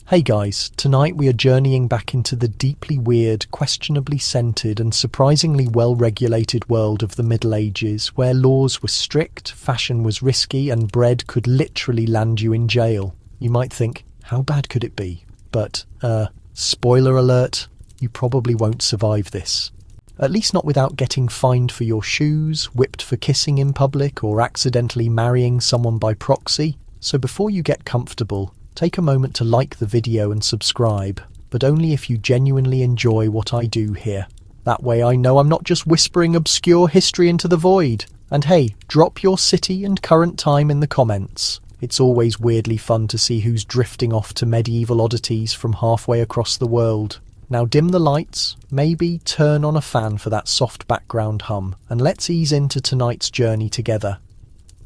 Hey guys, tonight we are journeying back into the deeply weird, questionably scented and surprisingly well-regulated world of the Middle Ages, where laws were strict, fashion was risky, and bread could literally land you in jail. You might think, how bad could it be? But, spoiler alert, you probably won't survive this. At least not without getting fined for your shoes, whipped for kissing in public, or accidentally marrying someone by proxy. So before you get comfortable, take a moment to like the video and subscribe, but only if you genuinely enjoy what I do here. That way I know I'm not just whispering obscure history into the void. And hey, drop your city and current time in the comments. It's always weirdly fun to see who's drifting off to medieval oddities from halfway across the world. Now dim the lights, maybe turn on a fan for that soft background hum, and let's ease into tonight's journey together.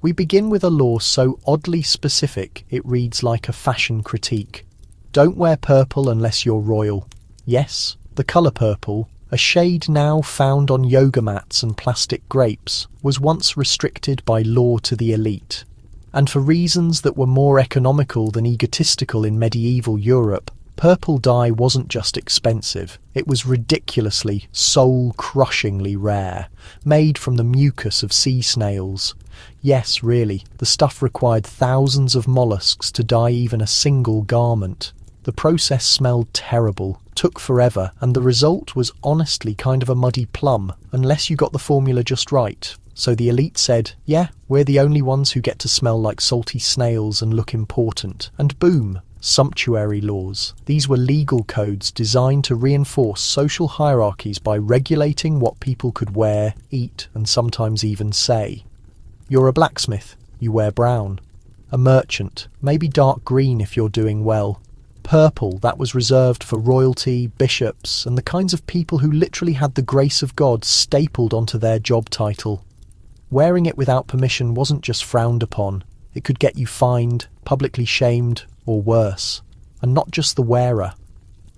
We begin with a law so oddly specific it reads like a fashion critique. Don't wear purple unless you're royal. Yes, the colour purple, a shade now found on yoga mats and plastic grapes, was once restricted by law to the elite. And for reasons that were more economical than egotistical in medieval Europe, purple dye wasn't just expensive, it was ridiculously, soul-crushingly rare, made from the mucus of sea snails. Yes, really, the stuff required thousands of mollusks to dye even a single garment. The process smelled terrible, took forever, and the result was honestly kind of a muddy plum, unless you got the formula just right. So the elite said, yeah, we're the only ones who get to smell like salty snails and look important. And boom, sumptuary laws. These were legal codes designed to reinforce social hierarchies by regulating what people could wear, eat, and sometimes even say. You're a blacksmith, you wear brown. A merchant, maybe dark green if you're doing well. Purple, that was reserved for royalty, bishops, and the kinds of people who literally had the grace of God stapled onto their job title. Wearing it without permission wasn't just frowned upon, it could get you fined, publicly shamed, or worse. And not just the wearer.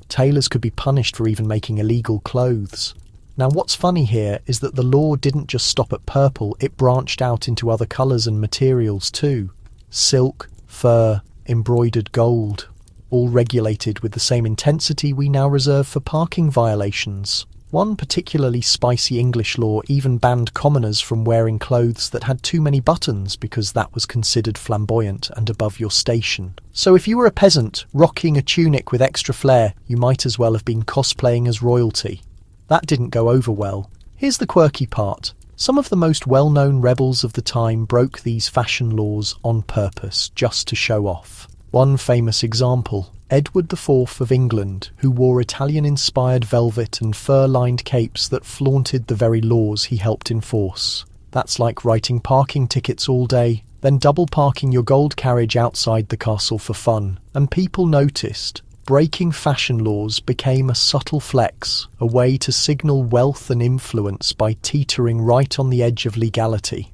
Tailors could be punished for even making illegal clothes. Now what's funny here is that the law didn't just stop at purple, it branched out into other colours and materials too. Silk, fur, embroidered gold, all regulated with the same intensity we now reserve for parking violations. One particularly spicy English law even banned commoners from wearing clothes that had too many buttons because that was considered flamboyant and above your station. So if you were a peasant rocking a tunic with extra flair, you might as well have been cosplaying as royalty. That didn't go over well. Here's the quirky part. Some of the most well-known rebels of the time broke these fashion laws on purpose, just to show off. One famous example, Edward IV of England, who wore Italian-inspired velvet and fur-lined capes that flaunted the very laws he helped enforce. That's like writing parking tickets all day, then double parking your gold carriage outside the castle for fun. And people noticed. Breaking fashion laws became a subtle flex, a way to signal wealth and influence by teetering right on the edge of legality.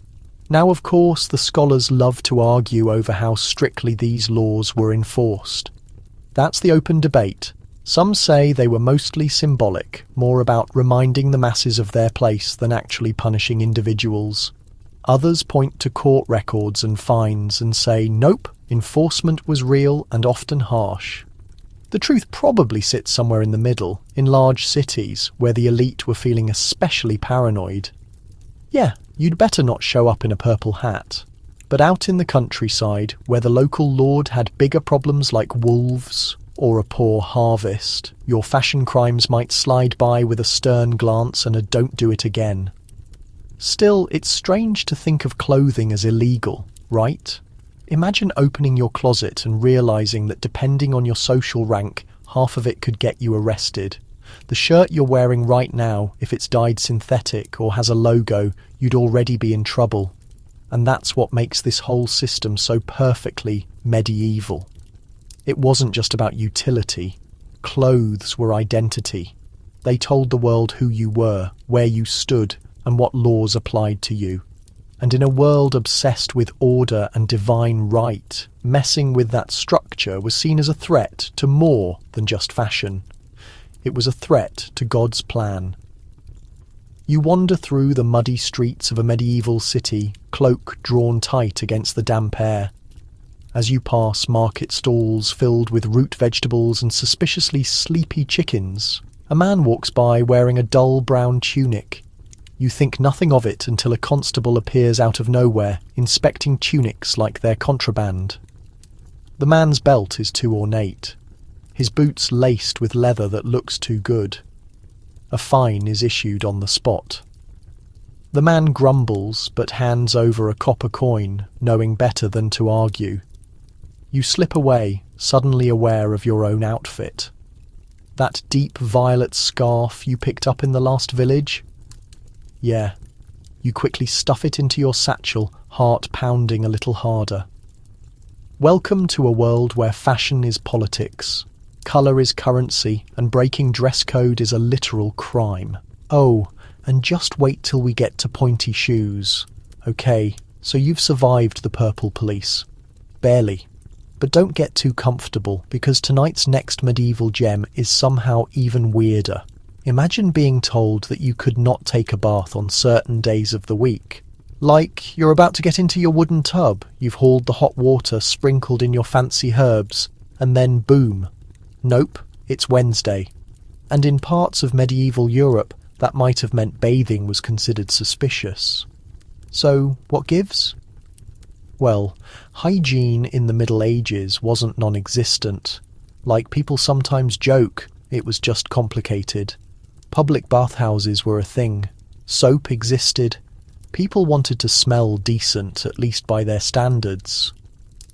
Now, of course, the scholars love to argue over how strictly these laws were enforced. That's the open debate. Some say they were mostly symbolic, more about reminding the masses of their place than actually punishing individuals. Others point to court records and fines and say, nope, enforcement was real and often harsh. The truth probably sits somewhere in the middle, in large cities, where the elite were feeling especially paranoid. Yeah, you'd better not show up in a purple hat. But out in the countryside, where the local lord had bigger problems like wolves or a poor harvest, your fashion crimes might slide by with a stern glance and a don't do it again. Still, it's strange to think of clothing as illegal, right? Imagine opening your closet and realising that depending on your social rank, half of it could get you arrested. The shirt you're wearing right now, if it's dyed synthetic or has a logo, you'd already be in trouble. And that's what makes this whole system so perfectly medieval. It wasn't just about utility. Clothes were identity. They told the world who you were, where you stood, and what laws applied to you. And in a world obsessed with order and divine right, messing with that structure was seen as a threat to more than just fashion. It was a threat to God's plan. You wander through the muddy streets of a medieval city, cloak drawn tight against the damp air. As you pass market stalls filled with root vegetables and suspiciously sleepy chickens, a man walks by wearing a dull brown tunic. You think nothing of it until a constable appears out of nowhere, inspecting tunics like they're contraband. The man's belt is too ornate, his boots laced with leather that looks too good. A fine is issued on the spot. The man grumbles but hands over a copper coin, knowing better than to argue. You slip away, suddenly aware of your own outfit. That deep violet scarf you picked up in the last village? Yeah. You quickly stuff it into your satchel, heart pounding a little harder. Welcome to a world where fashion is politics, colour is currency, and breaking dress code is a literal crime. Oh, and just wait till we get to pointy shoes. Okay, so you've survived the purple police. Barely. But don't get too comfortable, because tonight's next medieval gem is somehow even weirder. Imagine being told that you could not take a bath on certain days of the week. Like, you're about to get into your wooden tub, you've hauled the hot water sprinkled in your fancy herbs, and then boom. Nope, it's Wednesday. And in parts of medieval Europe, that might have meant bathing was considered suspicious. So, what gives? Well, hygiene in the Middle Ages wasn't non-existent. Like people sometimes joke, it was just complicated. Public bathhouses were a thing. Soap existed. People wanted to smell decent, at least by their standards.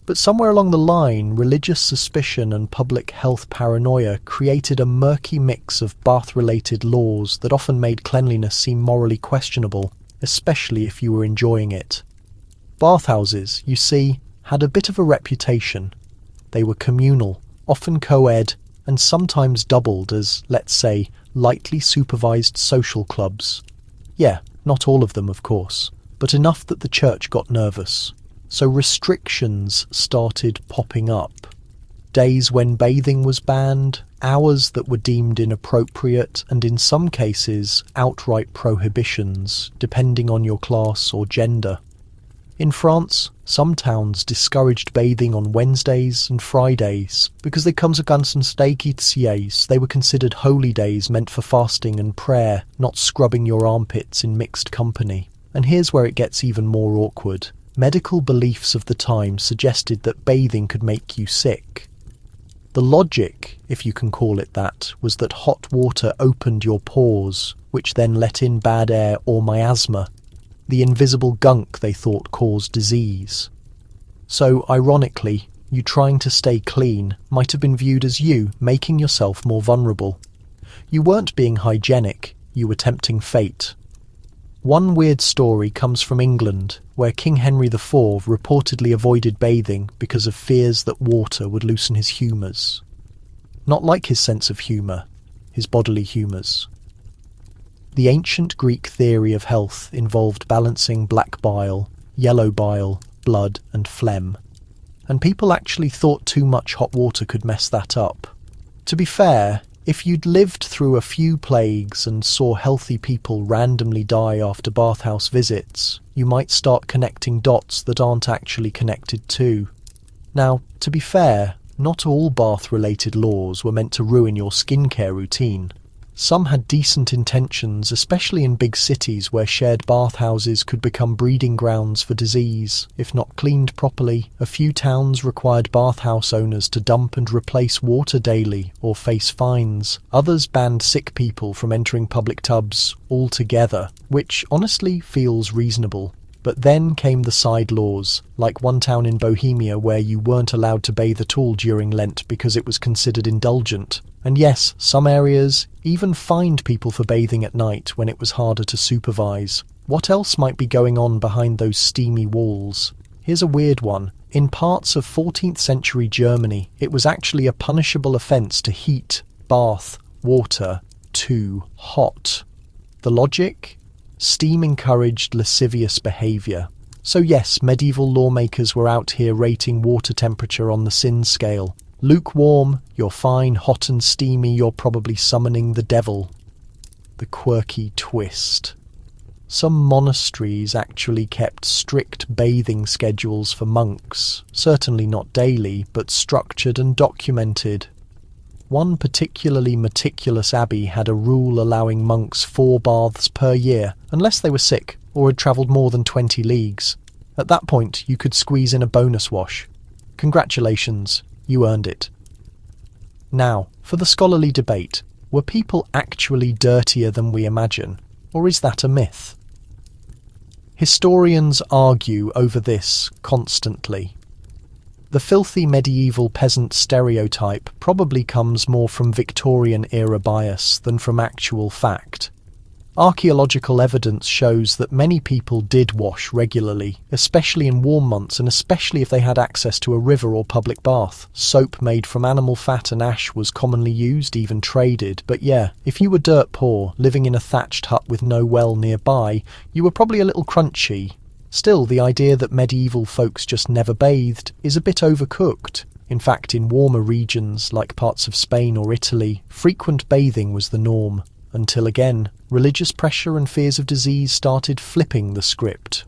But somewhere along the line, religious suspicion and public health paranoia created a murky mix of bath-related laws that often made cleanliness seem morally questionable, especially if you were enjoying it. Bathhouses, you see, had a bit of a reputation. They were communal, often co-ed, and sometimes doubled as, let's say, lightly supervised social clubs. Yeah, not all of them, of course, but enough that the church got nervous. So restrictions started popping up. Days when bathing was banned, hours that were deemed inappropriate, and in some cases, outright prohibitions, depending on your class or gender. In France, some towns discouraged bathing on Wednesdays and Fridays because they comes ganzen steakits, they were considered holy days meant for fasting and prayer, not scrubbing your armpits in mixed company. And here's where it gets even more awkward. Medical beliefs of the time suggested that bathing could make you sick. The logic, if you can call it that, was that hot water opened your pores, which then let in bad air or miasma, the invisible gunk they thought caused disease. So, ironically, you trying to stay clean might have been viewed as you making yourself more vulnerable. You weren't being hygienic, you were tempting fate. One weird story comes from England, where King Henry IV reportedly avoided bathing because of fears that water would loosen his humours. Not like his sense of humour, his bodily humours. The ancient Greek theory of health involved balancing black bile, yellow bile, blood and phlegm. And people actually thought too much hot water could mess that up. To be fair, if you'd lived through a few plagues and saw healthy people randomly die after bathhouse visits, you might start connecting dots that aren't actually connected too. Now, to be fair, not all bath-related laws were meant to ruin your skincare routine. Some had decent intentions, especially in big cities where shared bathhouses could become breeding grounds for disease. If not cleaned properly, a few towns required bathhouse owners to dump and replace water daily or face fines. Others banned sick people from entering public tubs altogether, which honestly feels reasonable. But then came the side laws, like one town in Bohemia where you weren't allowed to bathe at all during Lent because it was considered indulgent. And yes, some areas even fined people for bathing at night when it was harder to supervise. What else might be going on behind those steamy walls? Here's a weird one. In parts of 14th century Germany, it was actually a punishable offence to heat, bath, water too hot. The logic? Steam encouraged lascivious behaviour. So yes, medieval lawmakers were out here rating water temperature on the sin scale. Lukewarm, you're fine. Hot and steamy, you're probably summoning the devil. The quirky twist. Some monasteries actually kept strict bathing schedules for monks, certainly not daily, but structured and documented. One particularly meticulous abbey had a rule allowing monks 4 baths per year, unless they were sick or had travelled more than 20 leagues. At that point, you could squeeze in a bonus wash. Congratulations, you earned it. Now, for the scholarly debate, were people actually dirtier than we imagine, or is that a myth? Historians argue over this constantly. The filthy medieval peasant stereotype probably comes more from Victorian-era bias than from actual fact. Archaeological evidence shows that many people did wash regularly, especially in warm months and especially if they had access to a river or public bath. Soap made from animal fat and ash was commonly used, even traded, but yeah, if you were dirt poor, living in a thatched hut with no well nearby, you were probably a little crunchy. Still, the idea that medieval folks just never bathed is a bit overcooked. In fact, in warmer regions, like parts of Spain or Italy, frequent bathing was the norm. Until again, religious pressure and fears of disease started flipping the script.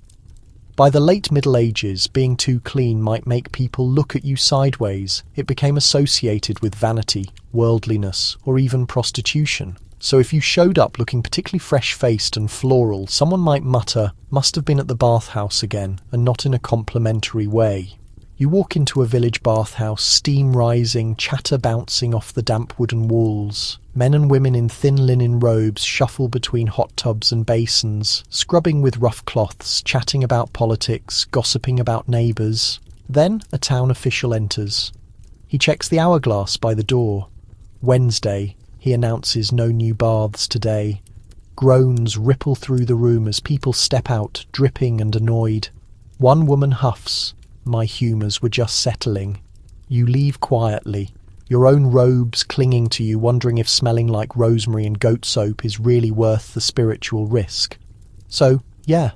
By the late Middle Ages, being too clean might make people look at you sideways. It became associated with vanity, worldliness, or even prostitution. So if you showed up looking particularly fresh-faced and floral, someone might mutter, "Must have been at the bathhouse again," and not in a complimentary way. You walk into a village bathhouse, steam rising, chatter bouncing off the damp wooden walls. Men and women in thin linen robes shuffle between hot tubs and basins, scrubbing with rough cloths, chatting about politics, gossiping about neighbours. Then a town official enters. He checks the hourglass by the door. Wednesday, he announces no new baths today. Groans ripple through the room as people step out, dripping and annoyed. One woman huffs, "My humours were just settling." You leave quietly, your own robes clinging to you, wondering if smelling like rosemary and goat soap is really worth the spiritual risk. So, yeah,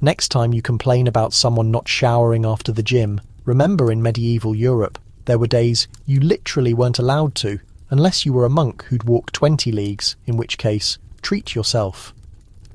next time you complain about someone not showering after the gym, remember in medieval Europe, there were days you literally weren't allowed to, unless you were a monk who'd walked 20 leagues, in which case, treat yourself.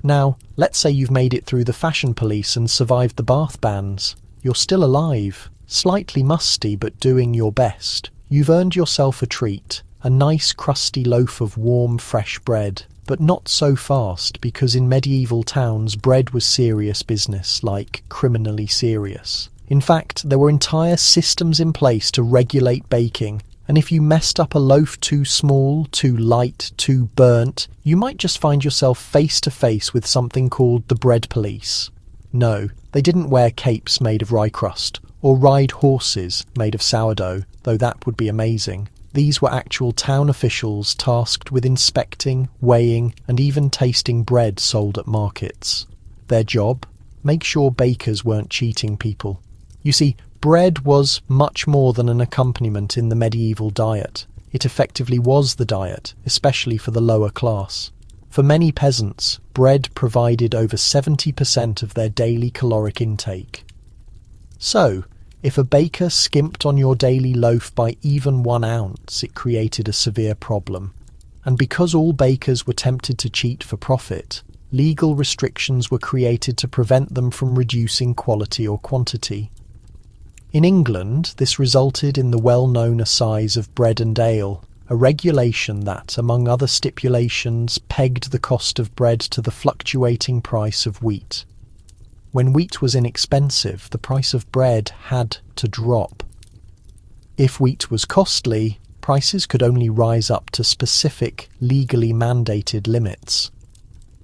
Now, let's say you've made it through the fashion police and survived the bath bans. You're still alive, slightly musty but doing your best. You've earned yourself a treat, a nice crusty loaf of warm, fresh bread. But not so fast, because in medieval towns bread was serious business, like criminally serious. In fact, there were entire systems in place to regulate baking, and if you messed up a loaf too small, too light, too burnt, you might just find yourself face to face with something called the bread police. No, they didn't wear capes made of rye crust, or ride horses made of sourdough, though that would be amazing. These were actual town officials tasked with inspecting, weighing, and even tasting bread sold at markets. Their job? Make sure bakers weren't cheating people. You see, bread was much more than an accompaniment in the medieval diet. It effectively was the diet, especially for the lower class. For many peasants, bread provided over 70% of their daily caloric intake. So, if a baker skimped on your daily loaf by even 1 ounce, it created a severe problem. And because all bakers were tempted to cheat for profit, legal restrictions were created to prevent them from reducing quality or quantity. In England, this resulted in the well-known assize of bread and ale, a regulation that, among other stipulations, pegged the cost of bread to the fluctuating price of wheat. When wheat was inexpensive, the price of bread had to drop. If wheat was costly, prices could only rise up to specific, legally mandated limits.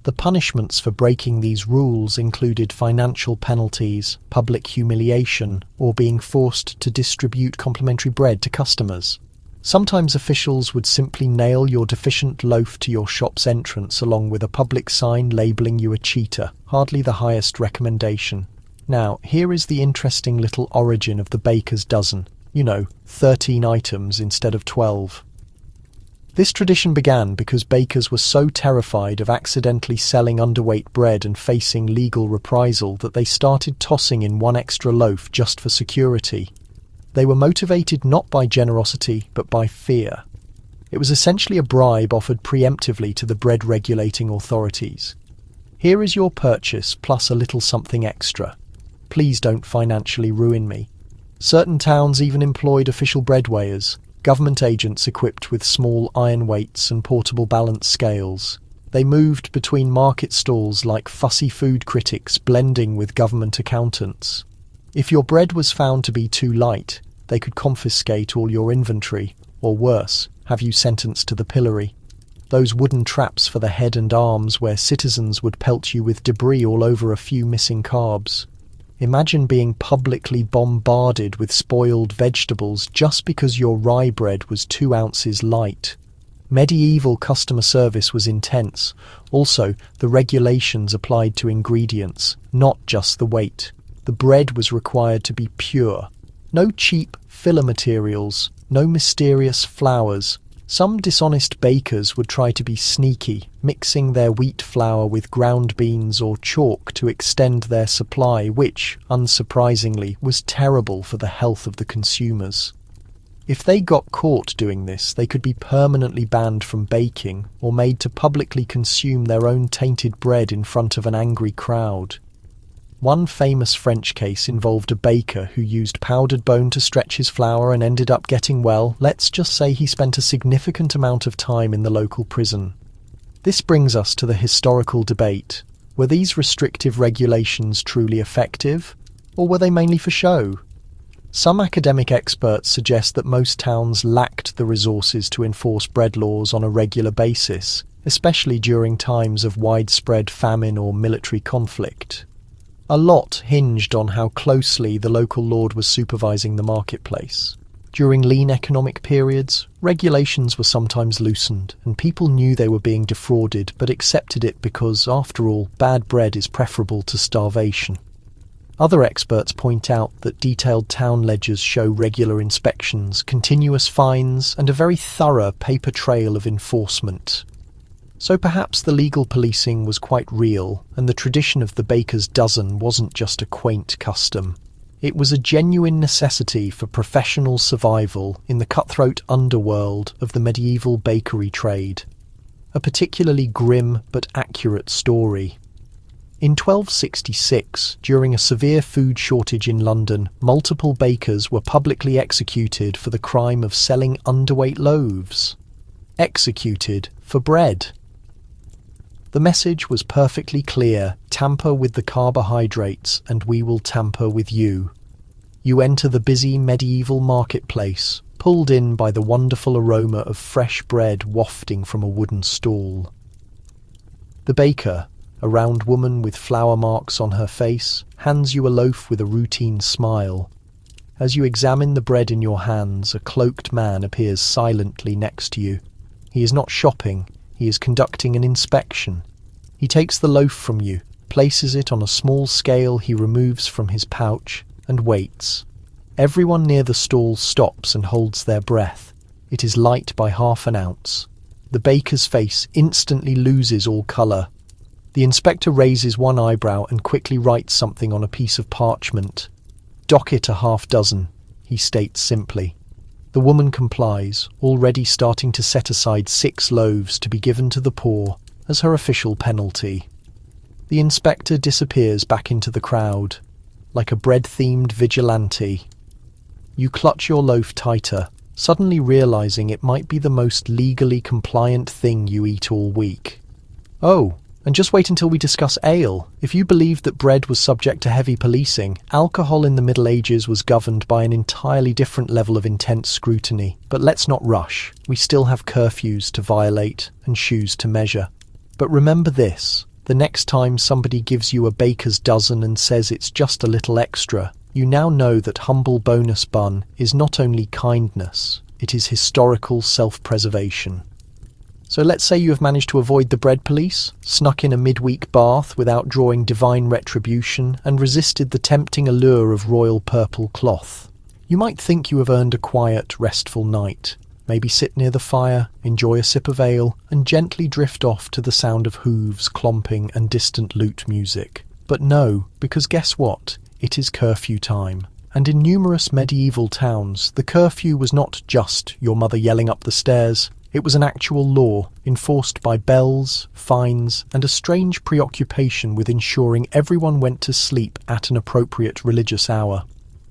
The punishments for breaking these rules included financial penalties, public humiliation, or being forced to distribute complimentary bread to customers. Sometimes officials would simply nail your deficient loaf to your shop's entrance along with a public sign labelling you a cheater, hardly the highest recommendation. Now, here is the interesting little origin of the baker's dozen. 13 items instead of 12. This tradition began because bakers were so terrified of accidentally selling underweight bread and facing legal reprisal that they started tossing in 1 extra loaf just for security. They were motivated not by generosity, but by fear. It was essentially a bribe offered preemptively to the bread regulating authorities. Here is your purchase plus a little something extra. Please don't financially ruin me. Certain towns even employed official bread weighers, government agents equipped with small iron weights and portable balance scales. They moved between market stalls like fussy food critics blending with government accountants. If your bread was found to be too light, they could confiscate all your inventory, or worse, have you sentenced to the pillory. Those wooden traps for the head and arms where citizens would pelt you with debris all over a few missing carbs. Imagine being publicly bombarded with spoiled vegetables just because your rye bread was 2 ounces light. Medieval customer service was intense. Also, the regulations applied to ingredients, not just the weight. The bread was required to be pure. No cheap filler materials, no mysterious flours. Some dishonest bakers would try to be sneaky, mixing their wheat flour with ground beans or chalk to extend their supply, which, unsurprisingly, was terrible for the health of the consumers. If they got caught doing this, they could be permanently banned from baking or made to publicly consume their own tainted bread in front of an angry crowd. One famous French case involved a baker who used powdered bone to stretch his flour and ended up getting, well, let's just say he spent a significant amount of time in the local prison. This brings us to the historical debate. Were these restrictive regulations truly effective, or were they mainly for show? Some academic experts suggest that most towns lacked the resources to enforce bread laws on a regular basis, especially during times of widespread famine or military conflict. A lot hinged on how closely the local lord was supervising the marketplace. During lean economic periods, regulations were sometimes loosened, and people knew they were being defrauded but accepted it because, after all, bad bread is preferable to starvation. Other experts point out that detailed town ledgers show regular inspections, continuous fines, and a very thorough paper trail of enforcement. So perhaps the legal policing was quite real, and the tradition of the baker's dozen wasn't just a quaint custom. It was a genuine necessity for professional survival in the cutthroat underworld of the medieval bakery trade. A particularly grim but accurate story. In 1266, during a severe food shortage in London, multiple bakers were publicly executed for the crime of selling underweight loaves. Executed for bread. The message was perfectly clear: tamper with the carbohydrates and we will tamper with you. You enter the busy medieval marketplace, pulled in by the wonderful aroma of fresh bread wafting from a wooden stall. The baker, a round woman with flour marks on her face, hands you a loaf with a routine smile. As you examine the bread in your hands, a cloaked man appears silently next to you. He is not shopping. He is conducting an inspection. He takes the loaf from you, places it on a small scale he removes from his pouch, and waits. Everyone near the stall stops and holds their breath. It is light by half an ounce. The baker's face instantly loses all colour. The inspector raises one eyebrow and quickly writes something on a piece of parchment. "Dock it a half dozen," he states simply. The woman complies, already starting to set aside 6 loaves to be given to the poor as her official penalty. The inspector disappears back into the crowd, like a bread-themed vigilante. You clutch your loaf tighter, suddenly realizing it might be the most legally compliant thing you eat all week. Oh, and just wait until we discuss ale. If you believed that bread was subject to heavy policing, alcohol in the Middle Ages was governed by an entirely different level of intense scrutiny. But let's not rush. We still have curfews to violate and shoes to measure. But remember this: the next time somebody gives you a baker's dozen and says it's just a little extra, you now know that humble bonus bun is not only kindness, it is historical self-preservation. So let's say you have managed to avoid the bread police, snuck in a midweek bath without drawing divine retribution, and resisted the tempting allure of royal purple cloth. You might think you have earned a quiet, restful night. Maybe sit near the fire, enjoy a sip of ale, and gently drift off to the sound of hooves clomping and distant lute music. But no, because guess what? It is curfew time. And in numerous medieval towns, the curfew was not just your mother yelling up the stairs. It was an actual law, enforced by bells, fines, and a strange preoccupation with ensuring everyone went to sleep at an appropriate religious hour.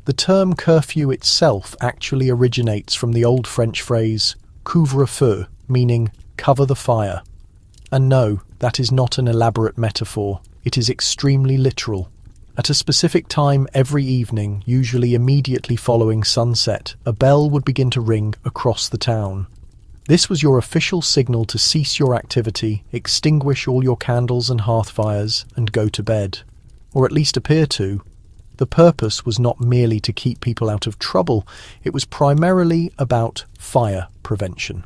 The term curfew itself actually originates from the old French phrase couvre-feu, meaning cover the fire. And no, that is not an elaborate metaphor. It is extremely literal. At a specific time every evening, usually immediately following sunset, a bell would begin to ring across the town. This was your official signal to cease your activity, extinguish all your candles and hearth fires, and go to bed. Or at least appear to. The purpose was not merely to keep people out of trouble, it was primarily about fire prevention.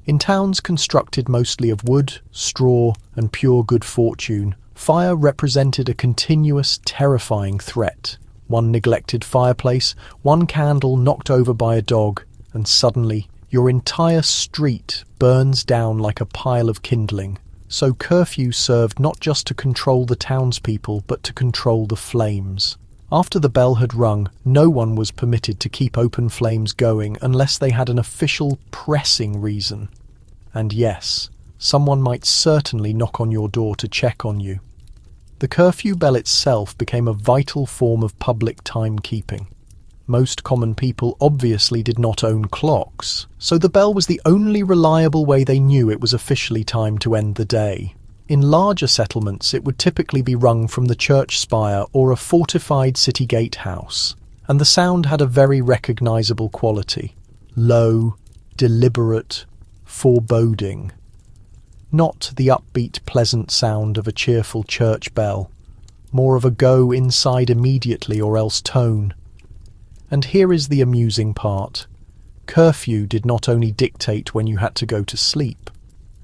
In towns constructed mostly of wood, straw, and pure good fortune, fire represented a continuous, terrifying threat. One neglected fireplace, one candle knocked over by a dog, and suddenly your entire street burns down like a pile of kindling. So curfew served not just to control the townspeople, but to control the flames. After the bell had rung, no one was permitted to keep open flames going unless they had an official, pressing reason. And yes, someone might certainly knock on your door to check on you. The curfew bell itself became a vital form of public timekeeping. Most common people obviously did not own clocks, so the bell was the only reliable way they knew it was officially time to end the day. In larger settlements, it would typically be rung from the church spire or a fortified city gatehouse, and the sound had a very recognisable quality. Low, deliberate, foreboding. Not the upbeat, pleasant sound of a cheerful church bell, more of a go inside immediately or else tone. And here is the amusing part. Curfew did not only dictate when you had to go to sleep.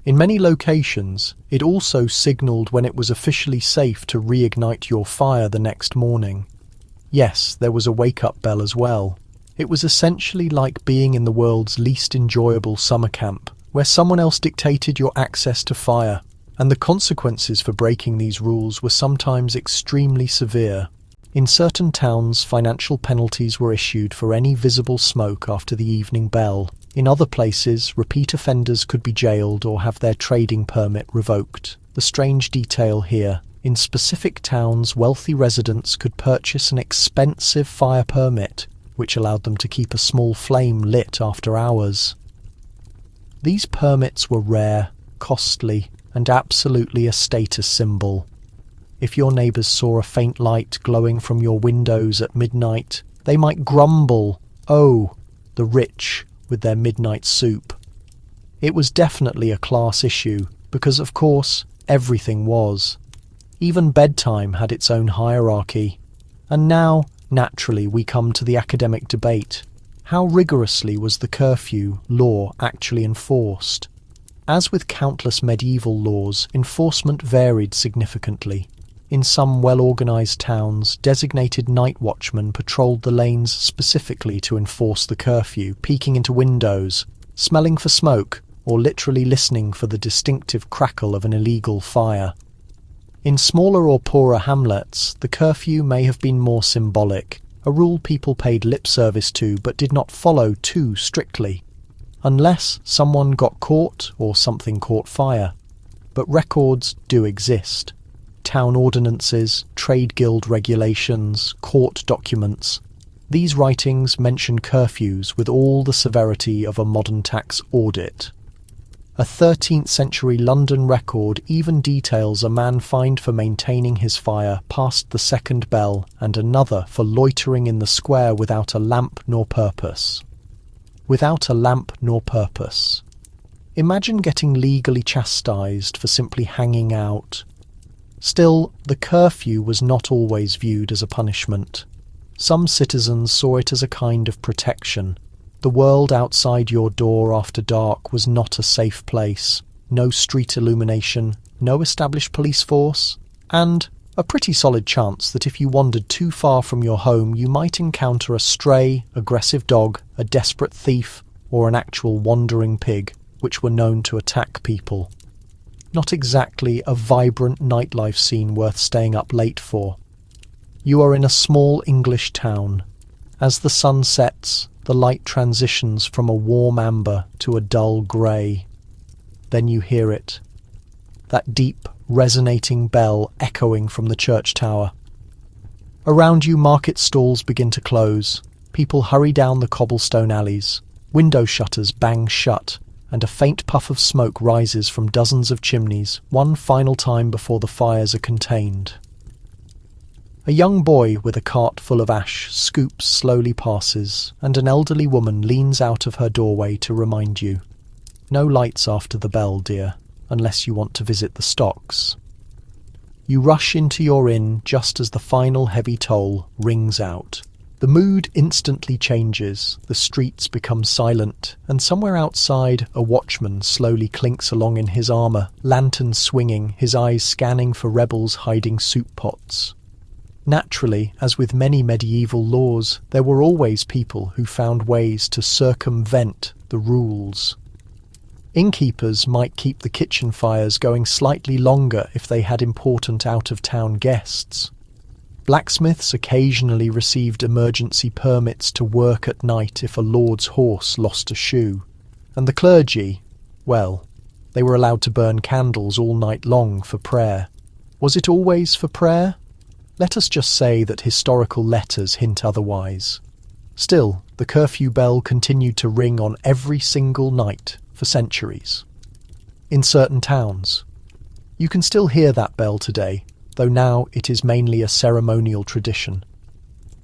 In many locations, it also signalled when it was officially safe to reignite your fire the next morning. Yes, there was a wake-up bell as well. It was essentially like being in the world's least enjoyable summer camp, where someone else dictated your access to fire, and the consequences for breaking these rules were sometimes extremely severe. In certain towns, financial penalties were issued for any visible smoke after the evening bell. In other places, repeat offenders could be jailed or have their trading permit revoked. The strange detail here, in specific towns, wealthy residents could purchase an expensive fire permit, which allowed them to keep a small flame lit after hours. These permits were rare, costly, and absolutely a status symbol. If your neighbours saw a faint light glowing from your windows at midnight, they might grumble, "Oh, the rich with their midnight soup." It was definitely a class issue, because of course, everything was. Even bedtime had its own hierarchy. And now, naturally, we come to the academic debate. How rigorously was the curfew law actually enforced? As with countless medieval laws, enforcement varied significantly. In some well-organised towns, designated night watchmen patrolled the lanes specifically to enforce the curfew, peeking into windows, smelling for smoke, or literally listening for the distinctive crackle of an illegal fire. In smaller or poorer hamlets, the curfew may have been more symbolic, a rule people paid lip service to but did not follow too strictly, unless someone got caught or something caught fire. But records do exist. Town ordinances, trade guild regulations, court documents. These writings mention curfews with all the severity of a modern tax audit. A 13th century London record even details a man fined for maintaining his fire past the second bell and another for loitering in the square without a lamp nor purpose. Without a lamp nor purpose. Imagine getting legally chastised for simply hanging out. Still, the curfew was not always viewed as a punishment. Some citizens saw it as a kind of protection. The world outside your door after dark was not a safe place. No street illumination, no established police force, and a pretty solid chance that if you wandered too far from your home you might encounter a stray, aggressive dog, a desperate thief, or an actual wandering pig, which were known to attack people. Not exactly a vibrant nightlife scene worth staying up late for. You are in a small English town. As the sun sets, The light transitions from a warm amber to a dull grey. Then you hear it. That deep, resonating bell echoing from the church tower. Around you, market stalls begin to close. People hurry down the cobblestone alleys. Window shutters bang shut, and a faint puff of smoke rises from dozens of chimneys, one final time before the fires are contained. A young boy with a cart full of ash scoops slowly passes, and an elderly woman leans out of her doorway to remind you. No lights after the bell, dear, unless you want to visit the stocks. You rush into your inn just as the final heavy toll rings out. The mood instantly changes, the streets become silent, and somewhere outside a watchman slowly clinks along in his armour, lantern swinging, his eyes scanning for rebels hiding soup pots. Naturally, as with many medieval laws, there were always people who found ways to circumvent the rules. Innkeepers might keep the kitchen fires going slightly longer if they had important out-of-town guests. Blacksmiths occasionally received emergency permits to work at night if a lord's horse lost a shoe. And the clergy, well, they were allowed to burn candles all night long for prayer. Was it always for prayer? Let us just say that historical letters hint otherwise. Still, the curfew bell continued to ring on every single night for centuries. In certain towns, you can still hear that bell today, though now it is mainly a ceremonial tradition.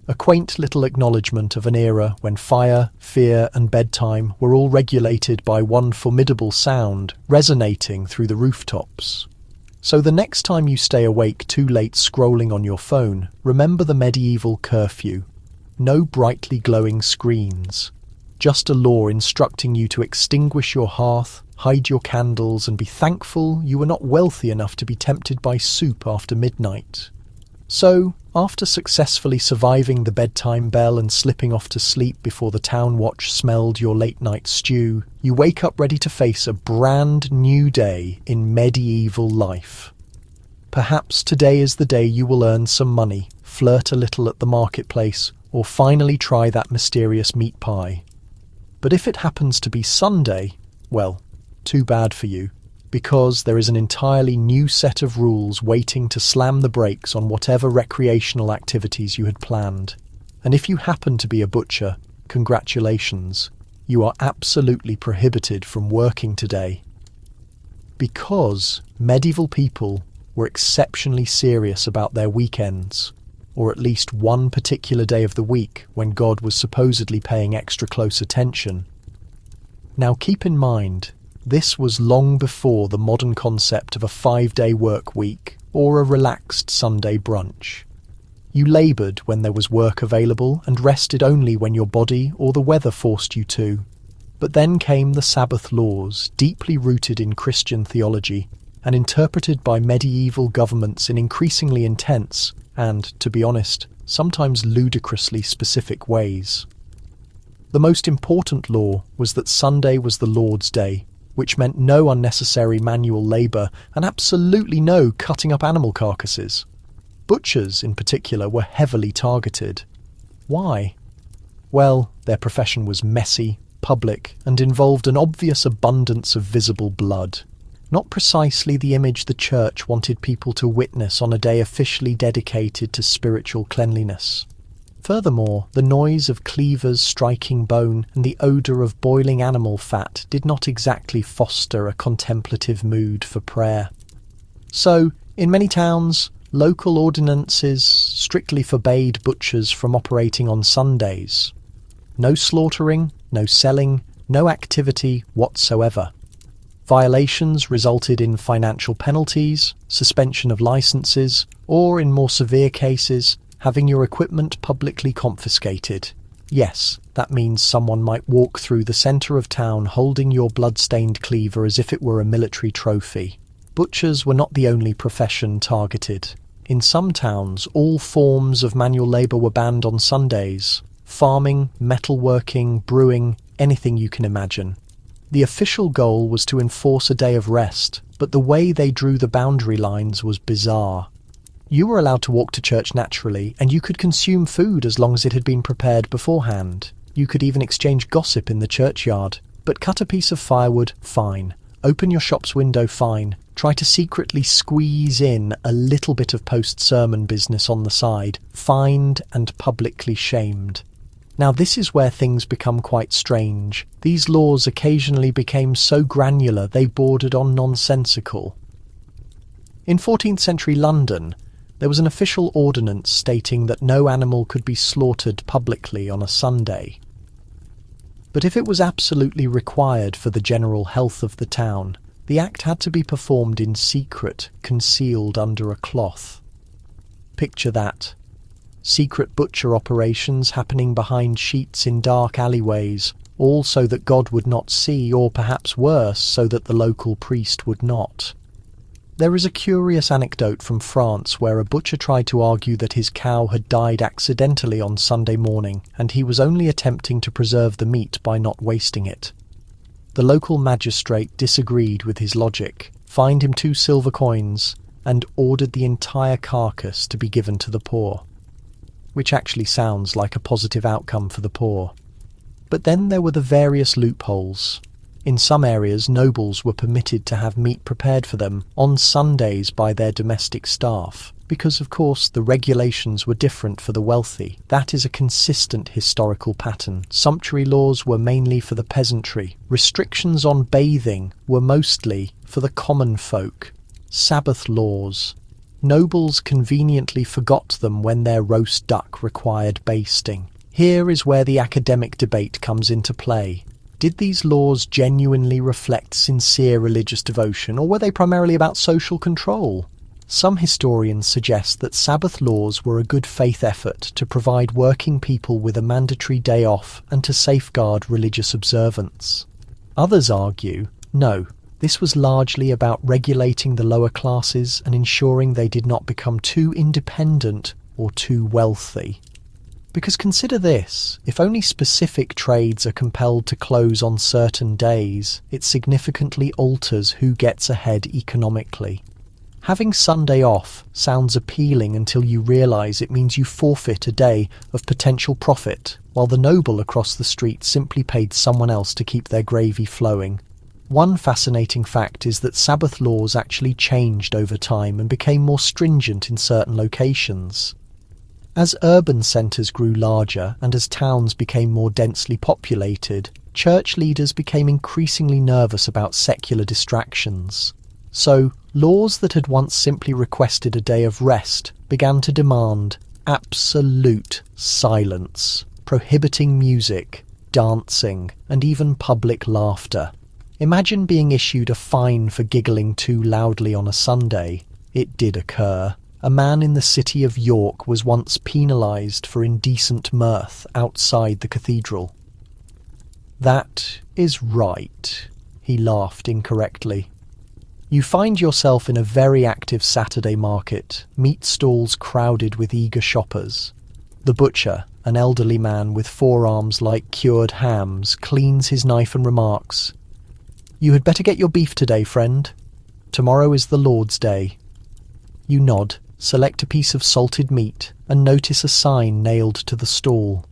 A quaint little acknowledgement of an era when fire, fear and bedtime were all regulated by one formidable sound resonating through the rooftops. So the next time you stay awake too late scrolling on your phone, remember the medieval curfew. No brightly glowing screens. Just a law instructing you to extinguish your hearth, hide your candles, and be thankful you were not wealthy enough to be tempted by soup after midnight. So, after successfully surviving the bedtime bell and slipping off to sleep before the town watch smelled your late-night stew, you wake up ready to face a brand new day in medieval life. Perhaps today is the day you will earn some money, flirt a little at the marketplace, or finally try that mysterious meat pie. But if it happens to be Sunday, well, too bad for you, because there is an entirely new set of rules waiting to slam the brakes on whatever recreational activities you had planned. And if you happen to be a butcher, congratulations, you are absolutely prohibited from working today. Because medieval people were exceptionally serious about their weekends, or at least one particular day of the week when God was supposedly paying extra close attention. Now keep in mind, this was long before the modern concept of a 5-day work week or a relaxed Sunday brunch. You laboured when there was work available and rested only when your body or the weather forced you to. But then came the Sabbath laws, deeply rooted in Christian theology and interpreted by medieval governments in increasingly intense and, to be honest, sometimes ludicrously specific ways. The most important law was that Sunday was the Lord's Day, which meant no unnecessary manual labour and absolutely no cutting up animal carcasses. Butchers, in particular, were heavily targeted. Why? Well, their profession was messy, public, and involved an obvious abundance of visible blood. Not precisely the image the church wanted people to witness on a day officially dedicated to spiritual cleanliness. Furthermore, the noise of cleavers striking bone and the odour of boiling animal fat did not exactly foster a contemplative mood for prayer. So, in many towns, local ordinances strictly forbade butchers from operating on Sundays. No slaughtering, no selling, no activity whatsoever. Violations resulted in financial penalties, suspension of licenses, or, in more severe cases, having your equipment publicly confiscated. Yes, that means someone might walk through the centre of town holding your blood-stained cleaver as if it were a military trophy. Butchers were not the only profession targeted. In some towns, all forms of manual labour were banned on Sundays. Farming, metalworking, brewing, anything you can imagine. The official goal was to enforce a day of rest, but the way they drew the boundary lines was bizarre. You were allowed to walk to church naturally, and you could consume food as long as it had been prepared beforehand. You could even exchange gossip in the churchyard. But cut a piece of firewood, fine. Open your shop's window, fine. Try to secretly squeeze in a little bit of post-sermon business on the side, fined and publicly shamed. Now this is where things become quite strange. These laws occasionally became so granular they bordered on nonsensical. In 14th century London, there was an official ordinance stating that no animal could be slaughtered publicly on a Sunday. But if it was absolutely required for the general health of the town, the act had to be performed in secret, concealed under a cloth. Picture that. Secret butcher operations happening behind sheets in dark alleyways, all so that God would not see, or perhaps worse, so that the local priest would not. There is a curious anecdote from France where a butcher tried to argue that his cow had died accidentally on Sunday morning, and he was only attempting to preserve the meat by not wasting it. The local magistrate disagreed with his logic, fined him 2 silver coins, and ordered the entire carcass to be given to the poor. Which actually sounds like a positive outcome for the poor. But then there were the various loopholes. In some areas, nobles were permitted to have meat prepared for them on Sundays by their domestic staff, because of course the regulations were different for the wealthy. That is a consistent historical pattern. Sumptuary laws were mainly for the peasantry. Restrictions on bathing were mostly for the common folk. Sabbath laws. Nobles conveniently forgot them when their roast duck required basting. Here is where the academic debate comes into play. Did these laws genuinely reflect sincere religious devotion, or were they primarily about social control? Some historians suggest that Sabbath laws were a good faith effort to provide working people with a mandatory day off and to safeguard religious observance. Others argue, no, this was largely about regulating the lower classes and ensuring they did not become too independent or too wealthy. Because consider this, if only specific trades are compelled to close on certain days, it significantly alters who gets ahead economically. Having Sunday off sounds appealing until you realise it means you forfeit a day of potential profit, while the noble across the street simply paid someone else to keep their gravy flowing. One fascinating fact is that Sabbath laws actually changed over time and became more stringent in certain locations. As urban centres grew larger and as towns became more densely populated, church leaders became increasingly nervous about secular distractions. So, laws that had once simply requested a day of rest began to demand absolute silence, prohibiting music, dancing, and even public laughter. Imagine being issued a fine for giggling too loudly on a Sunday. It did occur. A man in the city of York was once penalised for indecent mirth outside the cathedral. That is right, he laughed incorrectly. You find yourself in a very active Saturday market, meat stalls crowded with eager shoppers. The butcher, an elderly man with forearms like cured hams, cleans his knife and remarks, "You had better get your beef today, friend. Tomorrow is the Lord's Day." You nod, select a piece of salted meat, and notice a sign nailed to the stall.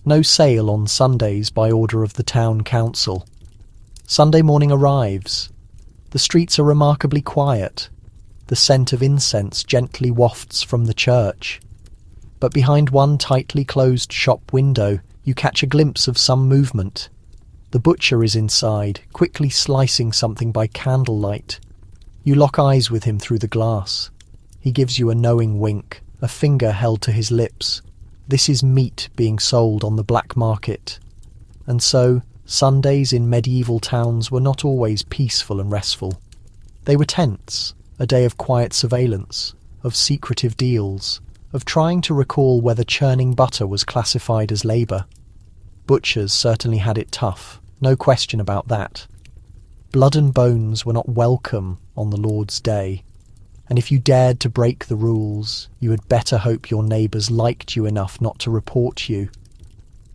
No sale on Sundays by order of the town council. Sunday morning arrives. The streets are remarkably quiet. The scent of incense gently wafts from the church. But behind one tightly closed shop window, you catch a glimpse of some movement. The butcher is inside, quickly slicing something by candlelight. You lock eyes with him through the glass. He gives you a knowing wink, a finger held to his lips. This is meat being sold on the black market. And so, Sundays in medieval towns were not always peaceful and restful. They were tense, a day of quiet surveillance, of secretive deals, of trying to recall whether churning butter was classified as labour. Butchers certainly had it tough, no question about that. Blood and bones were not welcome on the Lord's Day. And if you dared to break the rules, you had better hope your neighbours liked you enough not to report you.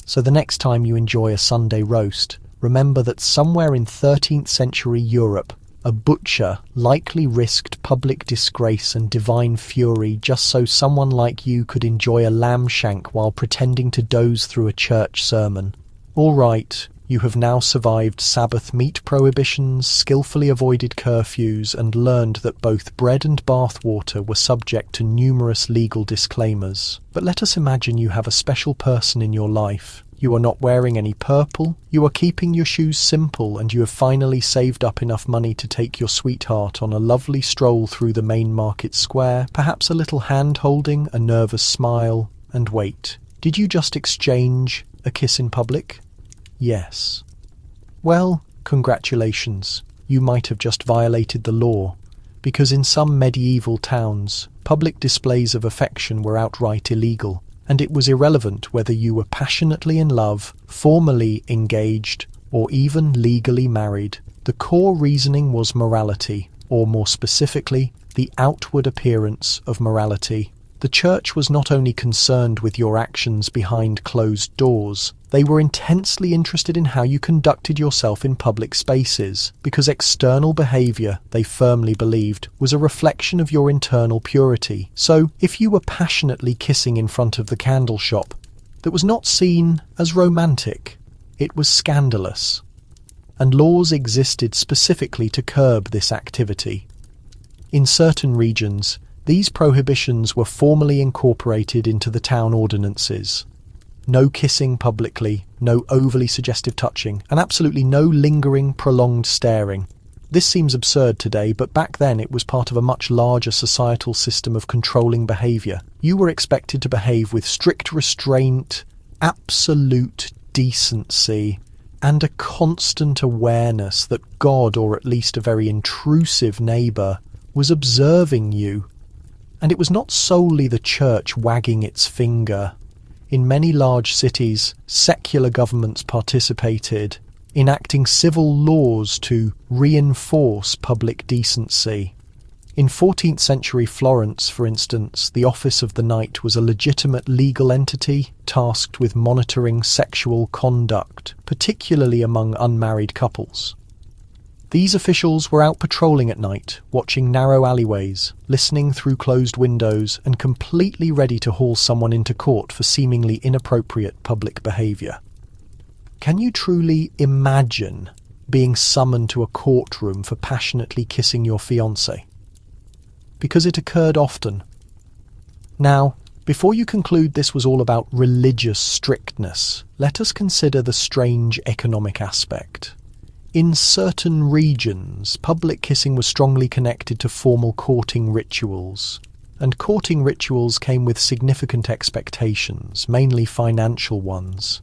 So the next time you enjoy a Sunday roast, remember that somewhere in 13th century Europe, a butcher, likely risked public disgrace and divine fury just so someone like you could enjoy a lamb shank while pretending to doze through a church sermon. All right, you have now survived Sabbath meat prohibitions, skillfully avoided curfews, and learned that both bread and bathwater were subject to numerous legal disclaimers. But let us imagine you have a special person in your life. You are not wearing any purple, you are keeping your shoes simple, and you have finally saved up enough money to take your sweetheart on a lovely stroll through the main market square, perhaps a little hand-holding, a nervous smile, and wait. Did you just exchange a kiss in public? Yes. Well, congratulations. You might have just violated the law, because in some medieval towns, public displays of affection were outright illegal, and it was irrelevant whether you were passionately in love, formally engaged, or even legally married. The core reasoning was morality, or more specifically, the outward appearance of morality. The church was not only concerned with your actions behind closed doors, they were intensely interested in how you conducted yourself in public spaces, because external behaviour, they firmly believed, was a reflection of your internal purity. So, if you were passionately kissing in front of the candle shop, that was not seen as romantic, it was scandalous. And laws existed specifically to curb this activity. In certain regions, these prohibitions were formally incorporated into the town ordinances. No kissing publicly, no overly suggestive touching, and absolutely no lingering, prolonged staring. This seems absurd today, but back then it was part of a much larger societal system of controlling behaviour. You were expected to behave with strict restraint, absolute decency, and a constant awareness that God, or at least a very intrusive neighbour, was observing you. And it was not solely the church wagging its finger. In many large cities, secular governments participated, enacting civil laws to reinforce public decency. In 14th century Florence, for instance, the Office of the Knight was a legitimate legal entity tasked with monitoring sexual conduct, particularly among unmarried couples. These officials were out patrolling at night, watching narrow alleyways, listening through closed windows, and completely ready to haul someone into court for seemingly inappropriate public behaviour. Can you truly imagine being summoned to a courtroom for passionately kissing your fiancé? Because it occurred often. Now, before you conclude this was all about religious strictness, let us consider the strange economic aspect. In certain regions, public kissing was strongly connected to formal courting rituals, and courting rituals came with significant expectations, mainly financial ones.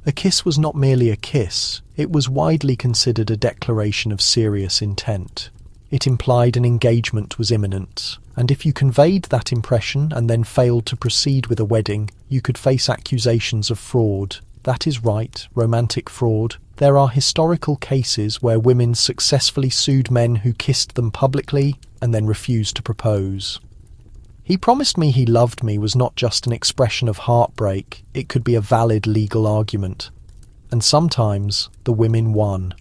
A kiss was not merely a kiss, it was widely considered a declaration of serious intent. It implied an engagement was imminent, and if you conveyed that impression and then failed to proceed with a wedding, you could face accusations of fraud. That is right, romantic fraud. There are historical cases where women successfully sued men who kissed them publicly and then refused to propose. He promised me he loved me was not just an expression of heartbreak, it could be a valid legal argument. And sometimes the women won.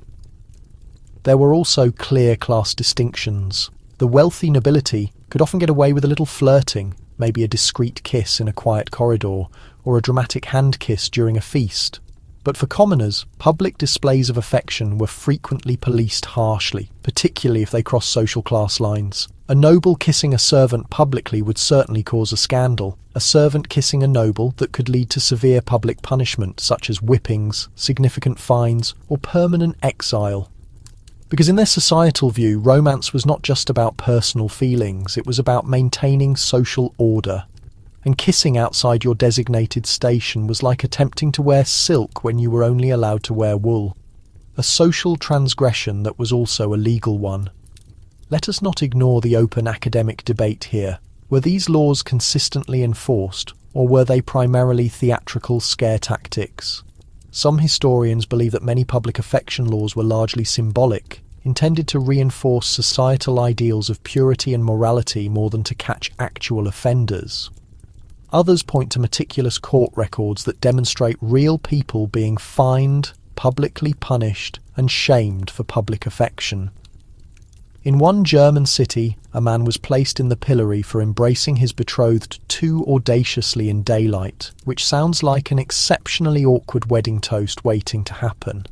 There were also clear class distinctions. The wealthy nobility could often get away with a little flirting, maybe a discreet kiss in a quiet corridor, or a dramatic hand kiss during a feast. But for commoners, public displays of affection were frequently policed harshly, particularly if they crossed social class lines. A noble kissing a servant publicly would certainly cause a scandal. A servant kissing a noble that could lead to severe public punishment, such as whippings, significant fines, or permanent exile. Because in their societal view, romance was not just about personal feelings, it was about maintaining social order. And kissing outside your designated station was like attempting to wear silk when you were only allowed to wear wool. A social transgression that was also a legal one. Let us not ignore the open academic debate here. Were these laws consistently enforced, or were they primarily theatrical scare tactics? Some historians believe that many public affection laws were largely symbolic, intended to reinforce societal ideals of purity and morality more than to catch actual offenders. Others point to meticulous court records that demonstrate real people being fined, publicly punished, and shamed for public affection. In one German city, a man was placed in the pillory for embracing his betrothed too audaciously in daylight, which sounds like an exceptionally awkward wedding toast waiting to happen.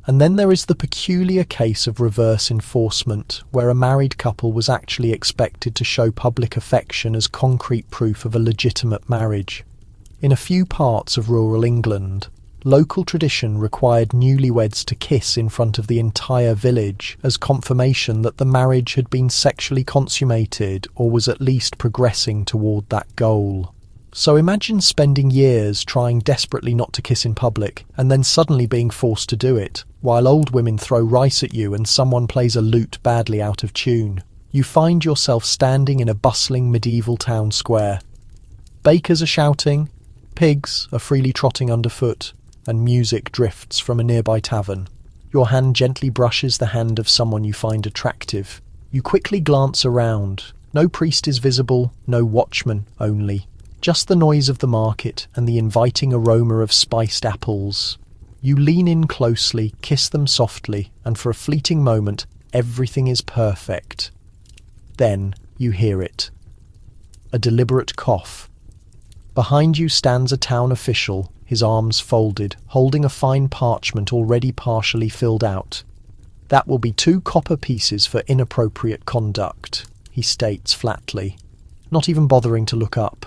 And then there is the peculiar case of reverse enforcement, where a married couple was actually expected to show public affection as concrete proof of a legitimate marriage. In a few parts of rural England, local tradition required newlyweds to kiss in front of the entire village as confirmation that the marriage had been sexually consummated or was at least progressing toward that goal. So imagine spending years trying desperately not to kiss in public and then suddenly being forced to do it, while old women throw rice at you and someone plays a lute badly out of tune. You find yourself standing in a bustling medieval town square. Bakers are shouting, pigs are freely trotting underfoot, and music drifts from a nearby tavern. Your hand gently brushes the hand of someone you find attractive. You quickly glance around. No priest is visible, no watchman only. Just the noise of the market and the inviting aroma of spiced apples. You lean in closely, kiss them softly, and for a fleeting moment, everything is perfect. Then you hear it. A deliberate cough. Behind you stands a town official, his arms folded, holding a fine parchment already partially filled out. "That will be 2 copper pieces for inappropriate conduct," he states flatly, not even bothering to look up.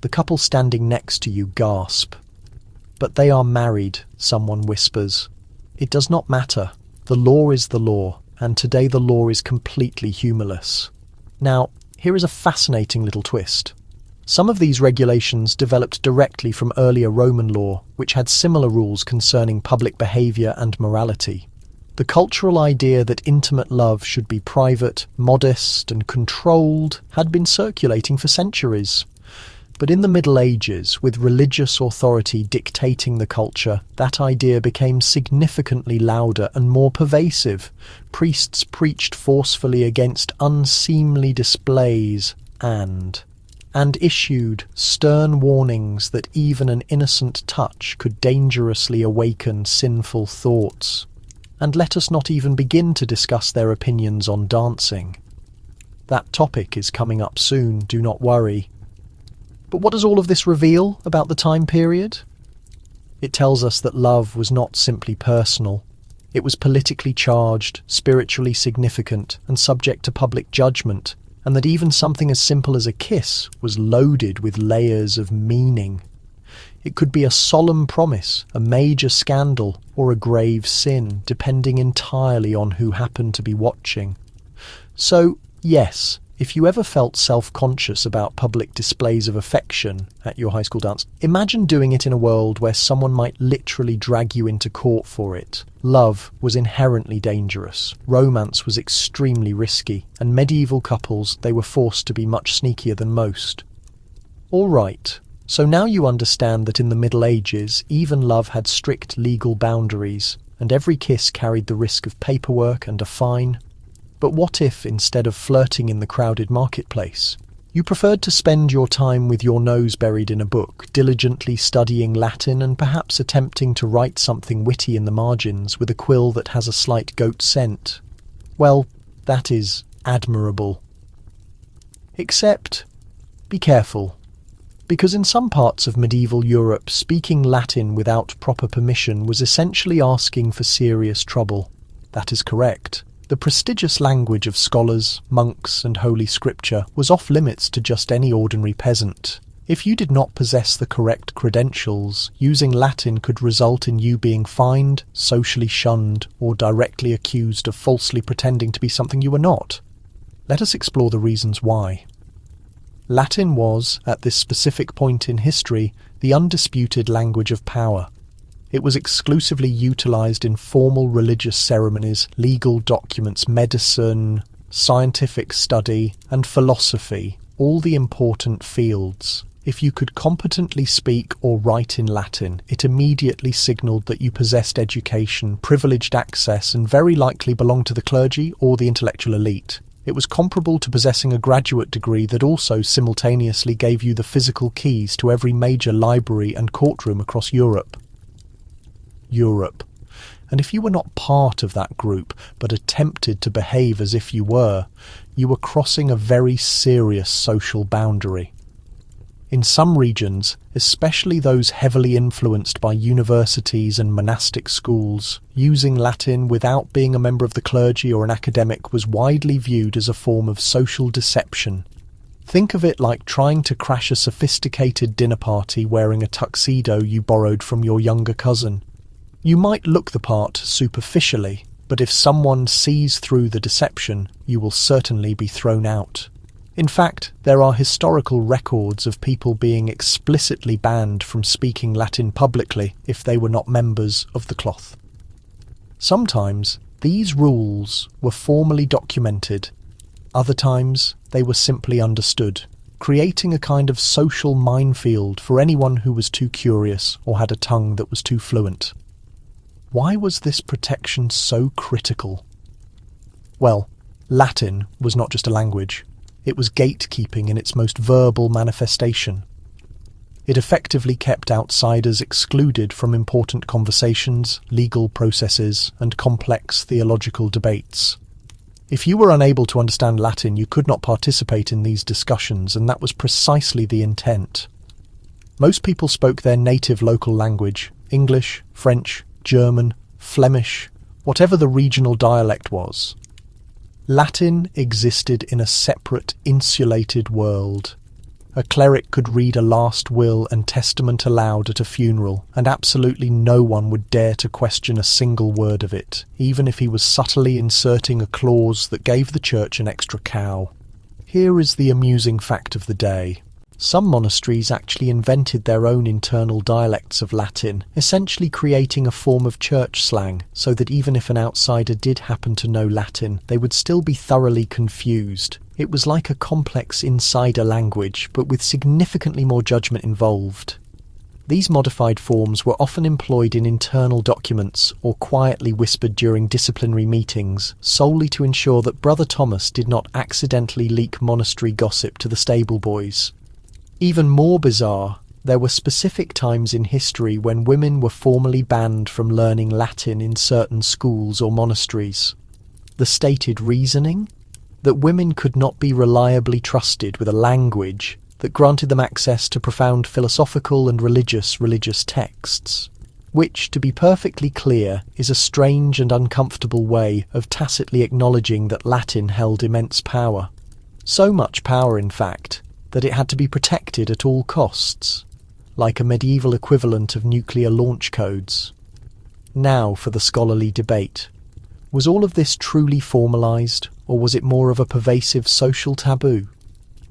The couple standing next to you gasp. "But they are married," someone whispers. "It does not matter. The law is the law, and today the law is completely humorless." Now, here is a fascinating little twist. Some of these regulations developed directly from earlier Roman law, which had similar rules concerning public behaviour and morality. The cultural idea that intimate love should be private, modest, and controlled had been circulating for centuries. But in the Middle Ages, with religious authority dictating the culture, that idea became significantly louder and more pervasive. Priests preached forcefully against unseemly displays and issued stern warnings that even an innocent touch could dangerously awaken sinful thoughts. And let us not even begin to discuss their opinions on dancing. That topic is coming up soon, do not worry. But what does all of this reveal about the time period? It tells us that love was not simply personal. It was politically charged, spiritually significant, and subject to public judgment, and that even something as simple as a kiss was loaded with layers of meaning. It could be a solemn promise, a major scandal, or a grave sin, depending entirely on who happened to be watching. So, yes, if you ever felt self-conscious about public displays of affection at your high school dance, imagine doing it in a world where someone might literally drag you into court for it. Love was inherently dangerous, romance was extremely risky, and medieval couples, they were forced to be much sneakier than most. All right, so now you understand that in the Middle Ages, even love had strict legal boundaries, and every kiss carried the risk of paperwork and a fine. But what if, instead of flirting in the crowded marketplace, you preferred to spend your time with your nose buried in a book, diligently studying Latin and perhaps attempting to write something witty in the margins with a quill that has a slight goat scent? Well, that is admirable. Except, be careful, because in some parts of medieval Europe, speaking Latin without proper permission was essentially asking for serious trouble. That is correct. The prestigious language of scholars, monks, and holy scripture was off limits to just any ordinary peasant. If you did not possess the correct credentials, using Latin could result in you being fined, socially shunned, or directly accused of falsely pretending to be something you were not. Let us explore the reasons why. Latin was, at this specific point in history, the undisputed language of power. It was exclusively utilized in formal religious ceremonies, legal documents, medicine, scientific study, and philosophy, all the important fields. If you could competently speak or write in Latin, it immediately signalled that you possessed education, privileged access, and very likely belonged to the clergy or the intellectual elite. It was comparable to possessing a graduate degree that also simultaneously gave you the physical keys to every major library and courtroom across Europe. And if you were not part of that group, but attempted to behave as if you were crossing a very serious social boundary. In some regions, especially those heavily influenced by universities and monastic schools, using Latin without being a member of the clergy or an academic was widely viewed as a form of social deception. Think of it like trying to crash a sophisticated dinner party wearing a tuxedo you borrowed from your younger cousin. You might look the part superficially, but if someone sees through the deception, you will certainly be thrown out. In fact, there are historical records of people being explicitly banned from speaking Latin publicly if they were not members of the cloth. Sometimes these rules were formally documented, other times they were simply understood, creating a kind of social minefield for anyone who was too curious or had a tongue that was too fluent. Why was this protection so critical? Well, Latin was not just a language. It was gatekeeping in its most verbal manifestation. It effectively kept outsiders excluded from important conversations, legal processes, and complex theological debates. If you were unable to understand Latin, you could not participate in these discussions, and that was precisely the intent. Most people spoke their native local language, English, French, German, Flemish, whatever the regional dialect was. Latin existed in a separate, insulated world. A cleric could read a last will and testament aloud at a funeral, and absolutely no one would dare to question a single word of it, even if he was subtly inserting a clause that gave the church an extra cow. Here is the amusing fact of the day. Some monasteries actually invented their own internal dialects of Latin, essentially creating a form of church slang, so that even if an outsider did happen to know Latin, they would still be thoroughly confused. It was like a complex insider language, but with significantly more judgment involved. These modified forms were often employed in internal documents or quietly whispered during disciplinary meetings, solely to ensure that Brother Thomas did not accidentally leak monastery gossip to the stable boys. Even more bizarre, there were specific times in history when women were formally banned from learning Latin in certain schools or monasteries. The stated reasoning? That women could not be reliably trusted with a language that granted them access to profound philosophical and religious texts, which, to be perfectly clear, is a strange and uncomfortable way of tacitly acknowledging that Latin held immense power. So much power, in fact, that it had to be protected at all costs, like a medieval equivalent of nuclear launch codes. Now for the scholarly debate. Was all of this truly formalised, or was it more of a pervasive social taboo?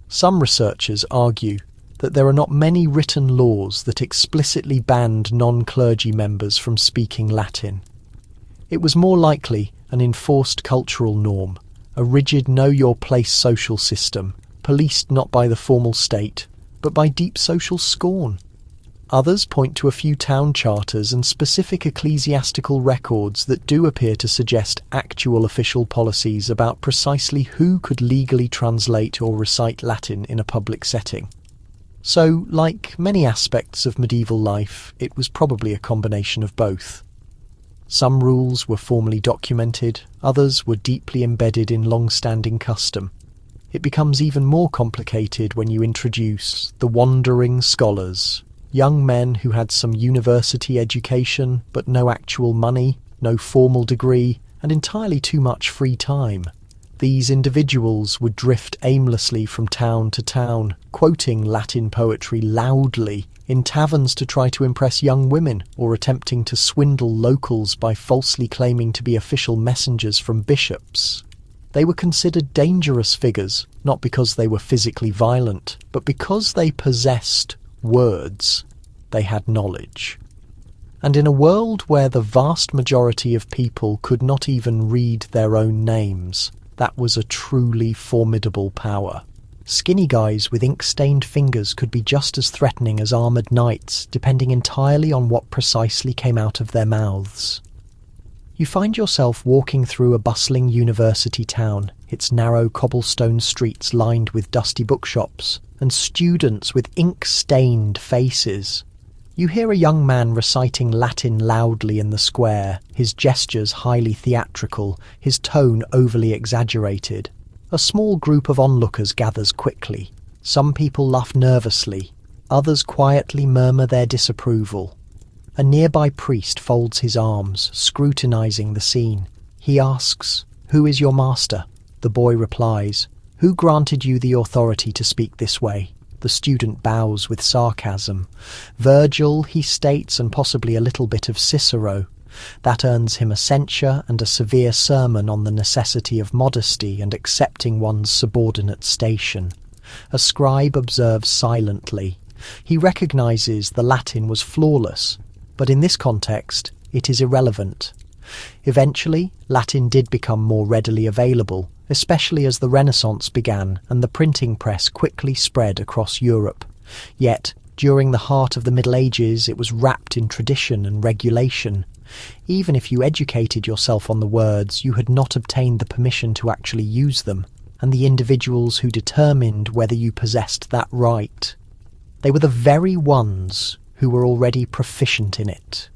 Some researchers argue that there are not many written laws that explicitly banned non-clergy members from speaking Latin. It was more likely an enforced cultural norm, a rigid know-your-place social system, policed not by the formal state, but by deep social scorn. Others point to a few town charters and specific ecclesiastical records that do appear to suggest actual official policies about precisely who could legally translate or recite Latin in a public setting. So, like many aspects of medieval life, it was probably a combination of both. Some rules were formally documented, others were deeply embedded in long-standing custom. It becomes even more complicated when you introduce the wandering scholars, young men who had some university education but no actual money, no formal degree, and entirely too much free time. These individuals would drift aimlessly from town to town, quoting Latin poetry loudly in taverns to try to impress young women, or attempting to swindle locals by falsely claiming to be official messengers from bishops. They were considered dangerous figures, not because they were physically violent, but because they possessed words. They had knowledge. And in a world where the vast majority of people could not even read their own names, that was a truly formidable power. Skinny guys with ink-stained fingers could be just as threatening as armoured knights, depending entirely on what precisely came out of their mouths. You find yourself walking through a bustling university town, its narrow cobblestone streets lined with dusty bookshops, and students with ink-stained faces. You hear a young man reciting Latin loudly in the square, his gestures highly theatrical, his tone overly exaggerated. A small group of onlookers gathers quickly. Some people laugh nervously, others quietly murmur their disapproval. A nearby priest folds his arms, scrutinizing the scene. He asks, "Who is your master?" The boy replies, "Who granted you the authority to speak this way?" The student bows with sarcasm. Virgil, he states, and possibly a little bit of Cicero. That earns him a censure and a severe sermon on the necessity of modesty and accepting one's subordinate station. A scribe observes silently. He recognizes the Latin was flawless, but in this context, it is irrelevant. Eventually, Latin did become more readily available, especially as the Renaissance began and the printing press quickly spread across Europe. Yet, during the heart of the Middle Ages, it was wrapped in tradition and regulation. Even if you educated yourself on the words, you had not obtained the permission to actually use them, and the individuals who determined whether you possessed that right, they were the very ones who were already proficient in it.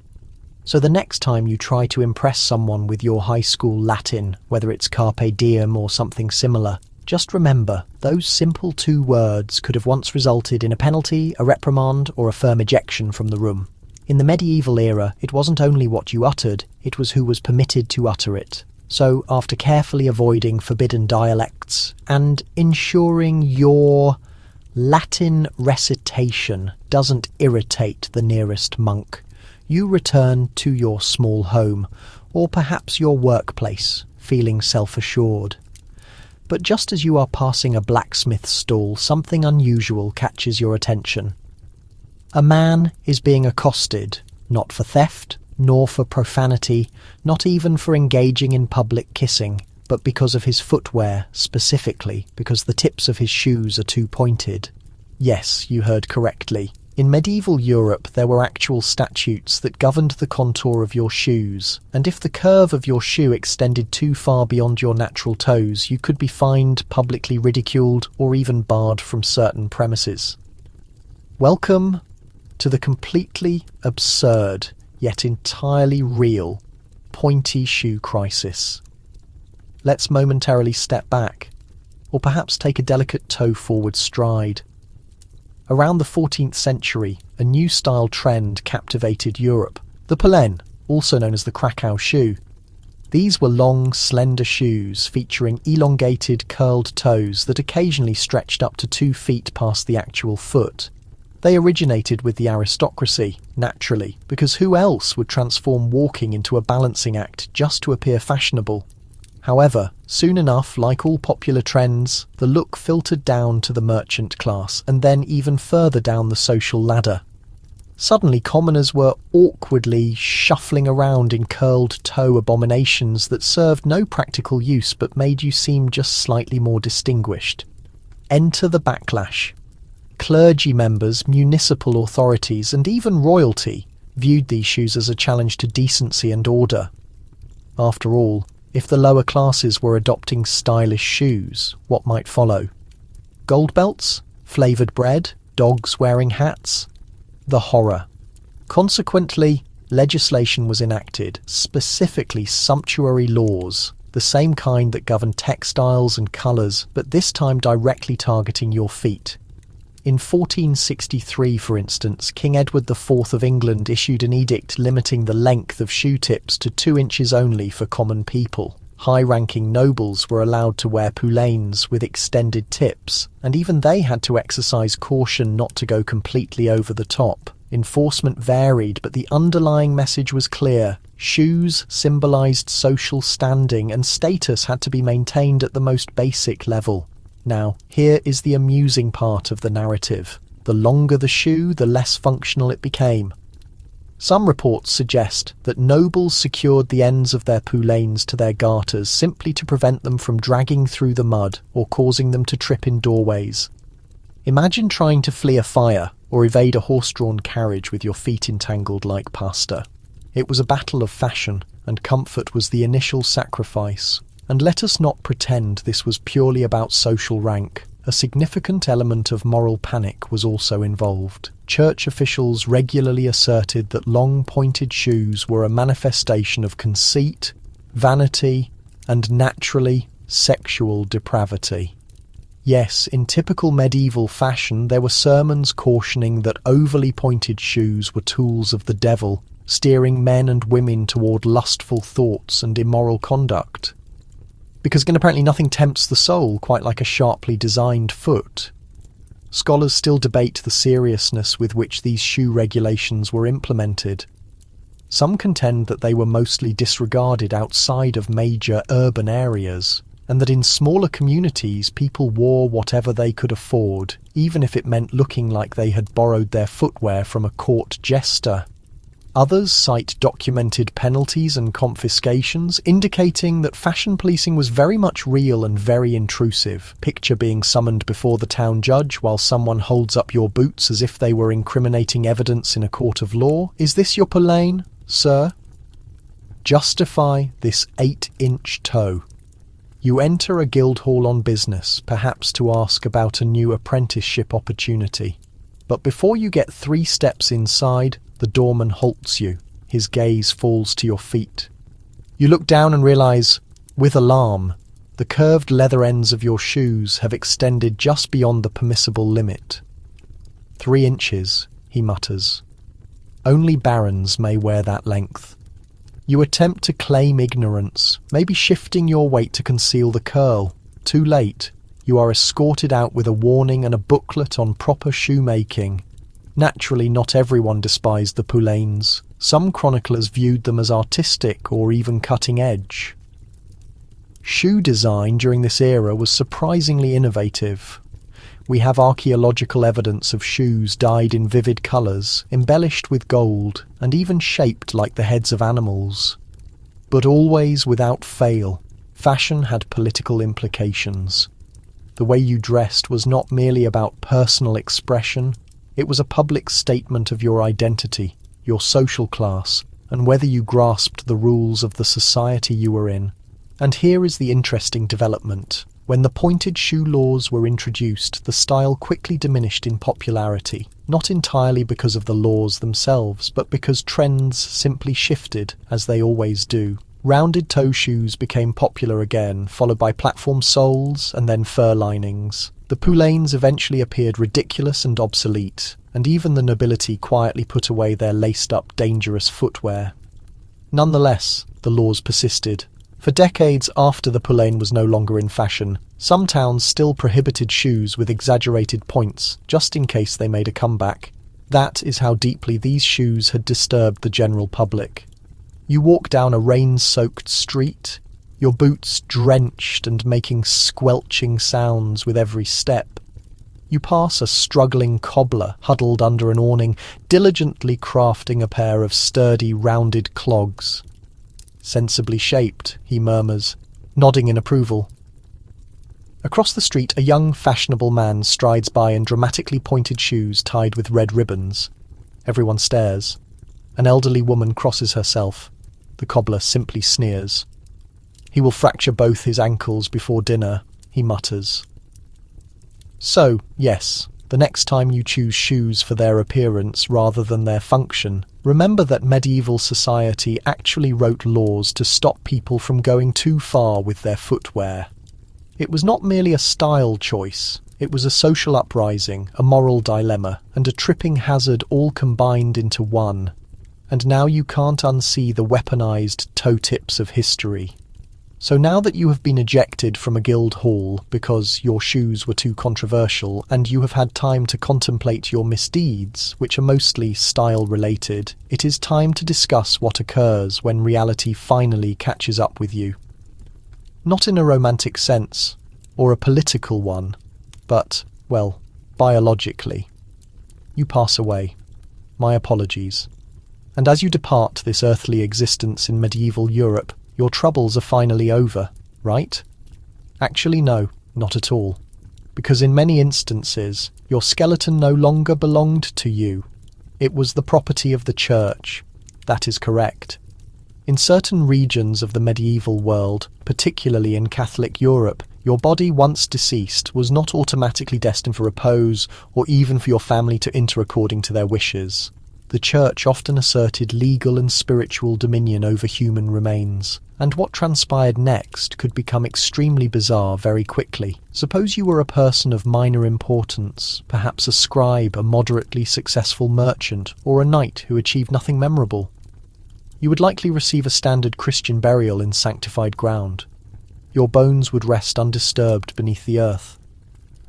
So the next time you try to impress someone with your high school Latin, whether it's carpe diem or something similar, just remember, those simple 2 words could have once resulted in a penalty, a reprimand, or a firm ejection from the room. In the medieval era, it wasn't only what you uttered, it was who was permitted to utter it. So, after carefully avoiding forbidden dialects and ensuring your Latin recitation doesn't irritate the nearest monk, you return to your small home, or perhaps your workplace, feeling self-assured. But just as you are passing a blacksmith's stall, something unusual catches your attention. A man is being accosted, not for theft, nor for profanity, not even for engaging in public kissing, but because of his footwear, specifically because the tips of his shoes are too pointed. Yes, you heard correctly. In medieval Europe, there were actual statutes that governed the contour of your shoes, and if the curve of your shoe extended too far beyond your natural toes, you could be fined, publicly ridiculed, or even barred from certain premises. Welcome to the completely absurd, yet entirely real, pointy shoe crisis. Let's momentarily step back, or perhaps take a delicate toe-forward stride. Around the 14th century, a new style trend captivated Europe, the pollen, also known as the Krakow shoe. These were long, slender shoes featuring elongated, curled toes that occasionally stretched up to 2 feet past the actual foot. They originated with the aristocracy, naturally, because who else would transform walking into a balancing act just to appear fashionable? However, soon enough, like all popular trends, the look filtered down to the merchant class and then even further down the social ladder. Suddenly, commoners were awkwardly shuffling around in curled toe abominations that served no practical use but made you seem just slightly more distinguished. Enter the backlash. Clergy members, municipal authorities, and even royalty viewed these shoes as a challenge to decency and order. After all, if the lower classes were adopting stylish shoes, what might follow? Gold belts? Flavoured bread? Dogs wearing hats? The horror. Consequently, legislation was enacted, specifically sumptuary laws, the same kind that govern textiles and colours, but this time directly targeting your feet. In 1463, for instance, King Edward IV of England issued an edict limiting the length of shoe tips to 2 inches only for common people. High-ranking nobles were allowed to wear poulaines with extended tips, and even they had to exercise caution not to go completely over the top. Enforcement varied, but the underlying message was clear. Shoes symbolised social standing, and status had to be maintained at the most basic level. Now, here is the amusing part of the narrative. The longer the shoe, the less functional it became. Some reports suggest that nobles secured the ends of their poulaines to their garters simply to prevent them from dragging through the mud or causing them to trip in doorways. Imagine trying to flee a fire or evade a horse-drawn carriage with your feet entangled like pasta. It was a battle of fashion, and comfort was the initial sacrifice. And let us not pretend this was purely about social rank. a significant element of moral panic was also involved. Church officials regularly asserted that long pointed shoes were a manifestation of conceit, vanity, and naturally sexual depravity. Yes, in typical medieval fashion, there were sermons cautioning that overly pointed shoes were tools of the devil, steering men and women toward lustful thoughts and immoral conduct. Because again, apparently nothing tempts the soul quite like a sharply designed foot. Scholars still debate the seriousness with which these shoe regulations were implemented. Some contend that they were mostly disregarded outside of major urban areas, and that in smaller communities people wore whatever they could afford, even if it meant looking like they had borrowed their footwear from a court jester. Others cite documented penalties and confiscations, indicating that fashion policing was very much real and very intrusive. Picture being summoned before the town judge while someone holds up your boots as if they were incriminating evidence in a court of law. Is this your poulain, sir? Justify this 8-inch toe. You enter a guild hall on business, perhaps to ask about a new apprenticeship opportunity. But before you get 3 steps inside, the doorman halts you. His gaze falls to your feet. You look down and realise, with alarm, the curved leather ends of your shoes have extended just beyond the permissible limit. 3 inches, he mutters. Only barons may wear that length. You attempt to claim ignorance, maybe shifting your weight to conceal the curl. Too late. You are escorted out with a warning and a booklet on proper shoemaking. Naturally, not everyone despised the poulains. Some chroniclers viewed them as artistic or even cutting edge. Shoe design during this era was surprisingly innovative. We have archaeological evidence of shoes dyed in vivid colours, embellished with gold, and even shaped like the heads of animals. But always without fail, fashion had political implications. The way you dressed was not merely about personal expression, it was a public statement of your identity, your social class, and whether you grasped the rules of the society you were in. And here is the interesting development. When the pointed shoe laws were introduced, the style quickly diminished in popularity, not entirely because of the laws themselves, but because trends simply shifted, as they always do. Rounded toe shoes became popular again, followed by platform soles and then fur linings. The poulains eventually appeared ridiculous and obsolete, and even the nobility quietly put away their laced-up, dangerous footwear. Nonetheless, the laws persisted. For decades after the poulain was no longer in fashion, some towns still prohibited shoes with exaggerated points, just in case they made a comeback. That is how deeply these shoes had disturbed the general public. You walk down a rain-soaked street, your boots drenched and making squelching sounds with every step. You pass a struggling cobbler huddled under an awning, diligently crafting a pair of sturdy, rounded clogs. Sensibly shaped, he murmurs, nodding in approval. Across the street, a young, fashionable man strides by in dramatically pointed shoes tied with red ribbons. Everyone stares. An elderly woman crosses herself. The cobbler simply sneers. He will fracture both his ankles before dinner, he mutters. So, yes, the next time you choose shoes for their appearance rather than their function, remember that medieval society actually wrote laws to stop people from going too far with their footwear. It was not merely a style choice, it was a social uprising, a moral dilemma, and a tripping hazard all combined into one. And now you can't unsee the weaponized toe tips of history. So now that you have been ejected from a guild hall because your shoes were too controversial, and you have had time to contemplate your misdeeds, which are mostly style-related, it is time to discuss what occurs when reality finally catches up with you. Not in a romantic sense, or a political one, but, well, biologically. You pass away. My apologies. And as you depart this earthly existence in medieval Europe, your troubles are finally over, right? Actually, no, not at all. Because in many instances, your skeleton no longer belonged to you. It was the property of the church. That is correct. In certain regions of the medieval world, particularly in Catholic Europe, Your body, once deceased, was not automatically destined for repose or even for your family to enter according to their wishes. The Church often asserted legal and spiritual dominion over human remains, and what transpired next could become extremely bizarre very quickly. Suppose you were a person of minor importance, perhaps a scribe, a moderately successful merchant, or a knight who achieved nothing memorable. You would likely receive a standard Christian burial in sanctified ground. Your bones would rest undisturbed beneath the earth.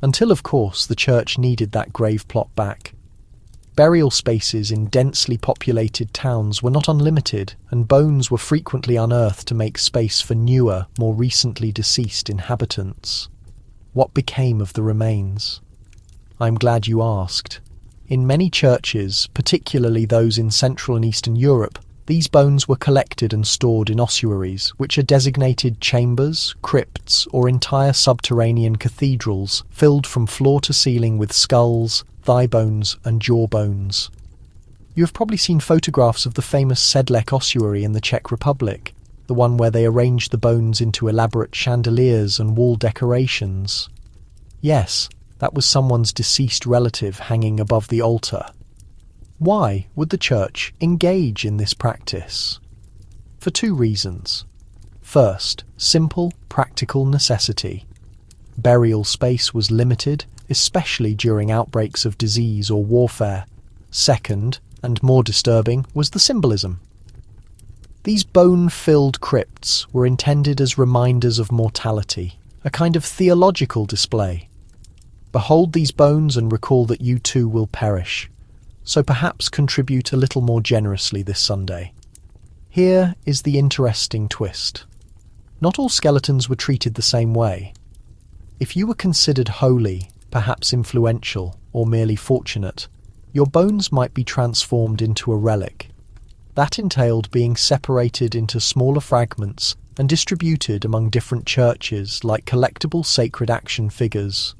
Until, of course, the Church needed that grave plot back. Burial spaces in densely populated towns were not unlimited, and bones were frequently unearthed to make space for newer, more recently deceased inhabitants. What became of the remains? I'm glad you asked. In many churches, particularly those in Central and Eastern Europe, these bones were collected and stored in ossuaries, which are designated chambers, crypts, or entire subterranean cathedrals filled from floor to ceiling with skulls, thigh bones, and jaw bones. You have probably seen photographs of the famous Sedlec ossuary in the Czech Republic, the one where they arranged the bones into elaborate chandeliers and wall decorations. Yes, that was someone's deceased relative hanging above the altar. Why would the Church engage in this practice? For two reasons. First, simple, practical necessity. Burial space was limited, especially during outbreaks of disease or warfare. Second, and more disturbing, was the symbolism. These bone-filled crypts were intended as reminders of mortality, a kind of theological display. Behold these bones and recall that you too will perish. So perhaps contribute a little more generously this Sunday. Here is the interesting twist. Not all skeletons were treated the same way. If you were considered holy, perhaps influential, or merely fortunate, your bones might be transformed into a relic. That entailed being separated into smaller fragments and distributed among different churches like collectible sacred action figures.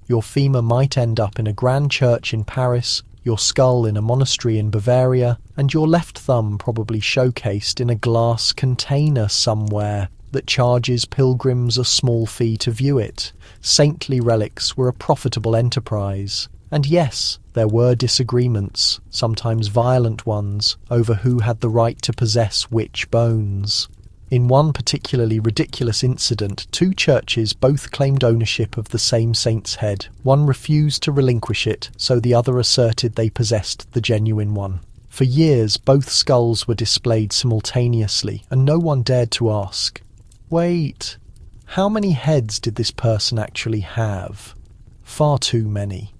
Your femur might end up in a grand church in Paris, your skull in a monastery in Bavaria, and your left thumb probably showcased in a glass container somewhere that charges pilgrims a small fee to view it. Saintly relics were a profitable enterprise. And yes, there were disagreements, sometimes violent ones, over who had the right to possess which bones. In one particularly ridiculous incident, two churches both claimed ownership of the same saint's head. One refused to relinquish it, so the other asserted they possessed the genuine one. For years, both skulls were displayed simultaneously, and no one dared to ask, "Wait, how many heads did this person actually have?" Far too many.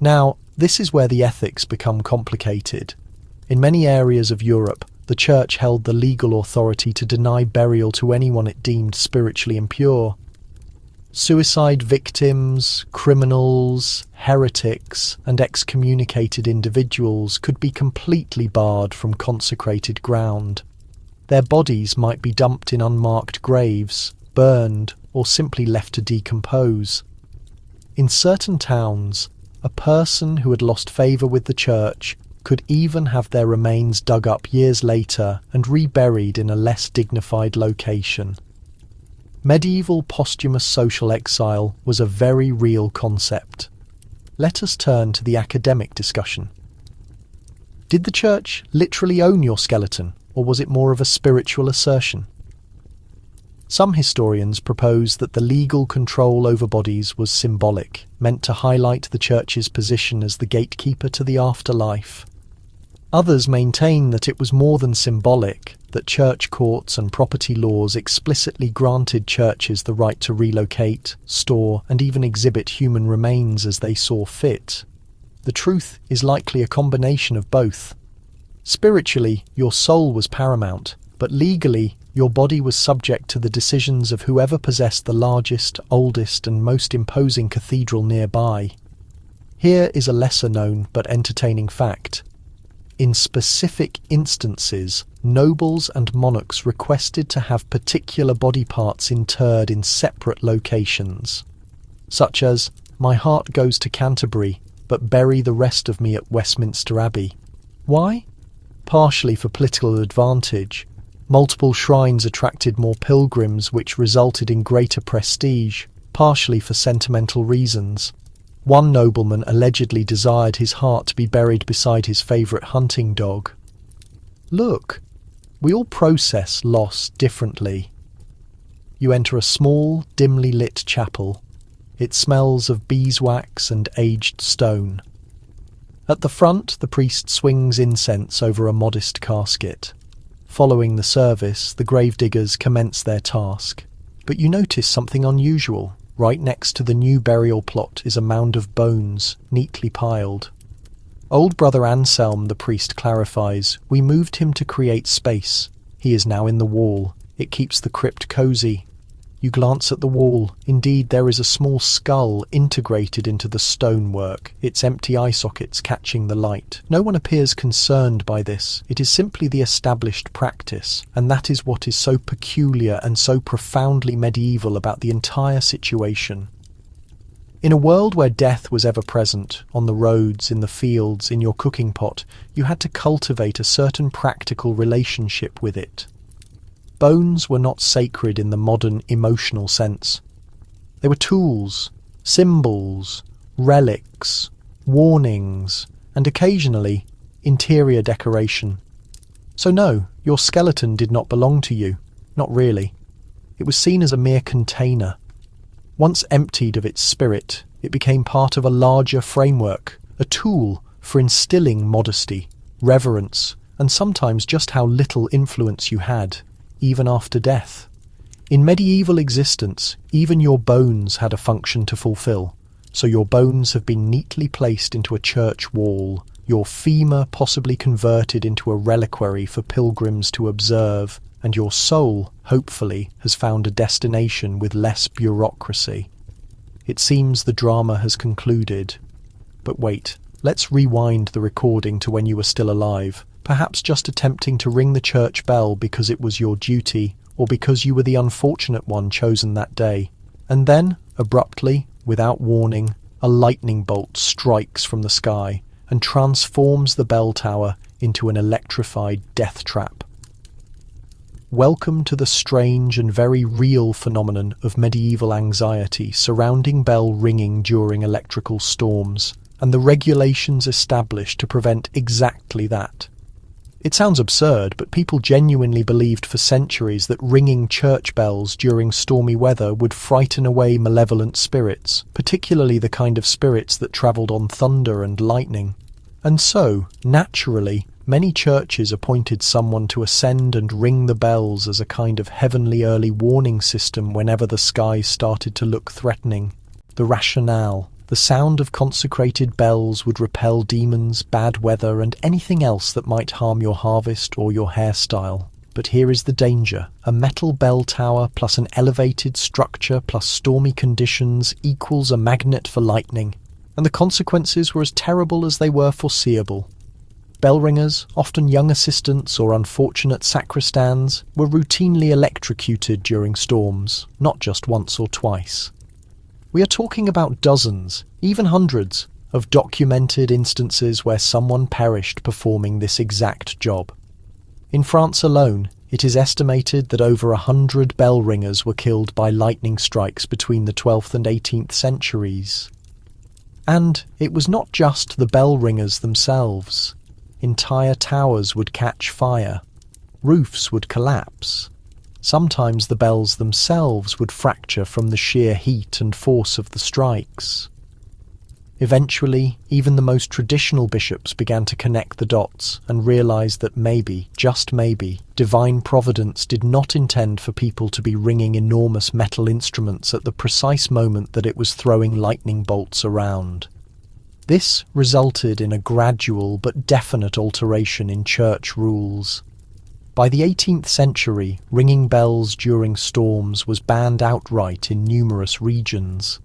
Now, this is where the ethics become complicated. In many areas of Europe, the Church held the legal authority to deny burial to anyone it deemed spiritually impure. Suicide victims, criminals, heretics, and excommunicated individuals could be completely barred from consecrated ground. Their bodies might be dumped in unmarked graves, burned, or simply left to decompose. In certain towns, a person who had lost favour with the Church could even have their remains dug up years later and reburied in a less dignified location. Medieval posthumous social exile was a very real concept. Let us turn to the academic discussion. Did the Church literally own your skeleton, or was it more of a spiritual assertion? Some historians propose that the legal control over bodies was symbolic, meant to highlight the Church's position as the gatekeeper to the afterlife. Others maintain that it was more than symbolic, that church courts and property laws explicitly granted churches the right to relocate, store, and even exhibit human remains as they saw fit. The truth is likely a combination of both. Spiritually, your soul was paramount, but legally, your body was subject to the decisions of whoever possessed the largest, oldest, and most imposing cathedral nearby. Here is a lesser-known but entertaining fact. In specific instances, nobles and monarchs requested to have particular body parts interred in separate locations, such as, "My heart goes to Canterbury, but bury the rest of me at Westminster Abbey." Why? Partially for political advantage, Multiple shrines attracted more pilgrims, which resulted in greater prestige, partially for sentimental reasons. One nobleman allegedly desired his heart to be buried beside his favourite hunting dog. Look, we all process loss differently. You enter a small, dimly lit chapel. It smells of beeswax and aged stone. At the front, the priest swings incense over a modest casket. Following the service, the gravediggers commence their task. But you notice something unusual. Right next to the new burial plot is a mound of bones, neatly piled. Old Brother Anselm, the priest clarifies, we moved him to create space. He is now in the wall. It keeps the crypt cosy. You glance at the wall. Indeed, there is a small skull integrated into the stonework, its empty eye sockets catching the light. No one appears concerned by this. It is simply the established practice, and that is what is so peculiar and so profoundly medieval about the entire situation. In a world where death was ever present, on the roads, in the fields, in your cooking pot, you had to cultivate a certain practical relationship with it. Bones were not sacred in the modern emotional sense. They were tools, symbols, relics, warnings, and occasionally interior decoration. So no, your skeleton did not belong to you, not really. It was seen as a mere container. Once emptied of its spirit, it became part of a larger framework, a tool for instilling modesty, reverence, and sometimes just how little influence you had, even after death. In medieval existence, even your bones had a function to fulfill, so your bones have been neatly placed into a church wall, your femur possibly converted into a reliquary for pilgrims to observe, and your soul, hopefully, has found a destination with less bureaucracy. It seems the drama has concluded. But wait, let's rewind the recording to when you were still alive, perhaps just attempting to ring the church bell because it was your duty, or because you were the unfortunate one chosen that day. And then, abruptly, without warning, a lightning bolt strikes from the sky and transforms the bell tower into an electrified death trap. Welcome to the strange and very real phenomenon of medieval anxiety surrounding bell ringing during electrical storms, and the regulations established to prevent exactly that. It sounds absurd, but people genuinely believed for centuries that ringing church bells during stormy weather would frighten away malevolent spirits, particularly the kind of spirits that travelled on thunder and lightning. And so, naturally, many churches appointed someone to ascend and ring the bells as a kind of heavenly early warning system whenever the skies started to look threatening. The rationale: the sound of consecrated bells would repel demons, bad weather, and anything else that might harm your harvest or your hairstyle. But here is the danger. A metal bell tower plus an elevated structure plus stormy conditions equals a magnet for lightning, and the consequences were as terrible as they were foreseeable. Bell ringers, often young assistants or unfortunate sacristans, were routinely electrocuted during storms, not just once or twice. We are talking about dozens, even hundreds, of documented instances where someone perished performing this exact job. In France alone, it is estimated that over 100 bell ringers were killed by lightning strikes between the 12th and 18th centuries. And it was not just the bell ringers themselves. Entire towers would catch fire. Roofs would collapse. Sometimes the bells themselves would fracture from the sheer heat and force of the strikes. Eventually, even the most traditional bishops began to connect the dots and realized that maybe, just maybe, divine providence did not intend for people to be ringing enormous metal instruments at the precise moment that it was throwing lightning bolts around. This resulted in a gradual but definite alteration in church rules. By the 18th century, ringing bells during storms was banned outright in numerous regions.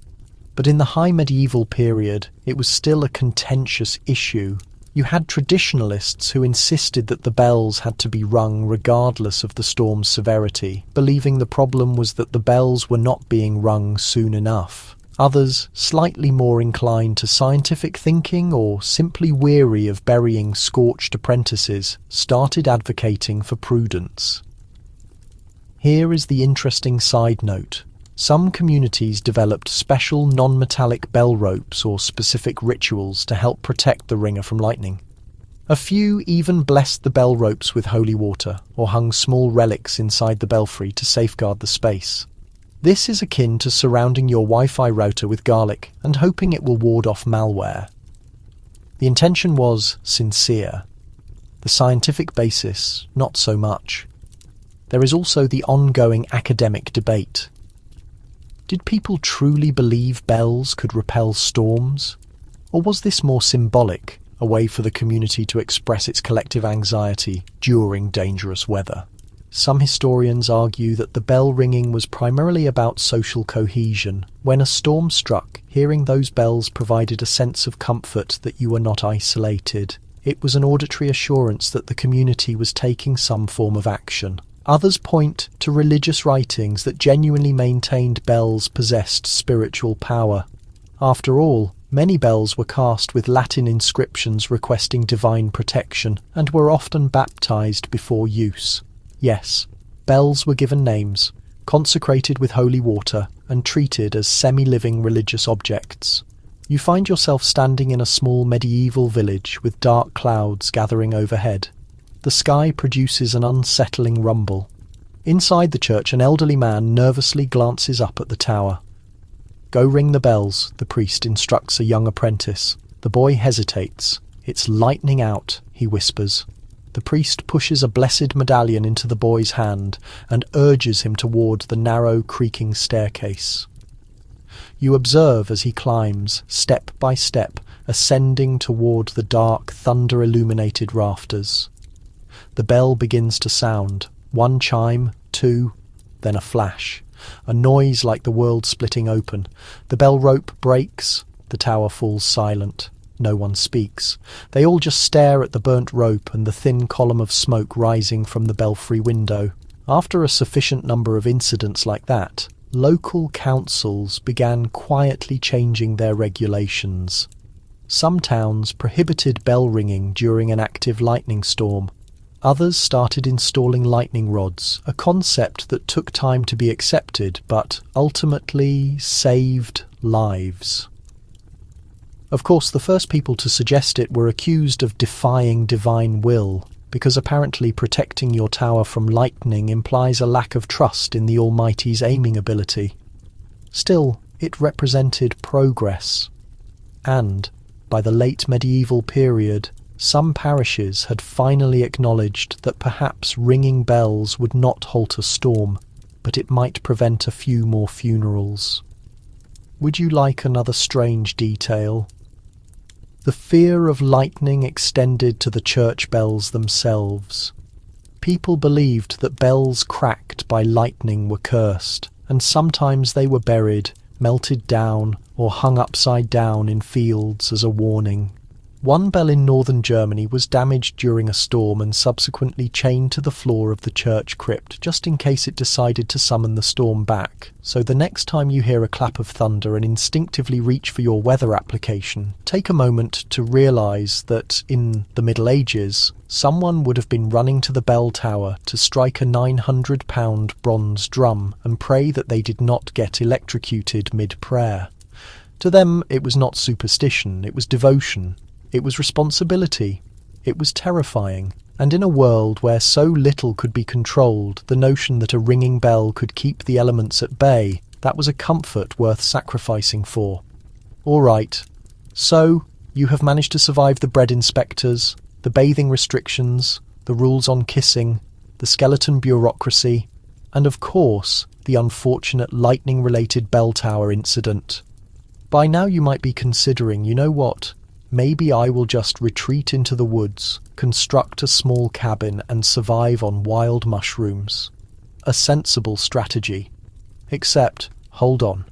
But in the high medieval period, it was still a contentious issue. You had traditionalists who insisted that the bells had to be rung regardless of the storm's severity, believing the problem was that the bells were not being rung soon enough. Others, slightly more inclined to scientific thinking or simply weary of burying scorched apprentices, started advocating for prudence. Here is the interesting side note. Some communities developed special non-metallic bell ropes or specific rituals to help protect the ringer from lightning. A few even blessed the bell ropes with holy water or hung small relics inside the belfry to safeguard the space. This is akin to surrounding your Wi-Fi router with garlic and hoping it will ward off malware. The intention was sincere. The scientific basis, not so much. There is also the ongoing academic debate. Did people truly believe bells could repel storms? Or was this more symbolic, a way for the community to express its collective anxiety during dangerous weather? Some historians argue that the bell ringing was primarily about social cohesion. When a storm struck, hearing those bells provided a sense of comfort that you were not isolated. It was an auditory assurance that the community was taking some form of action. Others point to religious writings that genuinely maintained bells possessed spiritual power. After all, many bells were cast with Latin inscriptions requesting divine protection and were often baptized before use. Yes, bells were given names, consecrated with holy water, and treated as semi-living religious objects. You find yourself standing in a small medieval village with dark clouds gathering overhead. The sky produces an unsettling rumble. Inside the church, an elderly man nervously glances up at the tower. "Go ring the bells," the priest instructs a young apprentice. The boy hesitates. "It's lightning out," he whispers. The priest pushes a blessed medallion into the boy's hand and urges him toward the narrow, creaking staircase. You observe as he climbs, step by step, ascending toward the dark, thunder-illuminated rafters. The bell begins to sound. One chime, two, then a flash. A noise like the world splitting open. The bell rope breaks. The tower falls silent. No one speaks. They all just stare at the burnt rope and the thin column of smoke rising from the belfry window. After a sufficient number of incidents like that, local councils began quietly changing their regulations. Some towns prohibited bell ringing during an active lightning storm. Others started installing lightning rods, a concept that took time to be accepted but ultimately saved lives. Of course, the first people to suggest it were accused of defying divine will, because apparently protecting your tower from lightning implies a lack of trust in the Almighty's aiming ability. Still, it represented progress. And, by the late medieval period, some parishes had finally acknowledged that perhaps ringing bells would not halt a storm, but it might prevent a few more funerals. Would you like another strange detail? The fear of lightning extended to the church bells themselves. People believed that bells cracked by lightning were cursed, and sometimes they were buried, melted down, or hung upside down in fields as a warning. One bell in northern Germany was damaged during a storm and subsequently chained to the floor of the church crypt, just in case it decided to summon the storm back. So the next time you hear a clap of thunder and instinctively reach for your weather application, take a moment to realise that in the Middle Ages, someone would have been running to the bell tower to strike a 900-pound bronze drum and pray that they did not get electrocuted mid-prayer. To them, it was not superstition, it was devotion. It was responsibility. It was terrifying. And in a world where so little could be controlled, the notion that a ringing bell could keep the elements at bay, that was a comfort worth sacrificing for. All right. So, you have managed to survive the bread inspectors, the bathing restrictions, the rules on kissing, the skeleton bureaucracy, and of course, the unfortunate lightning-related bell tower incident. By now you might be considering, you know what? Maybe I will just retreat into the woods, construct a small cabin and survive on wild mushrooms. A sensible strategy. Except, hold on.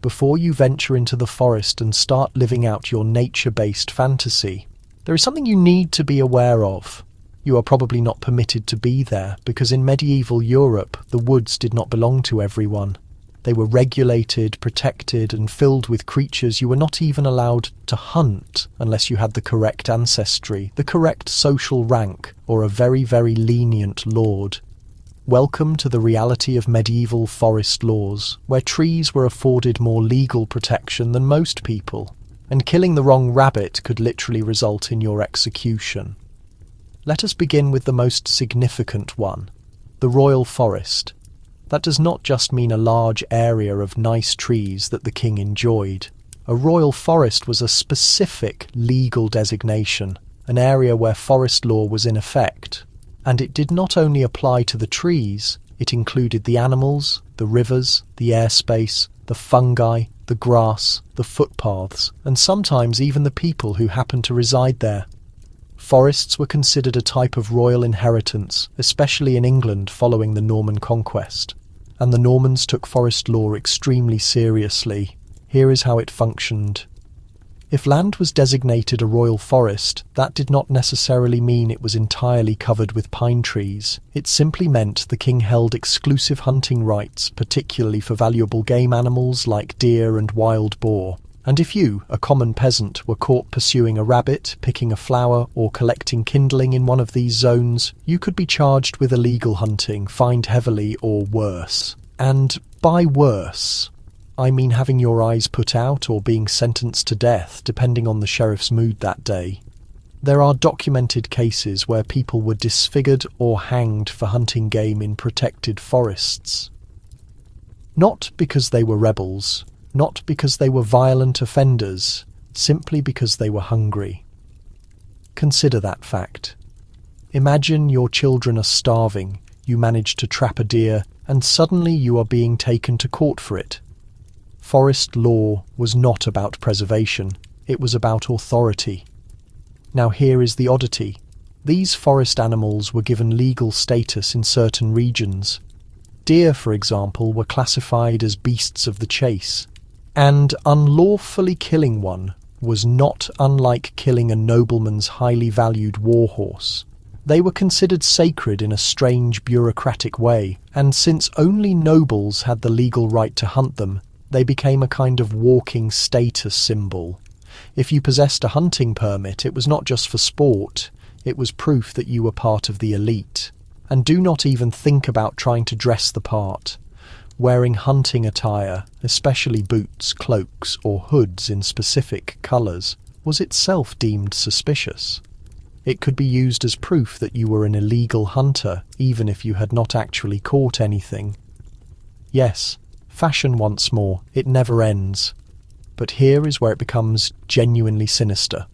Before you venture into the forest and start living out your nature-based fantasy, there is something you need to be aware of. You are probably not permitted to be there because in medieval Europe, the woods did not belong to everyone. They were regulated, protected, and filled with creatures you were not even allowed to hunt unless you had the correct ancestry, the correct social rank, or a very, very lenient lord. Welcome to the reality of medieval forest laws, where trees were afforded more legal protection than most people, and killing the wrong rabbit could literally result in your execution. Let us begin with the most significant one, the royal forest. That does not just mean a large area of nice trees that the king enjoyed. A royal forest was a specific legal designation, an area where forest law was in effect. And it did not only apply to the trees, it included the animals, the rivers, the airspace, the fungi, the grass, the footpaths, and sometimes even the people who happened to reside there. Forests were considered a type of royal inheritance, especially in England following the Norman conquest. And the Normans took forest law extremely seriously. Here is how it functioned. If land was designated a royal forest, that did not necessarily mean it was entirely covered with pine trees. It simply meant the king held exclusive hunting rights, particularly for valuable game animals like deer and wild boar. And if you, a common peasant, were caught pursuing a rabbit, picking a flower, or collecting kindling in one of these zones, you could be charged with illegal hunting, fined heavily, or worse. And by worse, I mean having your eyes put out or being sentenced to death, depending on the sheriff's mood that day. There are documented cases where people were disfigured or hanged for hunting game in protected forests. Not because they were rebels, not because they were violent offenders, simply because they were hungry. Consider that fact. Imagine your children are starving, you manage to trap a deer, and suddenly you are being taken to court for it. Forest law was not about preservation, it was about authority. Now here is the oddity. These forest animals were given legal status in certain regions. Deer, for example, were classified as beasts of the chase, and unlawfully killing one was not unlike killing a nobleman's highly valued war horse. They were considered sacred in a strange bureaucratic way, and since only nobles had the legal right to hunt them, they became a kind of walking status symbol. If you possessed a hunting permit, it was not just for sport, it was proof that you were part of the elite. And do not even think about trying to dress the part. Wearing hunting attire, especially boots, cloaks, or hoods in specific colours, was itself deemed suspicious. It could be used as proof that you were an illegal hunter, even if you had not actually caught anything. Yes, fashion once more, it never ends. But here is where it becomes genuinely sinister.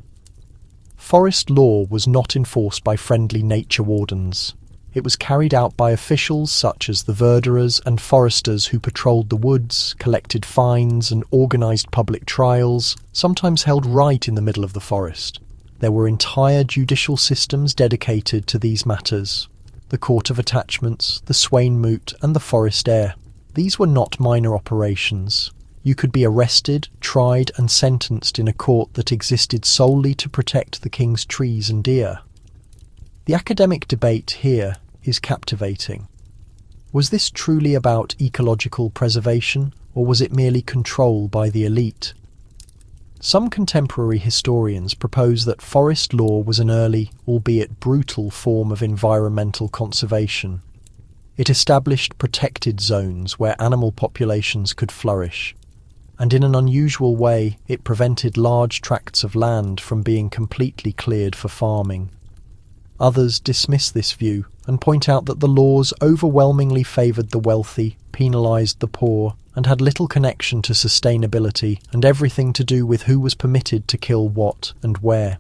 Forest law was not enforced by friendly nature wardens. It was carried out by officials such as the verderers and foresters who patrolled the woods, collected fines and organised public trials, sometimes held right in the middle of the forest. There were entire judicial systems dedicated to these matters. The Court of Attachments, the Swain Moot and the Forest Heir. These were not minor operations. You could be arrested, tried and sentenced in a court that existed solely to protect the king's trees and deer. The academic debate here is captivating. Was this truly about ecological preservation, or was it merely control by the elite? Some contemporary historians propose that forest law was an early, albeit brutal, form of environmental conservation. It established protected zones where animal populations could flourish, and in an unusual way it prevented large tracts of land from being completely cleared for farming. Others dismiss this view and point out that the laws overwhelmingly favoured the wealthy, penalised the poor, and had little connection to sustainability and everything to do with who was permitted to kill what and where.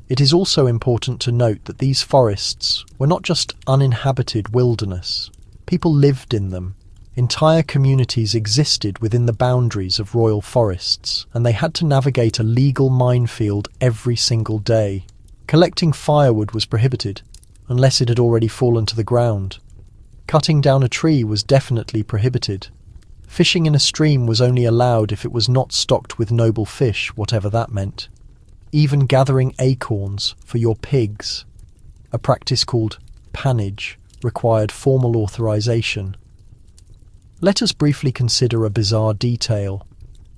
It is also important to note that these forests were not just uninhabited wilderness. People lived in them. Entire communities existed within the boundaries of royal forests, and they had to navigate a legal minefield every single day. Collecting firewood was prohibited, unless it had already fallen to the ground. Cutting down a tree was definitely prohibited. Fishing in a stream was only allowed if it was not stocked with noble fish, whatever that meant. Even gathering acorns for your pigs, a practice called pannage, required formal authorization. Let us briefly consider a bizarre detail.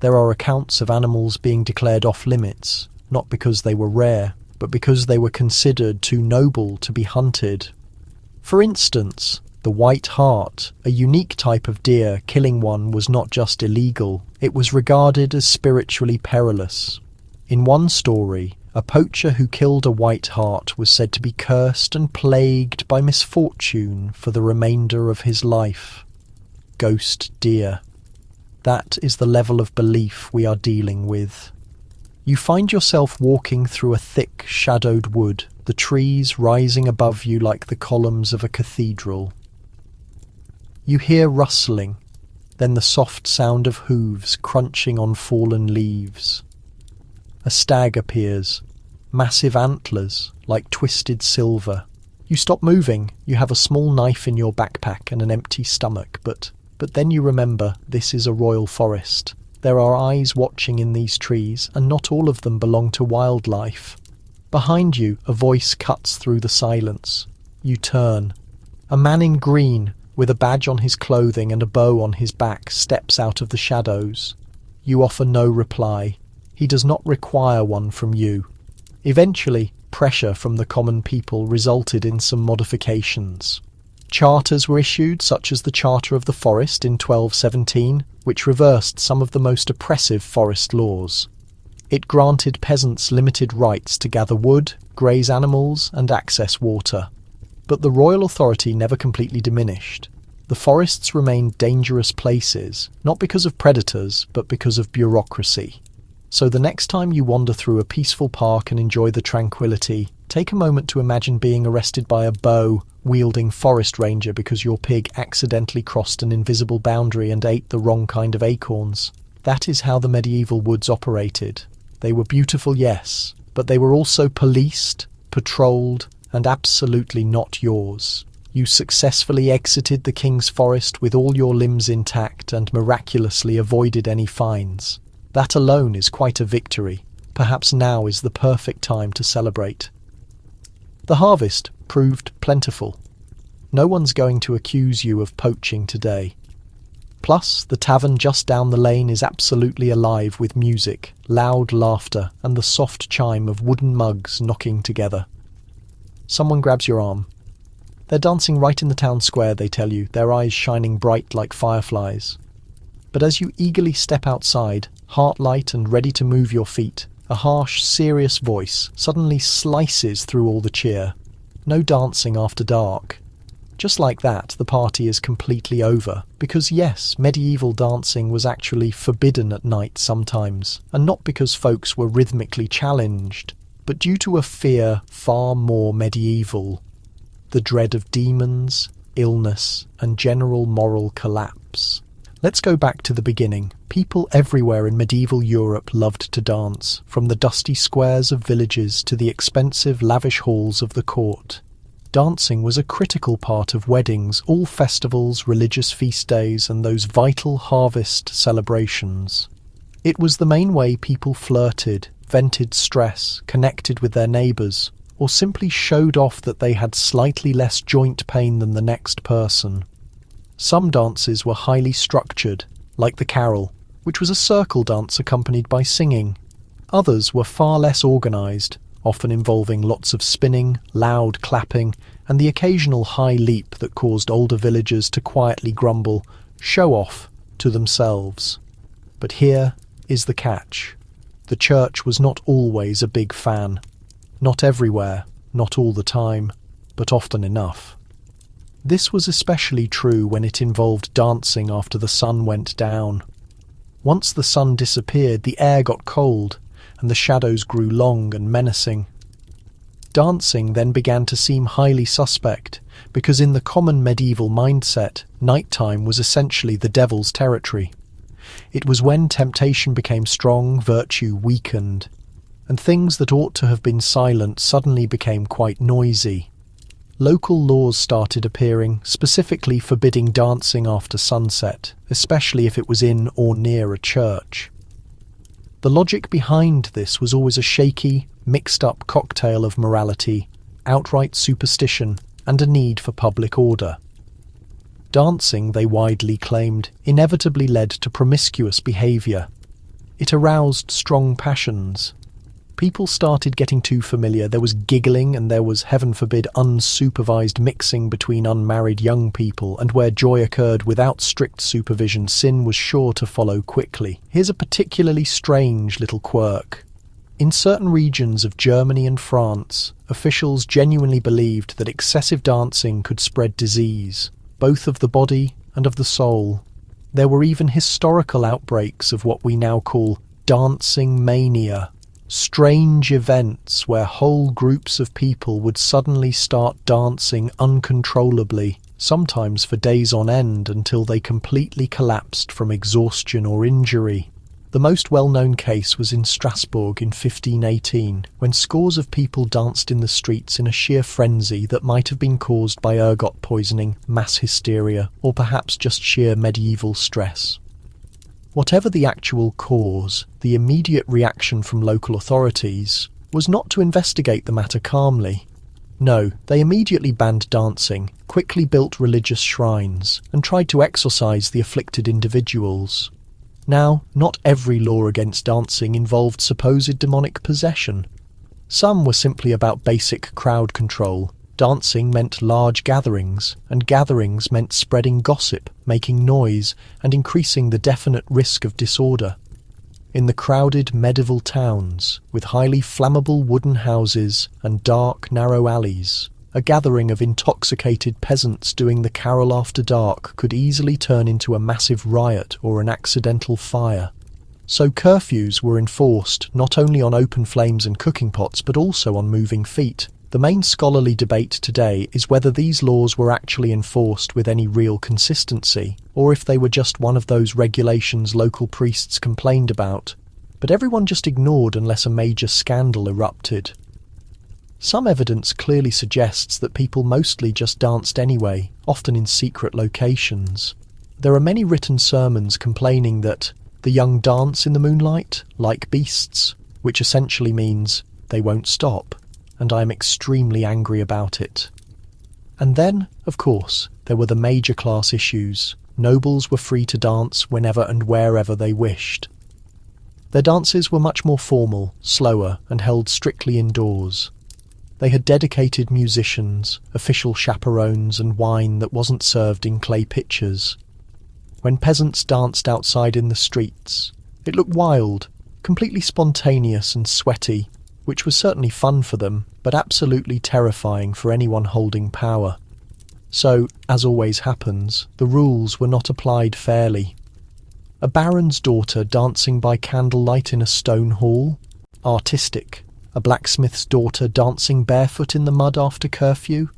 There are accounts of animals being declared off-limits, not because they were rare, but because they were considered too noble to be hunted. For instance, The white hart, a unique type of deer, killing one was not just illegal, it was regarded as spiritually perilous. In one story, a poacher who killed a white hart was said to be cursed and plagued by misfortune for the remainder of his life. Ghost deer. That is the level of belief we are dealing with. You find yourself walking through a thick, shadowed wood, the trees rising above you like the columns of a cathedral. You hear rustling, then the soft sound of hooves crunching on fallen leaves. A stag appears, massive antlers like twisted silver. You stop moving, you have a small knife in your backpack and an empty stomach, but then you remember this is a royal forest. There are eyes watching in these trees, and not all of them belong to wildlife. Behind you, a voice cuts through the silence. You turn. A man in green, with a badge on his clothing and a bow on his back, steps out of the shadows. You offer no reply. He does not require one from you. Eventually, pressure from the common people resulted in some modifications. Charters were issued, such as the Charter of the Forest in 1217, which reversed some of the most oppressive forest laws. It granted peasants limited rights to gather wood, graze animals, and access water. But the royal authority never completely diminished. The forests remained dangerous places, not because of predators, but because of bureaucracy. So the next time you wander through a peaceful park and enjoy the tranquility, take a moment to imagine being arrested by a bow-wielding forest ranger because your pig accidentally crossed an invisible boundary and ate the wrong kind of acorns. That is how the medieval woods operated. They were beautiful, yes, but they were also policed, patrolled, and absolutely not yours. You successfully exited the king's forest with all your limbs intact and miraculously avoided any fines. That alone is quite a victory. Perhaps now is the perfect time to celebrate. The harvest proved plentiful. No one's going to accuse you of poaching today. Plus, the tavern just down the lane is absolutely alive with music, loud laughter, and the soft chime of wooden mugs knocking together. Someone grabs your arm. They're dancing right in the town square, they tell you, their eyes shining bright like fireflies. But as you eagerly step outside, heart light and ready to move your feet, a harsh, serious voice suddenly slices through all the cheer. No dancing after dark. Just like that, the party is completely over, because yes, medieval dancing was actually forbidden at night sometimes, and not because folks were rhythmically challenged, but due to a fear far more medieval: the dread of demons, illness, and general moral collapse. Let's go back to the beginning. People everywhere in medieval Europe loved to dance, from the dusty squares of villages to the expensive, lavish halls of the court. Dancing was a critical part of weddings, all festivals, religious feast days, and those vital harvest celebrations. It was the main way people flirted, vented stress, connected with their neighbours, or simply showed off that they had slightly less joint pain than the next person. Some dances were highly structured, like the carol, which was a circle dance accompanied by singing. Others were far less organised, often involving lots of spinning, loud clapping, and the occasional high leap that caused older villagers to quietly grumble, show off, to themselves. But here is the catch. The church was not always a big fan. Not everywhere, not all the time, but often enough. This was especially true when it involved dancing after the sun went down. Once the sun disappeared, the air got cold, and the shadows grew long and menacing. Dancing then began to seem highly suspect, because in the common medieval mindset, nighttime was essentially the devil's territory. It was when temptation became strong, virtue weakened, and things that ought to have been silent suddenly became quite noisy. Local laws started appearing, specifically forbidding dancing after sunset, especially if it was in or near a church. The logic behind this was always a shaky, mixed-up cocktail of morality, outright superstition, and a need for public order. Dancing, they widely claimed, inevitably led to promiscuous behaviour. It aroused strong passions. People started getting too familiar. There was giggling and there was, heaven forbid, unsupervised mixing between unmarried young people, and where joy occurred without strict supervision, sin was sure to follow quickly. Here's a particularly strange little quirk. In certain regions of Germany and France, officials genuinely believed that excessive dancing could spread disease, both of the body and of the soul. There were even historical outbreaks of what we now call dancing mania. Strange events where whole groups of people would suddenly start dancing uncontrollably, sometimes for days on end until they completely collapsed from exhaustion or injury. The most well-known case was in Strasbourg in 1518, when scores of people danced in the streets in a sheer frenzy that might have been caused by ergot poisoning, mass hysteria, or perhaps just sheer medieval stress. Whatever the actual cause, the immediate reaction from local authorities was not to investigate the matter calmly. No, they immediately banned dancing, quickly built religious shrines, and tried to exorcise the afflicted individuals. Now, not every law against dancing involved supposed demonic possession. Some were simply about basic crowd control. Dancing meant large gatherings, and gatherings meant spreading gossip, making noise, and increasing the definite risk of disorder. In the crowded medieval towns, with highly flammable wooden houses and dark, narrow alleys, a gathering of intoxicated peasants doing the carol after dark could easily turn into a massive riot or an accidental fire. So curfews were enforced not only on open flames and cooking pots, but also on moving feet. The main scholarly debate today is whether these laws were actually enforced with any real consistency, or if they were just one of those regulations local priests complained about, but everyone just ignored unless a major scandal erupted. Some evidence clearly suggests that people mostly just danced anyway, often in secret locations. There are many written sermons complaining that the young dance in the moonlight, like beasts, which essentially means they won't stop, and I am extremely angry about it. And then, of course, there were the major class issues. Nobles were free to dance whenever and wherever they wished. Their dances were much more formal, slower, and held strictly indoors. They had dedicated musicians, official chaperones, and wine that wasn't served in clay pitchers. When peasants danced outside in the streets, it looked wild, completely spontaneous and sweaty, which was certainly fun for them, but absolutely terrifying for anyone holding power. So, as always happens, the rules were not applied fairly. A baron's daughter dancing by candlelight in a stone hall? Artistic. A blacksmith's daughter dancing barefoot in the mud after curfew?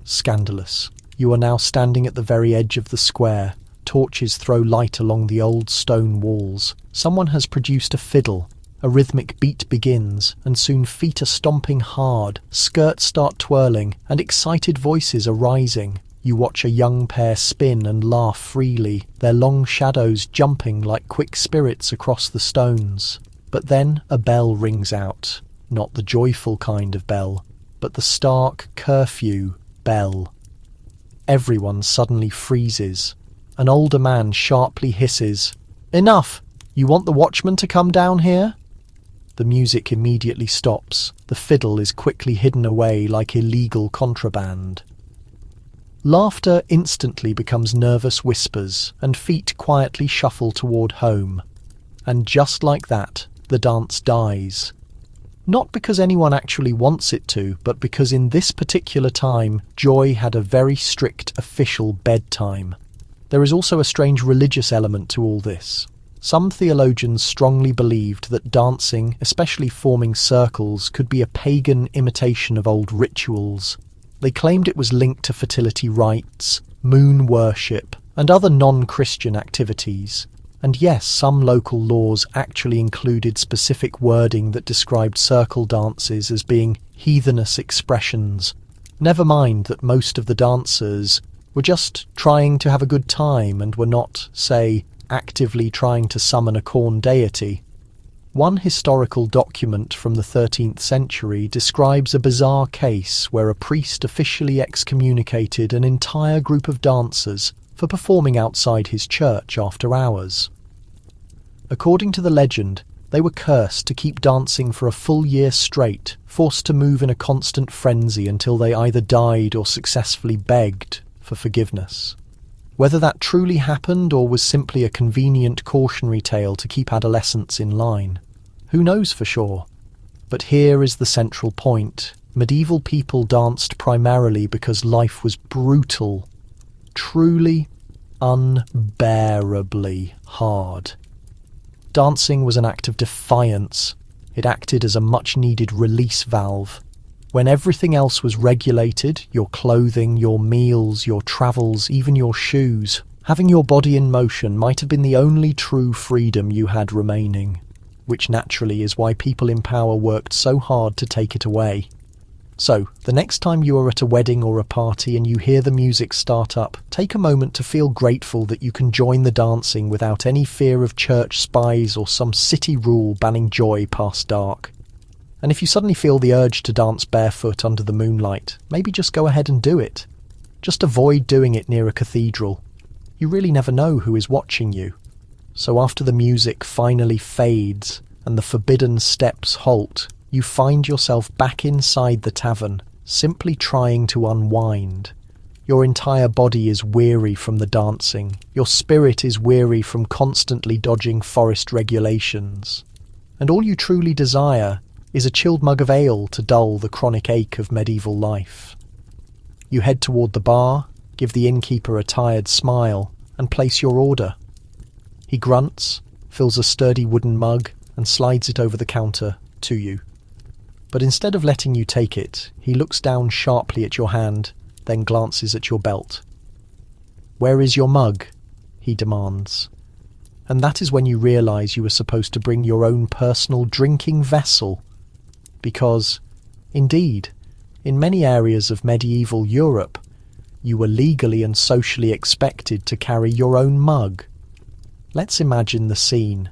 Scandalous. You are now standing at the very edge of the square. Torches throw light along the old stone walls. Someone has produced a fiddle. A rhythmic beat begins, and soon feet are stomping hard, skirts start twirling, and excited voices are rising. You watch a young pair spin and laugh freely, their long shadows jumping like quick spirits across the stones. But then a bell rings out. Not the joyful kind of bell, but the stark curfew bell. Everyone suddenly freezes. An older man sharply hisses, "Enough! You want the watchman to come down here?" The music immediately stops. The fiddle is quickly hidden away like illegal contraband. Laughter instantly becomes nervous whispers, and feet quietly shuffle toward home. And just like that, the dance dies. Not because anyone actually wants it to, but because in this particular time, joy had a very strict official bedtime. There is also a strange religious element to all this. Some theologians strongly believed that dancing, especially forming circles, could be a pagan imitation of old rituals. They claimed it was linked to fertility rites, moon worship, and other non-Christian activities. And yes, some local laws actually included specific wording that described circle dances as being heathenous expressions. Never mind that most of the dancers were just trying to have a good time and were not, say, actively trying to summon a corn deity. One historical document from the 13th century describes a bizarre case where a priest officially excommunicated an entire group of dancers for performing outside his church after hours. According to the legend, They were cursed to keep dancing for a full year straight, forced to move in a constant frenzy until they either died or successfully begged for forgiveness. Whether that truly happened or was simply a convenient cautionary tale to keep adolescents in line, who knows for sure? But here is the central point. Medieval people danced primarily because life was brutal, truly unbearably hard. Dancing was an act of defiance. It acted as a much-needed release valve. When everything else was regulated, your clothing, your meals, your travels, even your shoes, having your body in motion might have been the only true freedom you had remaining, which naturally is why people in power worked so hard to take it away. So, the next time you are at a wedding or a party and you hear the music start up, take a moment to feel grateful that you can join the dancing without any fear of church spies or some city rule banning joy past dark. And if you suddenly feel the urge to dance barefoot under the moonlight, maybe just go ahead and do it. Just avoid doing it near a cathedral. You really never know who is watching you. So after the music finally fades and the forbidden steps halt, you find yourself back inside the tavern, simply trying to unwind. Your entire body is weary from the dancing. Your spirit is weary from constantly dodging forest regulations. And all you truly desire is a chilled mug of ale to dull the chronic ache of medieval life. You head toward the bar, give the innkeeper a tired smile, and place your order. He grunts, fills a sturdy wooden mug, and slides it over the counter to you. But instead of letting you take it, he looks down sharply at your hand, then glances at your belt. "Where is your mug?" he demands. And that is when you realise you were supposed to bring your own personal drinking vessel. Because, indeed, in many areas of medieval Europe, you were legally and socially expected to carry your own mug. Let's imagine the scene.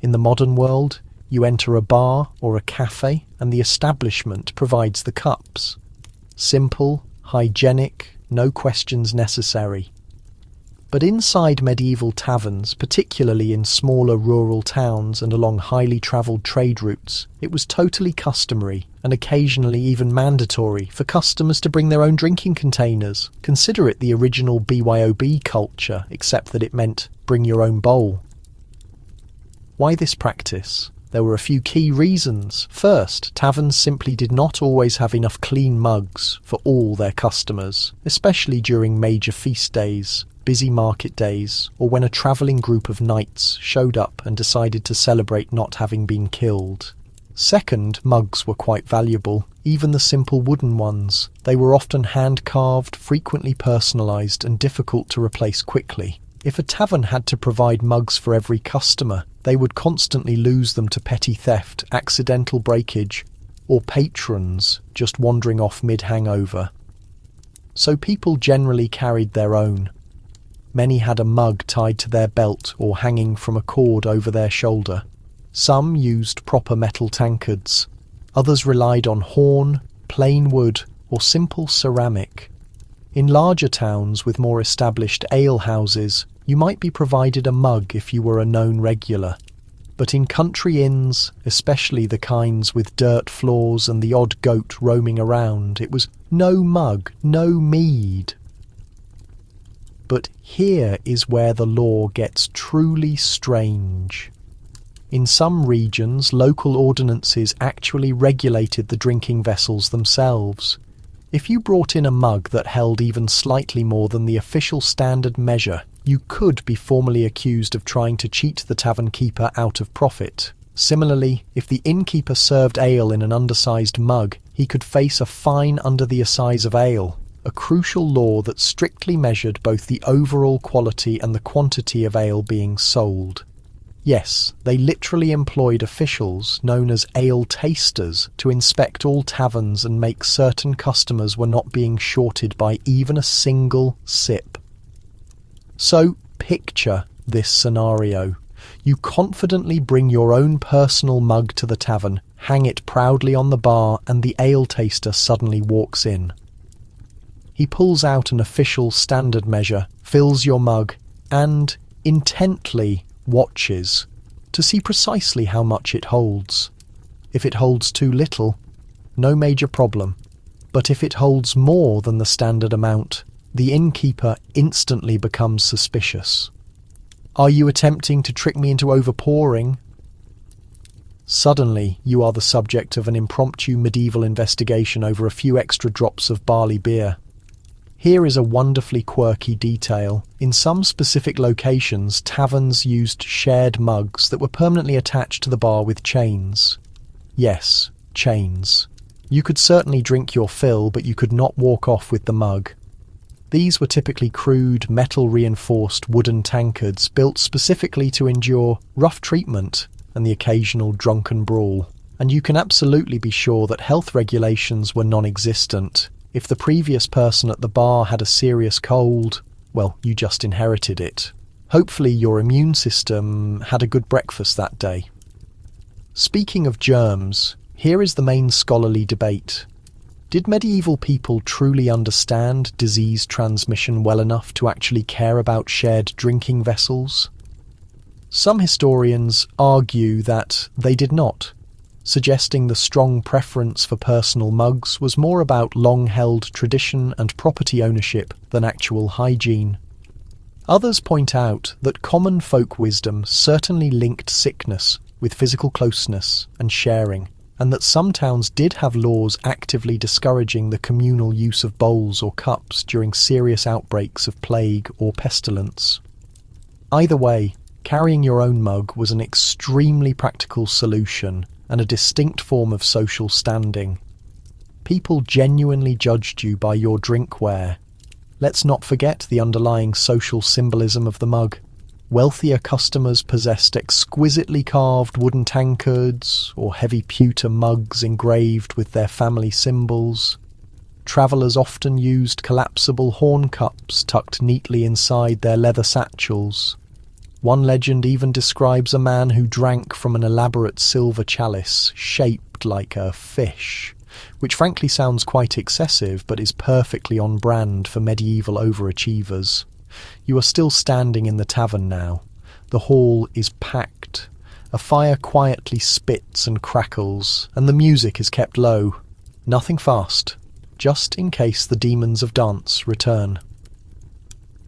In the modern world, you enter a bar or a cafe and the establishment provides the cups. Simple, hygienic, no questions necessary. But inside medieval taverns, particularly in smaller rural towns and along highly travelled trade routes, it was totally customary and occasionally even mandatory for customers to bring their own drinking containers. Consider it the original BYOB culture, except that it meant bring your own bowl. Why this practice? There were a few key reasons. First, taverns simply did not always have enough clean mugs for all their customers, especially during major feast days, busy market days, or when a travelling group of knights showed up and decided to celebrate not having been killed. Second, mugs were quite valuable, even the simple wooden ones. They were often hand-carved, frequently personalised, and difficult to replace quickly. If a tavern had to provide mugs for every customer, they would constantly lose them to petty theft, accidental breakage, or patrons just wandering off mid-hangover. So people generally carried their own. Many had a mug tied to their belt or hanging from a cord over their shoulder. Some used proper metal tankards. Others relied on horn, plain wood, or simple ceramic. In larger towns with more established ale houses, you might be provided a mug if you were a known regular. But in country inns, especially the kinds with dirt floors and the odd goat roaming around, it was no mug, no mead. But here is where the law gets truly strange. In some regions, local ordinances actually regulated the drinking vessels themselves. If you brought in a mug that held even slightly more than the official standard measure, you could be formally accused of trying to cheat the tavern keeper out of profit. Similarly, if the innkeeper served ale in an undersized mug, he could face a fine under the assize of ale, a crucial law that strictly measured both the overall quality and the quantity of ale being sold. Yes, they literally employed officials, known as ale tasters, to inspect all taverns and make certain customers were not being shorted by even a single sip. So, picture this scenario. You confidently bring your own personal mug to the tavern, hang it proudly on the bar, and the ale taster suddenly walks in. He pulls out an official standard measure, fills your mug, and intently watches. to see precisely how much it holds. If it holds too little, no major problem. But if it holds more than the standard amount, the innkeeper instantly becomes suspicious. Are you attempting to trick me into overpouring? Suddenly, you are the subject of an impromptu medieval investigation over a few extra drops of barley beer. Here is a wonderfully quirky detail. In some specific locations, taverns used shared mugs that were permanently attached to the bar with chains. Yes, chains. You could certainly drink your fill, but you could not walk off with the mug. These were typically crude, metal-reinforced wooden tankards built specifically to endure rough treatment and the occasional drunken brawl. And you can absolutely be sure that health regulations were non-existent. If the previous person at the bar had a serious cold, well, you just inherited it. Hopefully your immune system had a good breakfast that day. Speaking of germs, here is the main scholarly debate. Did medieval people truly understand disease transmission well enough to actually care about shared drinking vessels? Some historians argue that they did not, suggesting the strong preference for personal mugs was more about long-held tradition and property ownership than actual hygiene. Others point out that common folk wisdom certainly linked sickness with physical closeness and sharing, and that some towns did have laws actively discouraging the communal use of bowls or cups during serious outbreaks of plague or pestilence. Either way, carrying your own mug was an extremely practical solution and a distinct form of social standing. People genuinely judged you by your drinkware. Let's not forget the underlying social symbolism of the mug. Wealthier customers possessed exquisitely carved wooden tankards or heavy pewter mugs engraved with their family symbols. Travellers often used collapsible horn cups tucked neatly inside their leather satchels. One legend even describes a man who drank from an elaborate silver chalice shaped like a fish, which frankly sounds quite excessive but is perfectly on brand for medieval overachievers. You are still standing in the tavern now. The hall is packed. A fire quietly spits and crackles, and the music is kept low. Nothing fast, just in case the demons of dance return.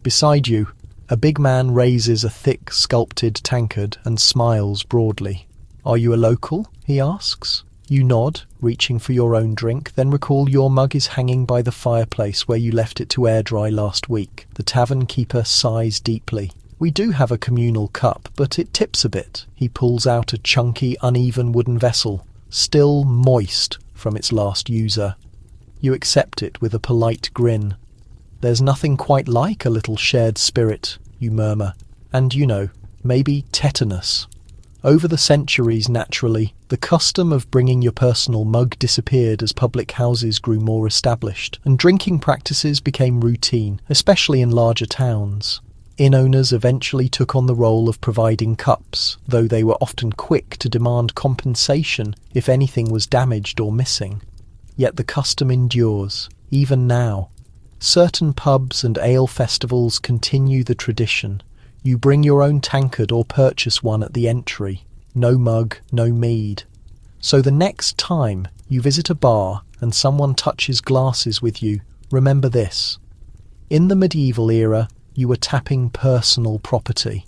Beside you, a big man raises a thick, sculpted tankard and smiles broadly. "Are you a local?" he asks. You nod, reaching for your own drink, then recall your mug is hanging by the fireplace where you left it to air dry last week. The tavern keeper sighs deeply. "We do have a communal cup, but it tips a bit." He pulls out a chunky, uneven wooden vessel, still moist from its last user. You accept it with a polite grin. "There's nothing quite like a little shared spirit," you murmur. "And, maybe tetanus." Over the centuries, naturally, the custom of bringing your personal mug disappeared as public houses grew more established, and drinking practices became routine, especially in larger towns. Inn owners eventually took on the role of providing cups, though they were often quick to demand compensation if anything was damaged or missing. Yet the custom endures, even now. Certain pubs and ale festivals continue the tradition. You bring your own tankard or purchase one at the entry. No mug, no mead. So the next time you visit a bar and someone touches glasses with you, remember this. In the medieval era, you were tapping personal property.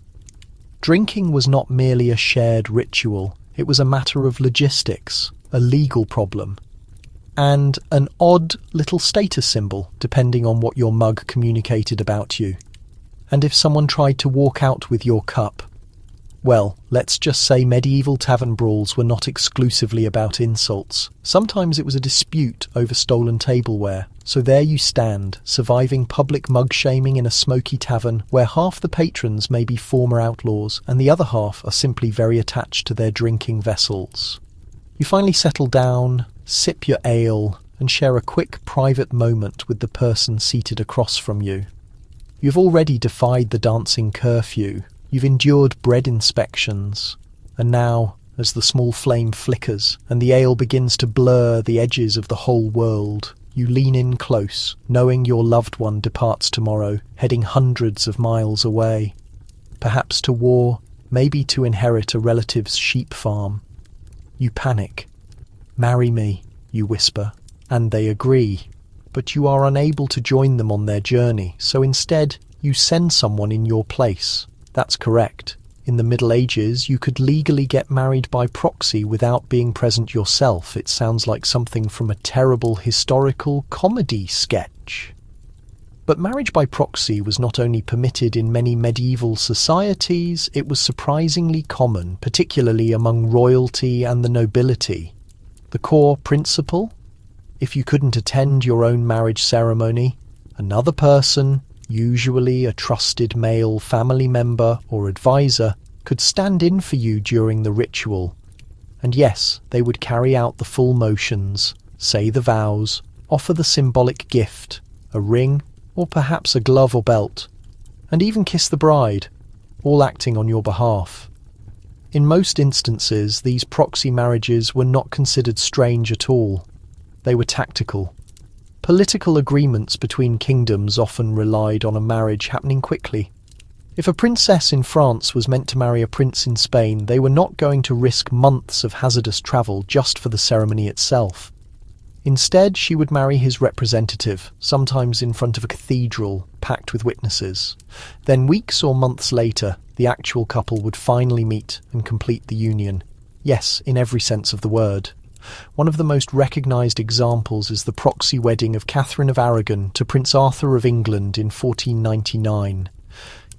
Drinking was not merely a shared ritual, it was a matter of logistics, a legal problem, and an odd little status symbol, depending on what your mug communicated about you. And if someone tried to walk out with your cup, well, let's just say medieval tavern brawls were not exclusively about insults. Sometimes it was a dispute over stolen tableware. So there you stand, surviving public mug-shaming in a smoky tavern where half the patrons may be former outlaws and the other half are simply very attached to their drinking vessels. You finally settle down, sip your ale, and share a quick private moment with the person seated across from you. You've already defied the dancing curfew, you've endured bread inspections, and now, as the small flame flickers and the ale begins to blur the edges of the whole world, you lean in close, knowing your loved one departs tomorrow, heading hundreds of miles away. Perhaps to war, maybe to inherit a relative's sheep farm. You panic. "Marry me," you whisper, and they agree. But you are unable to join them on their journey, so instead you send someone in your place. That's correct. In the Middle Ages, you could legally get married by proxy without being present yourself. It sounds like something from a terrible historical comedy sketch. But marriage by proxy was not only permitted in many medieval societies, it was surprisingly common, particularly among royalty and the nobility. The core principle? If you couldn't attend your own marriage ceremony, another person, usually a trusted male family member or advisor, could stand in for you during the ritual. And yes, they would carry out the full motions, say the vows, offer the symbolic gift, a ring, or perhaps a glove or belt, and even kiss the bride, all acting on your behalf. In most instances, these proxy marriages were not considered strange at all. They were tactical. Political agreements between kingdoms often relied on a marriage happening quickly. If a princess in France was meant to marry a prince in Spain, they were not going to risk months of hazardous travel just for the ceremony itself. Instead, she would marry his representative, sometimes in front of a cathedral, packed with witnesses. Then weeks or months later, the actual couple would finally meet and complete the union. Yes, in every sense of the word. One of the most recognised examples is the proxy wedding of Catherine of Aragon to Prince Arthur of England in 1499.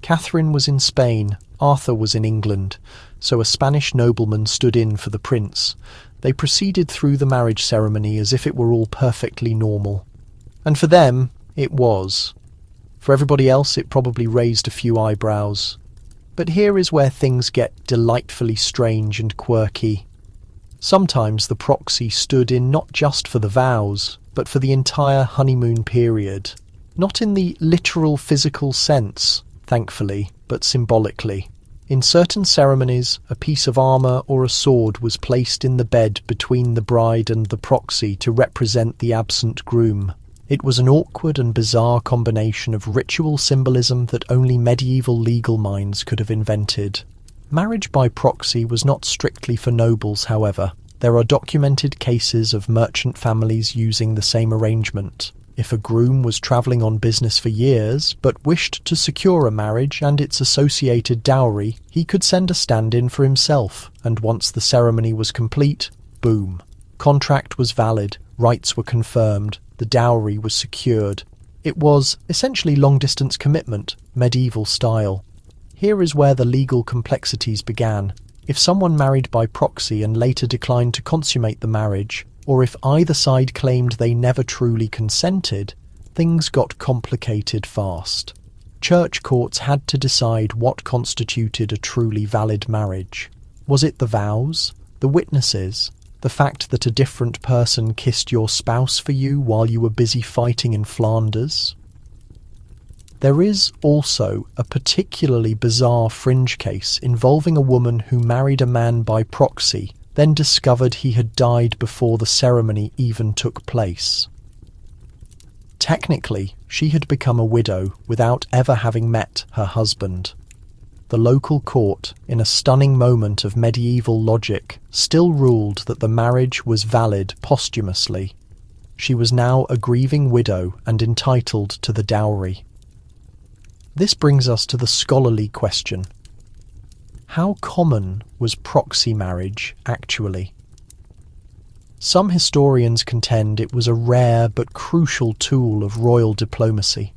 Catherine was in Spain, Arthur was in England, so a Spanish nobleman stood in for the prince. They proceeded through the marriage ceremony as if it were all perfectly normal. And for them, it was. For everybody else, it probably raised a few eyebrows. But here is where things get delightfully strange and quirky. Sometimes the proxy stood in not just for the vows, but for the entire honeymoon period. Not in the literal physical sense, thankfully, but symbolically. In certain ceremonies, a piece of armour or a sword was placed in the bed between the bride and the proxy to represent the absent groom. It was an awkward and bizarre combination of ritual symbolism that only medieval legal minds could have invented. Marriage by proxy was not strictly for nobles, however. There are documented cases of merchant families using the same arrangement. If a groom was travelling on business for years, but wished to secure a marriage and its associated dowry, he could send a stand-in for himself, and once the ceremony was complete, boom. Contract was valid, rights were confirmed, the dowry was secured. It was essentially long-distance commitment, medieval style. Here is where the legal complexities began. If someone married by proxy and later declined to consummate the marriage, or if either side claimed they never truly consented, things got complicated fast. Church courts had to decide what constituted a truly valid marriage. Was it the vows, the witnesses, the fact that a different person kissed your spouse for you while you were busy fighting in Flanders? There is also a particularly bizarre fringe case involving a woman who married a man by proxy, then discovered he had died before the ceremony even took place. Technically, she had become a widow without ever having met her husband. The local court, in a stunning moment of medieval logic, still ruled that the marriage was valid posthumously. She was now a grieving widow and entitled to the dowry. This brings us to the scholarly question. How common was proxy marriage actually? Some historians contend it was a rare but crucial tool of royal diplomacy.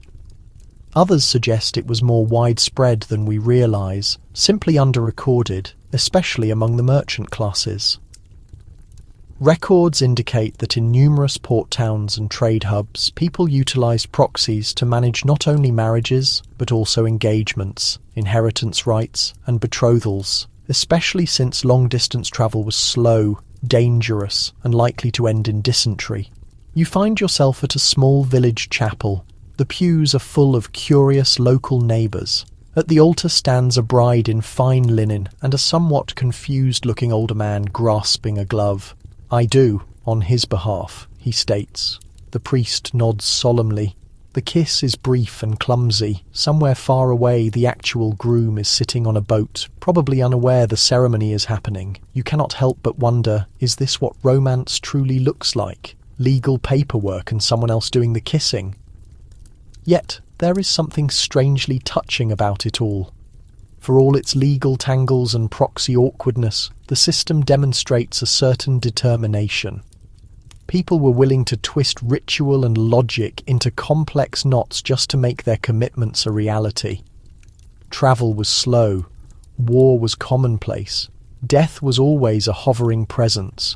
Others suggest it was more widespread than we realise, simply under-recorded, especially among the merchant classes. Records indicate that in numerous port towns and trade hubs, people utilised proxies to manage not only marriages, but also engagements, inheritance rights, and betrothals, especially since long-distance travel was slow, dangerous, and likely to end in dysentery. You find yourself at a small village chapel. The pews are full of curious local neighbours. At the altar stands a bride in fine linen and a somewhat confused-looking older man grasping a glove. "I do, on his behalf," he states. The priest nods solemnly. The kiss is brief and clumsy. Somewhere far away, the actual groom is sitting on a boat, probably unaware the ceremony is happening. You cannot help but wonder, is this what romance truly looks like? Legal paperwork and someone else doing the kissing? Yet, there is something strangely touching about it all. For all its legal tangles and proxy awkwardness, the system demonstrates a certain determination. People were willing to twist ritual and logic into complex knots just to make their commitments a reality. Travel was slow, war was commonplace, death was always a hovering presence.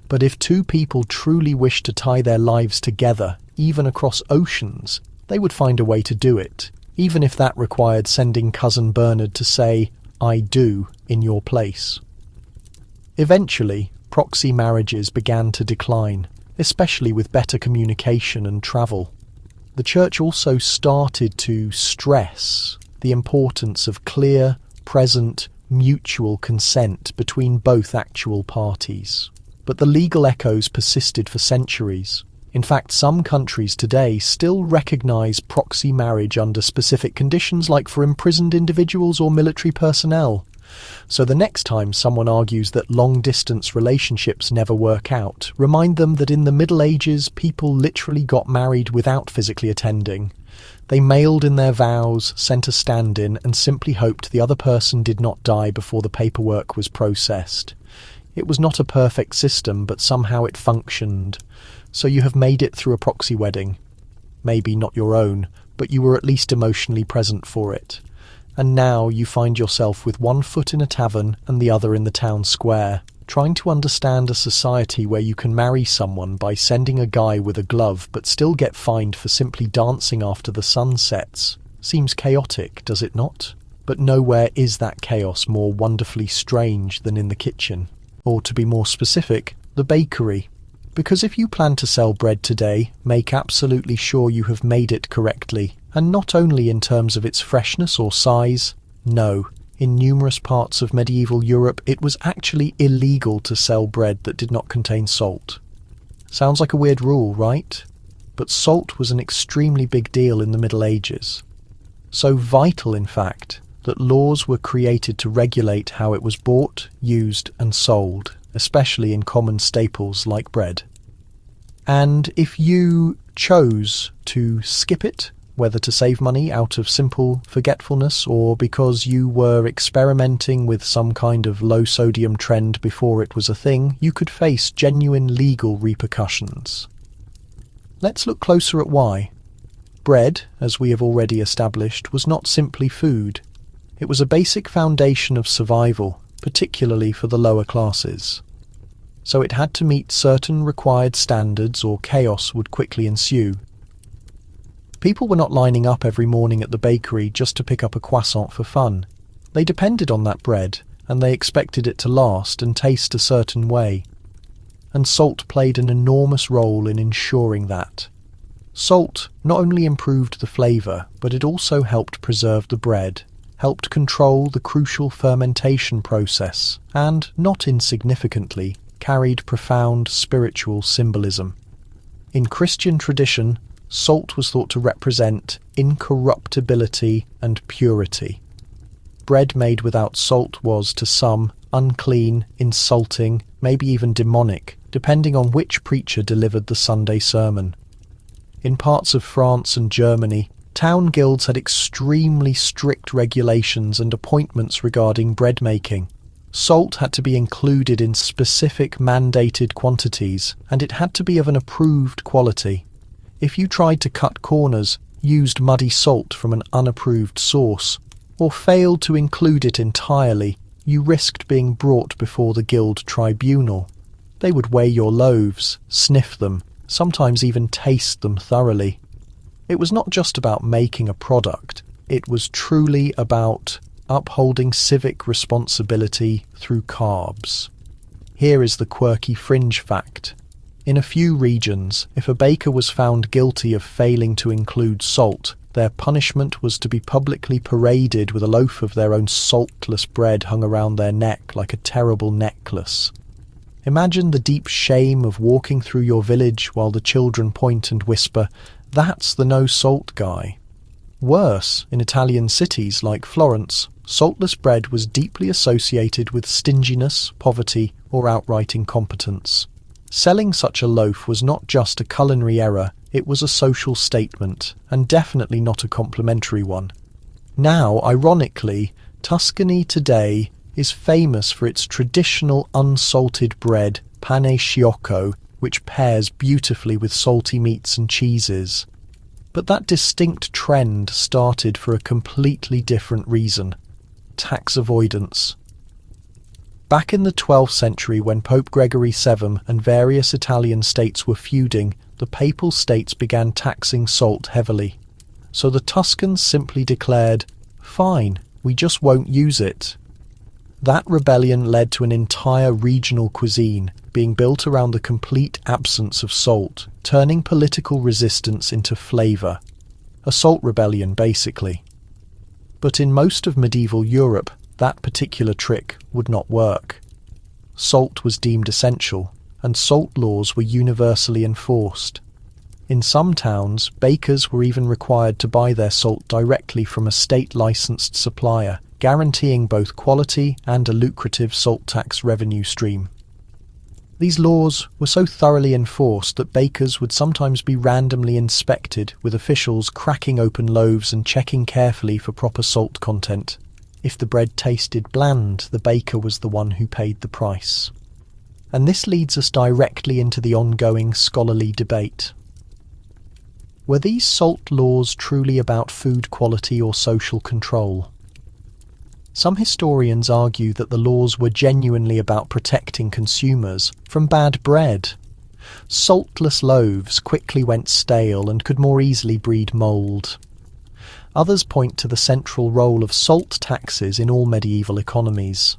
But if two people truly wished to tie their lives together, even across oceans, they would find a way to do it, even if that required sending Cousin Bernard to say, "I do," in your place. Eventually, proxy marriages began to decline, especially with better communication and travel. The church also started to stress the importance of clear, present, mutual consent between both actual parties. But the legal echoes persisted for centuries. In fact, some countries today still recognize proxy marriage under specific conditions, like for imprisoned individuals or military personnel. So the next time someone argues that long-distance relationships never work out, remind them that in the Middle Ages, people literally got married without physically attending. They mailed in their vows, sent a stand-in, and simply hoped the other person did not die before the paperwork was processed. It was not a perfect system, but somehow it functioned. So you have made it through a proxy wedding. Maybe not your own, but you were at least emotionally present for it. And now you find yourself with one foot in a tavern and the other in the town square, trying to understand a society where you can marry someone by sending a guy with a glove but still get fined for simply dancing after the sun sets. Seems chaotic, does it not? But nowhere is that chaos more wonderfully strange than in the kitchen. Or to be more specific, the bakery. Because if you plan to sell bread today, make absolutely sure you have made it correctly. And not only in terms of its freshness or size. No, in numerous parts of medieval Europe it was actually illegal to sell bread that did not contain salt. Sounds like a weird rule, right? But salt was an extremely big deal in the Middle Ages. So vital, in fact, that laws were created to regulate how it was bought, used and sold, especially in common staples like bread. And if you chose to skip it, whether to save money out of simple forgetfulness or because you were experimenting with some kind of low-sodium trend before it was a thing, you could face genuine legal repercussions. Let's look closer at why. Bread, as we have already established, was not simply food. It was a basic foundation of survival, particularly for the lower classes. So it had to meet certain required standards or chaos would quickly ensue. People were not lining up every morning at the bakery just to pick up a croissant for fun. They depended on that bread, and they expected it to last and taste a certain way. And salt played an enormous role in ensuring that. Salt not only improved the flavour, but it also helped preserve the bread, helped control the crucial fermentation process, and, not insignificantly, carried profound spiritual symbolism. In Christian tradition, salt was thought to represent incorruptibility and purity. Bread made without salt was, to some, unclean, insulting, maybe even demonic, depending on which preacher delivered the Sunday sermon. In parts of France and Germany, town guilds had extremely strict regulations and appointments regarding bread making. Salt had to be included in specific mandated quantities, and it had to be of an approved quality. If you tried to cut corners, used muddy salt from an unapproved source, or failed to include it entirely, you risked being brought before the guild tribunal. They would weigh your loaves, sniff them, sometimes even taste them thoroughly. It was not just about making a product, it was truly about upholding civic responsibility through carbs. Here is the quirky fringe fact. In a few regions, if a baker was found guilty of failing to include salt, their punishment was to be publicly paraded with a loaf of their own saltless bread hung around their neck like a terrible necklace. Imagine the deep shame of walking through your village while the children point and whisper, That's the no-salt guy. Worse, in Italian cities like Florence, saltless bread was deeply associated with stinginess, poverty, or outright incompetence. Selling such a loaf was not just a culinary error, it was a social statement, and definitely not a complimentary one. Now, ironically, Tuscany today is famous for its traditional unsalted bread, pane sciocco, which pairs beautifully with salty meats and cheeses. But that distinct trend started for a completely different reason: tax avoidance. Back in the 12th century, when Pope Gregory VII and various Italian states were feuding, the Papal States began taxing salt heavily. So the Tuscans simply declared, "Fine, we just won't use it." That rebellion led to an entire regional cuisine being built around the complete absence of salt, turning political resistance into flavour. A salt rebellion, basically. But in most of medieval Europe, that particular trick would not work. Salt was deemed essential, and salt laws were universally enforced. In some towns, bakers were even required to buy their salt directly from a state-licensed supplier, guaranteeing both quality and a lucrative salt tax revenue stream. These laws were so thoroughly enforced that bakers would sometimes be randomly inspected, with officials cracking open loaves and checking carefully for proper salt content. If the bread tasted bland, the baker was the one who paid the price. And this leads us directly into the ongoing scholarly debate. Were these salt laws truly about food quality or social control? Some historians argue that the laws were genuinely about protecting consumers from bad bread. Saltless loaves quickly went stale and could more easily breed mould. Others point to the central role of salt taxes in all medieval economies.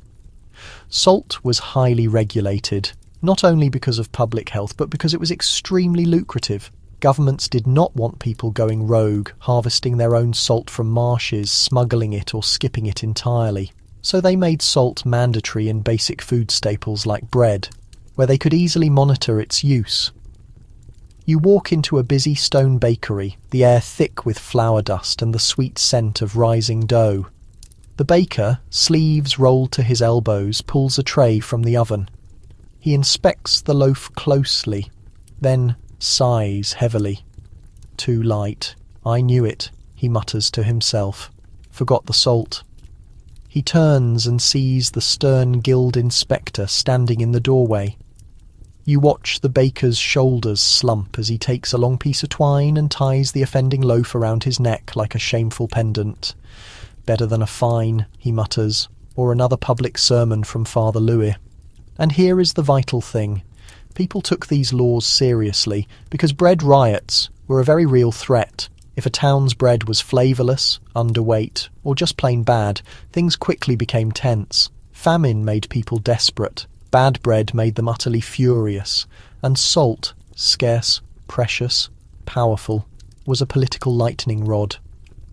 Salt was highly regulated, not only because of public health, but because it was extremely lucrative. Governments did not want people going rogue, harvesting their own salt from marshes, smuggling it or skipping it entirely. So they made salt mandatory in basic food staples like bread, where they could easily monitor its use. You walk into a busy stone bakery, the air thick with flour dust and the sweet scent of rising dough. The baker, sleeves rolled to his elbows, pulls a tray from the oven. He inspects the loaf closely, then sighs heavily. "Too light. I knew it," he mutters to himself. "Forgot the salt." He turns and sees the stern guild inspector standing in the doorway. You watch the baker's shoulders slump as he takes a long piece of twine and ties the offending loaf around his neck like a shameful pendant. "Better than a fine," he mutters, or another public sermon from Father Louis. And here is the vital thing. People took these laws seriously because bread riots were a very real threat. If a town's bread was flavourless, underweight, or just plain bad, things quickly became tense. Famine made people desperate. Bad bread made them utterly furious. And salt, scarce, precious, powerful, was a political lightning rod.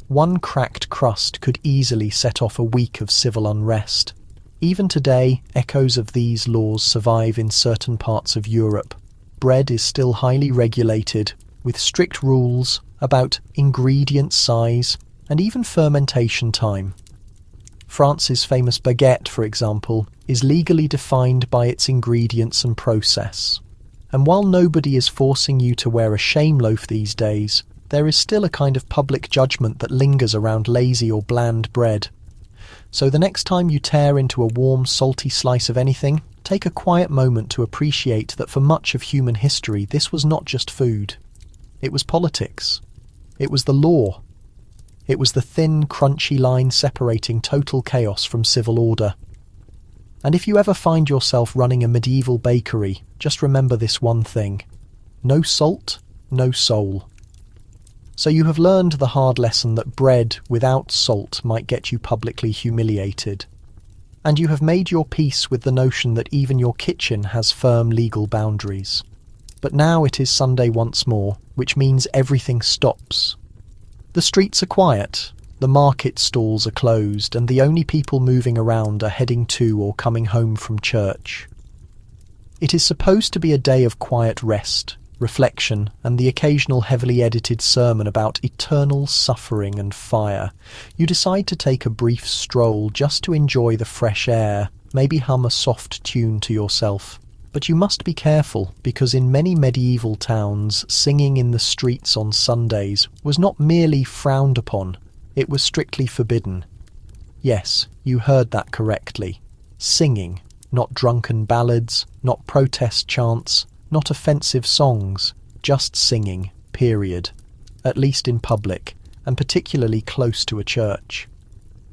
One cracked crust could easily set off a week of civil unrest. Even today, echoes of these laws survive in certain parts of Europe. Bread is still highly regulated, with strict rules about ingredient size and even fermentation time. France's famous baguette, for example, is legally defined by its ingredients and process. And while nobody is forcing you to wear a shame loaf these days, there is still a kind of public judgment that lingers around lazy or bland bread. So the next time you tear into a warm, salty slice of anything, take a quiet moment to appreciate that for much of human history, this was not just food. It was politics. It was the law. It was the thin, crunchy line separating total chaos from civil order. And if you ever find yourself running a medieval bakery, just remember this one thing: no salt, no soul. So you have learned the hard lesson that bread without salt might get you publicly humiliated. And you have made your peace with the notion that even your kitchen has firm legal boundaries. But now it is Sunday once more, which means everything stops. The streets are quiet, the market stalls are closed, and the only people moving around are heading to or coming home from church. It is supposed to be a day of quiet rest, reflection, and the occasional heavily edited sermon about eternal suffering and fire, you decide to take a brief stroll just to enjoy the fresh air, maybe hum a soft tune to yourself. But you must be careful, because in many medieval towns, singing in the streets on Sundays was not merely frowned upon, it was strictly forbidden. Yes, you heard that correctly. Singing, not drunken ballads, not protest chants, not offensive songs, just singing, period. At least in public, and particularly close to a church.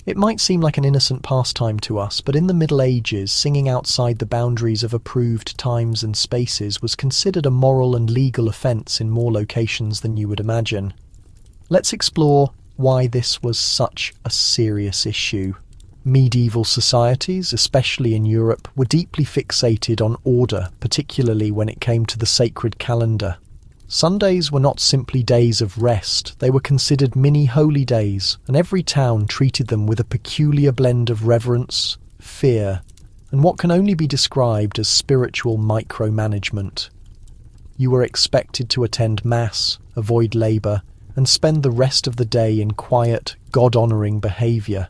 It might seem like an innocent pastime to us, but in the Middle Ages, singing outside the boundaries of approved times and spaces was considered a moral and legal offence in more locations than you would imagine. Let's explore why this was such a serious issue. Medieval societies, especially in Europe, were deeply fixated on order, particularly when it came to the sacred calendar. Sundays were not simply days of rest, they were considered mini-holy days, and every town treated them with a peculiar blend of reverence, fear, and what can only be described as spiritual micromanagement. You were expected to attend Mass, avoid labour, and spend the rest of the day in quiet, God-honouring behaviour.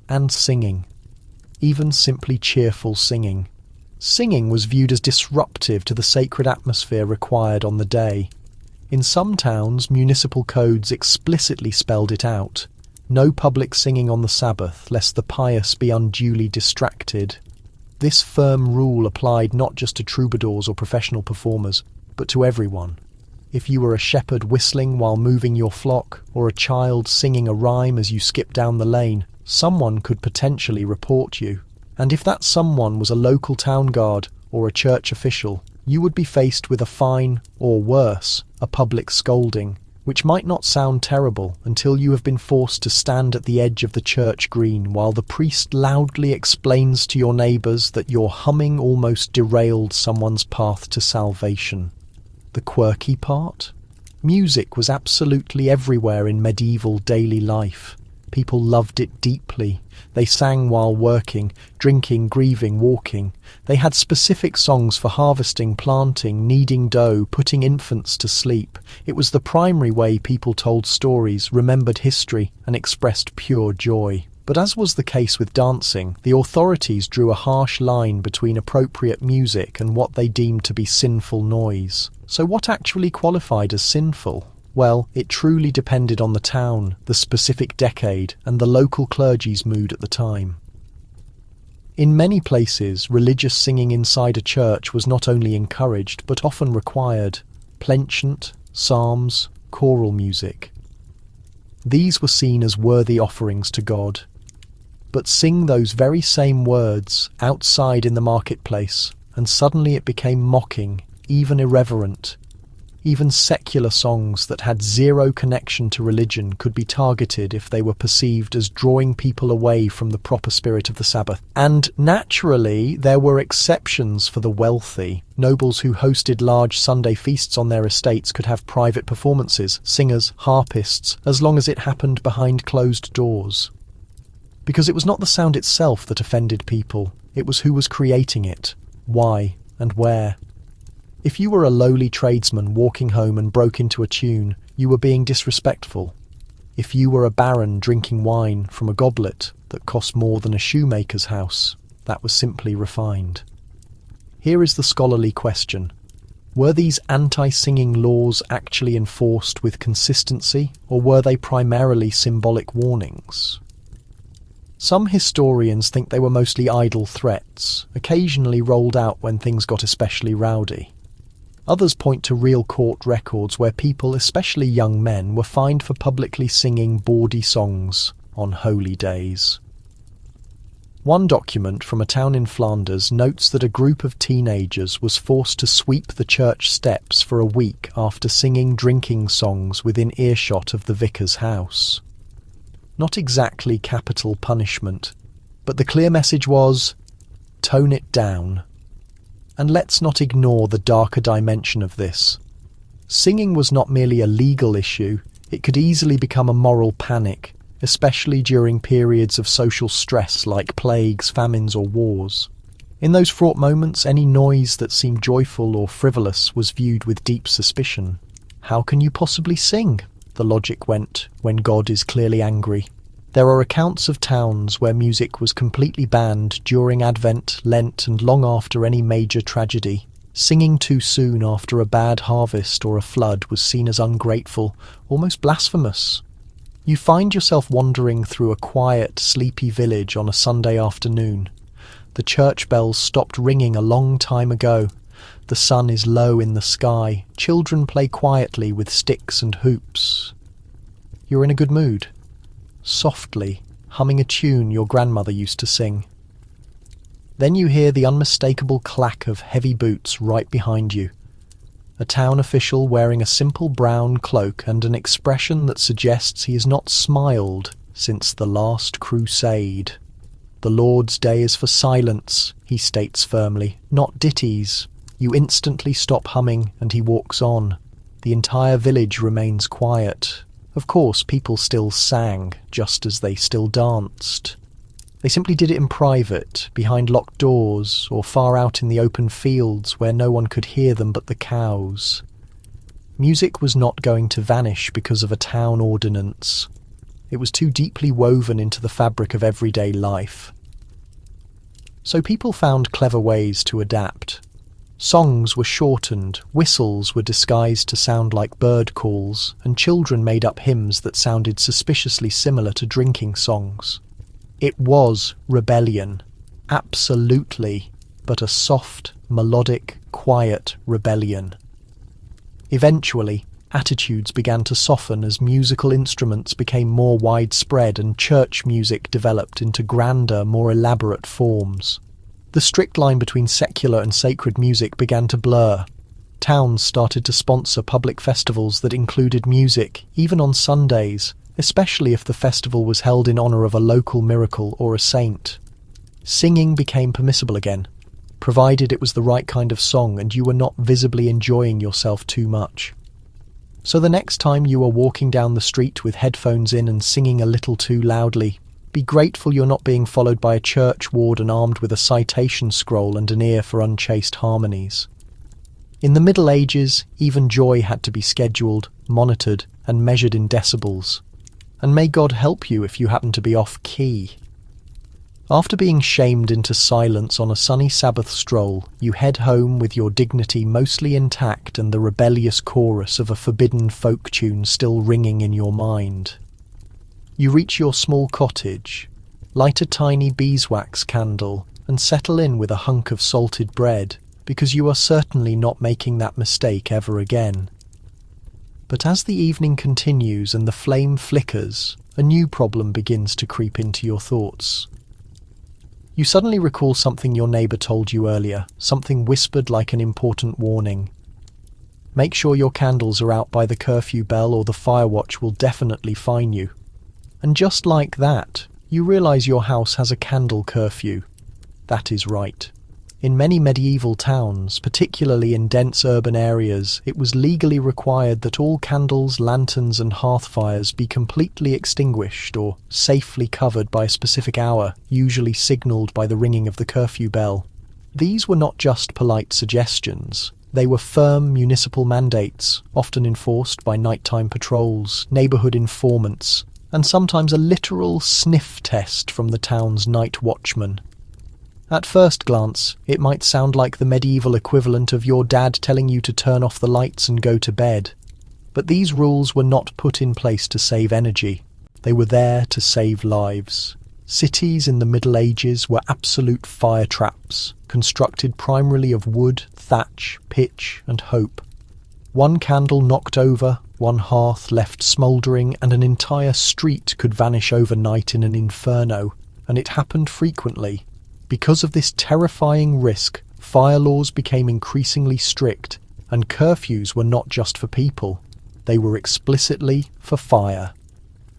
And singing. Even simply cheerful singing. Singing was viewed as disruptive to the sacred atmosphere required on the day. In some towns, municipal codes explicitly spelled it out. No public singing on the Sabbath, lest the pious be unduly distracted. This firm rule applied not just to troubadours or professional performers, but to everyone. If you were a shepherd whistling while moving your flock, or a child singing a rhyme as you skipped down the lane, someone could potentially report you. And if that someone was a local town guard or a church official, you would be faced with a fine, or worse, a public scolding, which might not sound terrible until you have been forced to stand at the edge of the church green while the priest loudly explains to your neighbours that your humming almost derailed someone's path to salvation. The quirky part? Music was absolutely everywhere in medieval daily life. People loved it deeply. They sang while working, drinking, grieving, walking. They had specific songs for harvesting, planting, kneading dough, putting infants to sleep. It was the primary way people told stories, remembered history, and expressed pure joy. But as was the case with dancing, the authorities drew a harsh line between appropriate music and what they deemed to be sinful noise. So what actually qualified as sinful? Well, it truly depended on the town, the specific decade, and the local clergy's mood at the time. In many places, religious singing inside a church was not only encouraged, but often required. Plainchant, psalms, choral music. These were seen as worthy offerings to God. But sing those very same words outside in the marketplace, and suddenly it became mocking, even irreverent. Even secular songs that had zero connection to religion could be targeted if they were perceived as drawing people away from the proper spirit of the Sabbath. And naturally, there were exceptions for the wealthy. Nobles who hosted large Sunday feasts on their estates could have private performances, singers, harpists, as long as it happened behind closed doors. Because it was not the sound itself that offended people, it was who was creating it, why, and where. If you were a lowly tradesman walking home and broke into a tune, you were being disrespectful. If you were a baron drinking wine from a goblet that cost more than a shoemaker's house, that was simply refined. Here is the scholarly question. Were these anti-singing laws actually enforced with consistency, or were they primarily symbolic warnings? Some historians think they were mostly idle threats, occasionally rolled out when things got especially rowdy. Others point to real court records where people, especially young men, were fined for publicly singing bawdy songs on holy days. One document from a town in Flanders notes that a group of teenagers was forced to sweep the church steps for a week after singing drinking songs within earshot of the vicar's house. Not exactly capital punishment, but the clear message was, tone it down. And let's not ignore the darker dimension of this. Singing was not merely a legal issue, it could easily become a moral panic, especially during periods of social stress like plagues, famines or wars. In those fraught moments, any noise that seemed joyful or frivolous was viewed with deep suspicion. How can you possibly sing? The logic went, when God is clearly angry. There are accounts of towns where music was completely banned during Advent, Lent, and long after any major tragedy. Singing too soon after a bad harvest or a flood was seen as ungrateful, almost blasphemous. You find yourself wandering through a quiet, sleepy village on a Sunday afternoon. The church bells stopped ringing a long time ago. The sun is low in the sky. Children play quietly with sticks and hoops. You're in a good mood. Softly, humming a tune your grandmother used to sing. Then you hear the unmistakable clack of heavy boots right behind you. A town official wearing a simple brown cloak and an expression that suggests he has not smiled since the last crusade. The Lord's day is for silence, he states firmly, not ditties. You instantly stop humming and he walks on. The entire village remains quiet. Of course, people still sang, just as they still danced. They simply did it in private, behind locked doors, or far out in the open fields where no one could hear them but the cows. Music was not going to vanish because of a town ordinance. It was too deeply woven into the fabric of everyday life. So people found clever ways to adapt. Songs were shortened, whistles were disguised to sound like bird calls, and children made up hymns that sounded suspiciously similar to drinking songs. It was rebellion, absolutely, but a soft, melodic, quiet rebellion. Eventually, attitudes began to soften as musical instruments became more widespread and church music developed into grander, more elaborate forms. The strict line between secular and sacred music began to blur. Towns started to sponsor public festivals that included music, even on Sundays, especially if the festival was held in honour of a local miracle or a saint. Singing became permissible again, provided it was the right kind of song and you were not visibly enjoying yourself too much. So the next time you are walking down the street with headphones in and singing a little too loudly, be grateful you're not being followed by a church warden armed with a citation scroll and an ear for unchaste harmonies. In the Middle Ages, even joy had to be scheduled, monitored, and measured in decibels. And may God help you if you happen to be off-key. After being shamed into silence on a sunny Sabbath stroll, you head home with your dignity mostly intact and the rebellious chorus of a forbidden folk tune still ringing in your mind. You reach your small cottage, light a tiny beeswax candle, and settle in with a hunk of salted bread, because you are certainly not making that mistake ever again. But as the evening continues and the flame flickers, a new problem begins to creep into your thoughts. You suddenly recall something your neighbour told you earlier, something whispered like an important warning. Make sure your candles are out by the curfew bell or the fire watch will definitely fine you. And just like that, you realise your house has a candle curfew. That is right. In many medieval towns, particularly in dense urban areas, it was legally required that all candles, lanterns and hearth fires be completely extinguished or safely covered by a specific hour, usually signalled by the ringing of the curfew bell. These were not just polite suggestions. They were firm municipal mandates, often enforced by nighttime patrols, neighbourhood informants, and sometimes a literal sniff test from the town's night watchman. At first glance, it might sound like the medieval equivalent of your dad telling you to turn off the lights and go to bed. But these rules were not put in place to save energy. They were there to save lives. Cities in the Middle Ages were absolute fire traps, constructed primarily of wood, thatch, pitch, and hope. One candle knocked over, one hearth left smouldering, and an entire street could vanish overnight in an inferno, and it happened frequently. Because of this terrifying risk, fire laws became increasingly strict, and curfews were not just for people. They were explicitly for fire.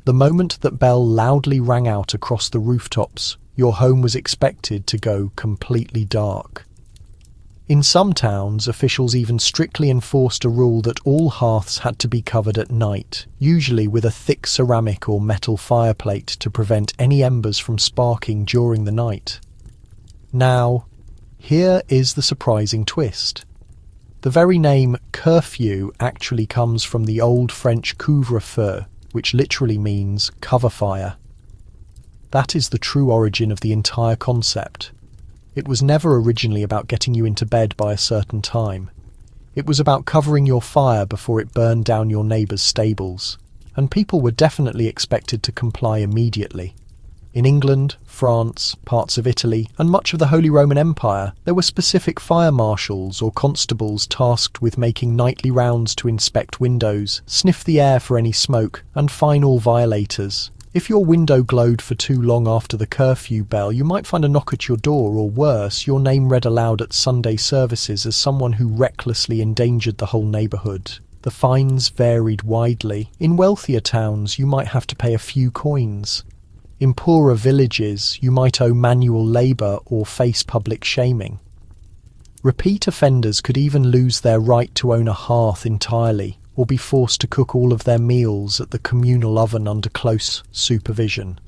The moment that bell loudly rang out across the rooftops, your home was expected to go completely dark. In some towns, officials even strictly enforced a rule that all hearths had to be covered at night, usually with a thick ceramic or metal fireplate to prevent any embers from sparking during the night. Now, Here is the surprising twist. The very name curfew actually comes from the Old French couvre-feu, which literally means cover fire. That is the true origin of the entire concept. It was never originally about getting you into bed by a certain time. It was about covering your fire before it burned down your neighbour's stables, and people were definitely expected to comply immediately. In England, France, parts of Italy, and much of the Holy Roman Empire, there were specific fire marshals or constables tasked with making nightly rounds to inspect windows, sniff the air for any smoke, and fine all violators. If your window glowed for too long after the curfew bell, you might find a knock at your door, or worse, your name read aloud at Sunday services as someone who recklessly endangered the whole neighbourhood. The fines varied widely. In wealthier towns, you might have to pay a few coins. In poorer villages, you might owe manual labour or face public shaming. Repeat offenders could even lose their right to own a hearth entirely, or be forced to cook all of their meals at the communal oven under close supervision.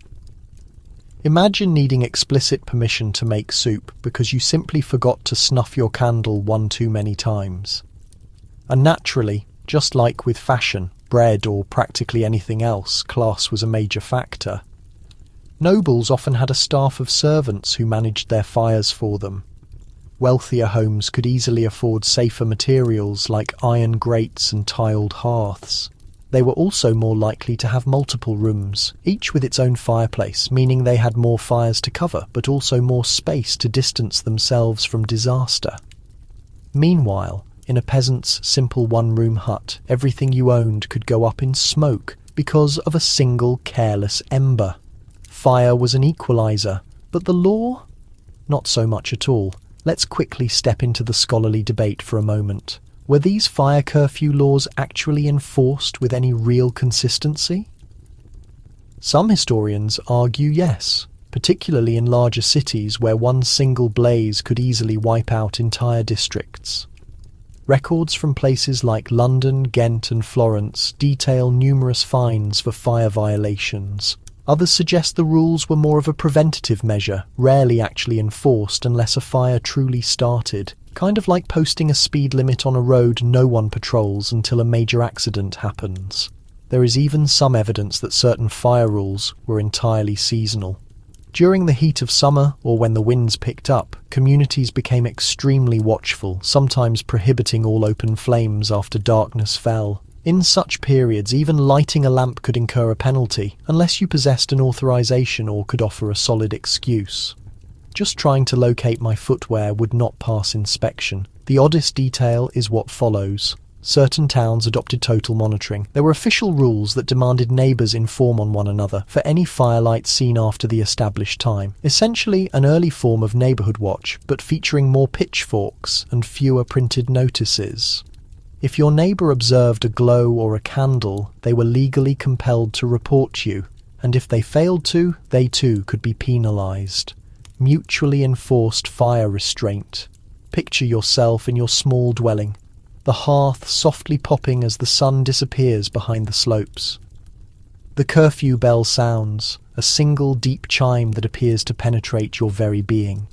Imagine needing explicit permission to make soup because you simply forgot to snuff your candle one too many times. And naturally, just like with fashion, bread, or practically anything else, class was a major factor. Nobles often had a staff of servants who managed their fires for them. Wealthier homes could easily afford safer materials like iron grates and tiled hearths. They were also more likely to have multiple rooms, each with its own fireplace, meaning they had more fires to cover, but also more space to distance themselves from disaster. Meanwhile, in a peasant's simple one-room hut, everything you owned could go up in smoke because of a single careless ember. Fire was an equalizer, but the law? Not so much at all. Let's quickly step into the scholarly debate for a moment. Were these fire curfew laws actually enforced with any real consistency? Some historians argue yes, particularly in larger cities where one single blaze could easily wipe out entire districts. Records from places like London, Ghent and Florence detail numerous fines for fire violations. Others suggest the rules were more of a preventative measure, rarely actually enforced unless a fire truly started, kind of like posting a speed limit on a road no one patrols until a major accident happens. There is even some evidence that certain fire rules were entirely seasonal. During the heat of summer, or when the winds picked up, communities became extremely watchful, sometimes prohibiting all open flames after darkness fell. In such periods, even lighting a lamp could incur a penalty, unless you possessed an authorization or could offer a solid excuse. Just trying to locate my footwear would not pass inspection. The oddest detail is what follows. Certain towns adopted total monitoring. There were official rules that demanded neighbours inform on one another for any firelight seen after the established time. Essentially an early form of neighbourhood watch, but featuring more pitchforks and fewer printed notices. If your neighbour observed a glow or a candle, they were legally compelled to report you, and if they failed to, they too could be penalised. Mutually enforced fire restraint. Picture yourself in your small dwelling, the hearth softly popping as the sun disappears behind the slopes. The curfew bell sounds, a single deep chime that appears to penetrate your very being.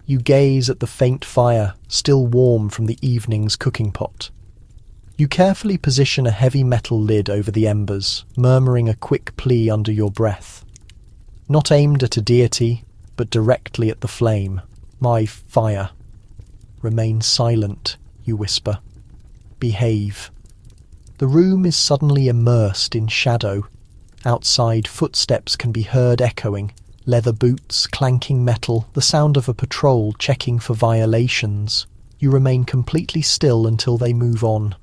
You gaze at the faint fire, still warm from the evening's cooking pot. You carefully position a heavy metal lid over the embers, murmuring a quick plea under your breath. Not aimed at a deity, but directly at the flame. My fire. Remain silent, you whisper. Behave. The room is suddenly immersed in shadow. Outside, footsteps can be heard echoing. Leather boots, clanking metal, the sound of a patrol checking for violations. You remain completely still until they move on.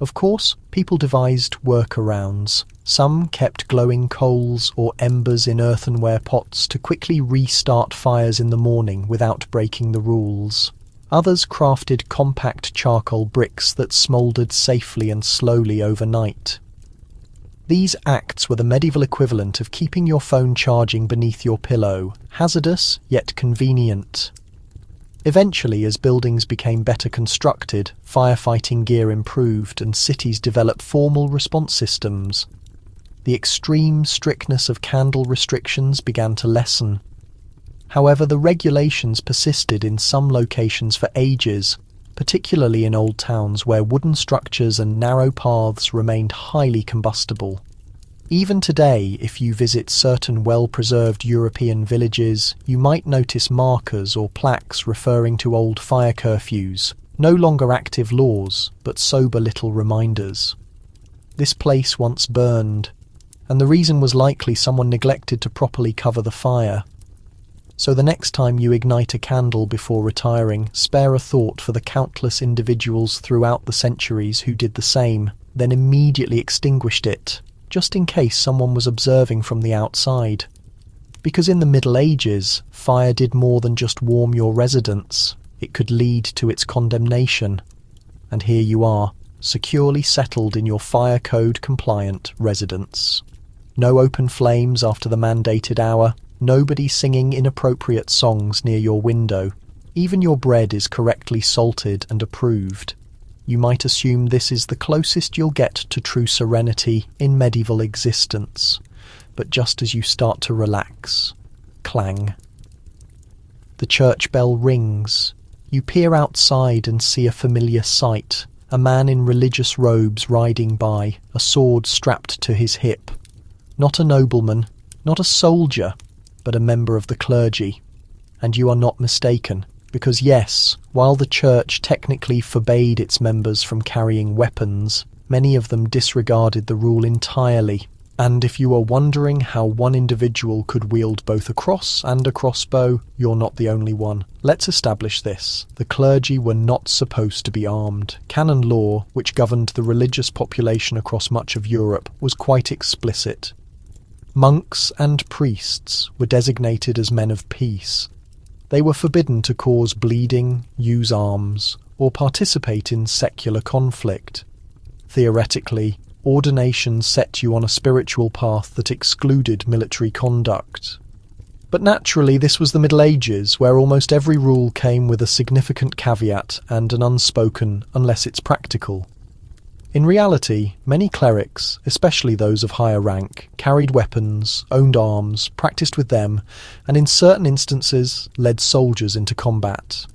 Of course, people devised workarounds. Some kept glowing coals or embers in earthenware pots to quickly restart fires in the morning without breaking the rules. Others crafted compact charcoal bricks that smouldered safely and slowly overnight. These acts were the medieval equivalent of keeping your phone charging beneath your pillow, hazardous yet convenient. Eventually, as buildings became better constructed, firefighting gear improved and cities developed formal response systems. The extreme strictness of candle restrictions began to lessen. However, the regulations persisted in some locations for ages, particularly in old towns where wooden structures and narrow paths remained highly combustible. Even today, if you visit certain well-preserved European villages, you might notice markers or plaques referring to old fire curfews, no longer active laws, but sober little reminders. This place once burned, and the reason was likely someone neglected to properly cover the fire. So the next time you ignite a candle before retiring, spare a thought for the countless individuals throughout the centuries who did the same, then immediately extinguished it, just in case someone was observing from the outside. Because in the Middle Ages, fire did more than just warm your residence, it could lead to its condemnation. And here you are, securely settled in your fire code compliant residence. No open flames after the mandated hour, nobody singing inappropriate songs near your window. Even your bread is correctly salted and approved. You might assume this is the closest you'll get to true serenity in medieval existence. But just as you start to relax, clang. The church bell rings. You peer outside and see a familiar sight. A man in religious robes riding by, a sword strapped to his hip. Not a nobleman, not a soldier, but a member of the clergy. And you are not mistaken, because yes, while the church technically forbade its members from carrying weapons, many of them disregarded the rule entirely. And if you are wondering how one individual could wield both a cross and a crossbow, you're not the only one. Let's establish this. The clergy were not supposed to be armed. Canon law, which governed the religious population across much of Europe, was quite explicit. Monks and priests were designated as men of peace. They were forbidden to cause bleeding, use arms, or participate in secular conflict. Theoretically, ordination set you on a spiritual path that excluded military conduct. But naturally, this was the Middle Ages, where almost every rule came with a significant caveat and an unspoken, unless it's practical. In reality, many clerics, especially those of higher rank, carried weapons, owned arms, practiced with them, and in certain instances led soldiers into combat.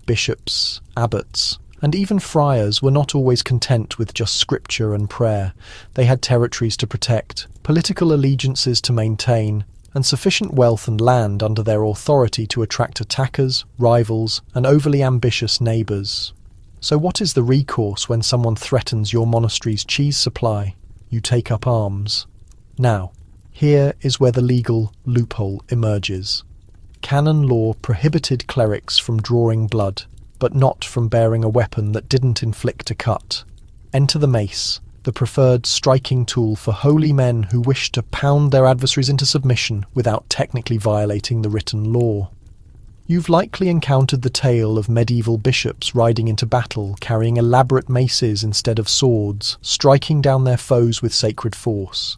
Bishops, abbots, and even friars were not always content with just scripture and prayer. They had territories to protect, political allegiances to maintain, and sufficient wealth and land under their authority to attract attackers, rivals, and overly ambitious neighbours. So what is the recourse when someone threatens your monastery's cheese supply? You take up arms. Now, here is where the legal loophole emerges. Canon law prohibited clerics from drawing blood, but not from bearing a weapon that didn't inflict a cut. Enter the mace, the preferred striking tool for holy men who wish to pound their adversaries into submission without technically violating the written law. You've likely encountered the tale of medieval bishops riding into battle carrying elaborate maces instead of swords, striking down their foes with sacred force.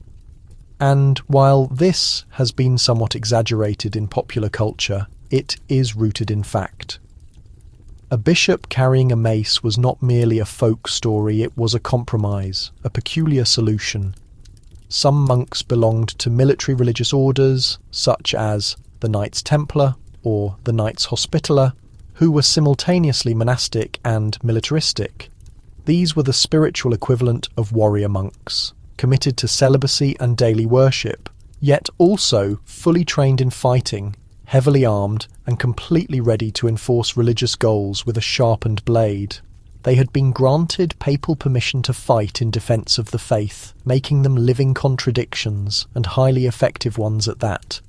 And while this has been somewhat exaggerated in popular culture, it is rooted in fact. A bishop carrying a mace was not merely a folk story, it was a compromise, a peculiar solution. Some monks belonged to military religious orders, such as the Knights Templar or the Knights Hospitaller, who were simultaneously monastic and militaristic. These were the spiritual equivalent of warrior monks, committed to celibacy and daily worship, yet also fully trained in fighting, heavily armed, and completely ready to enforce religious goals with a sharpened blade. They had been granted papal permission to fight in defence of the faith, making them living contradictions, and highly effective ones at that.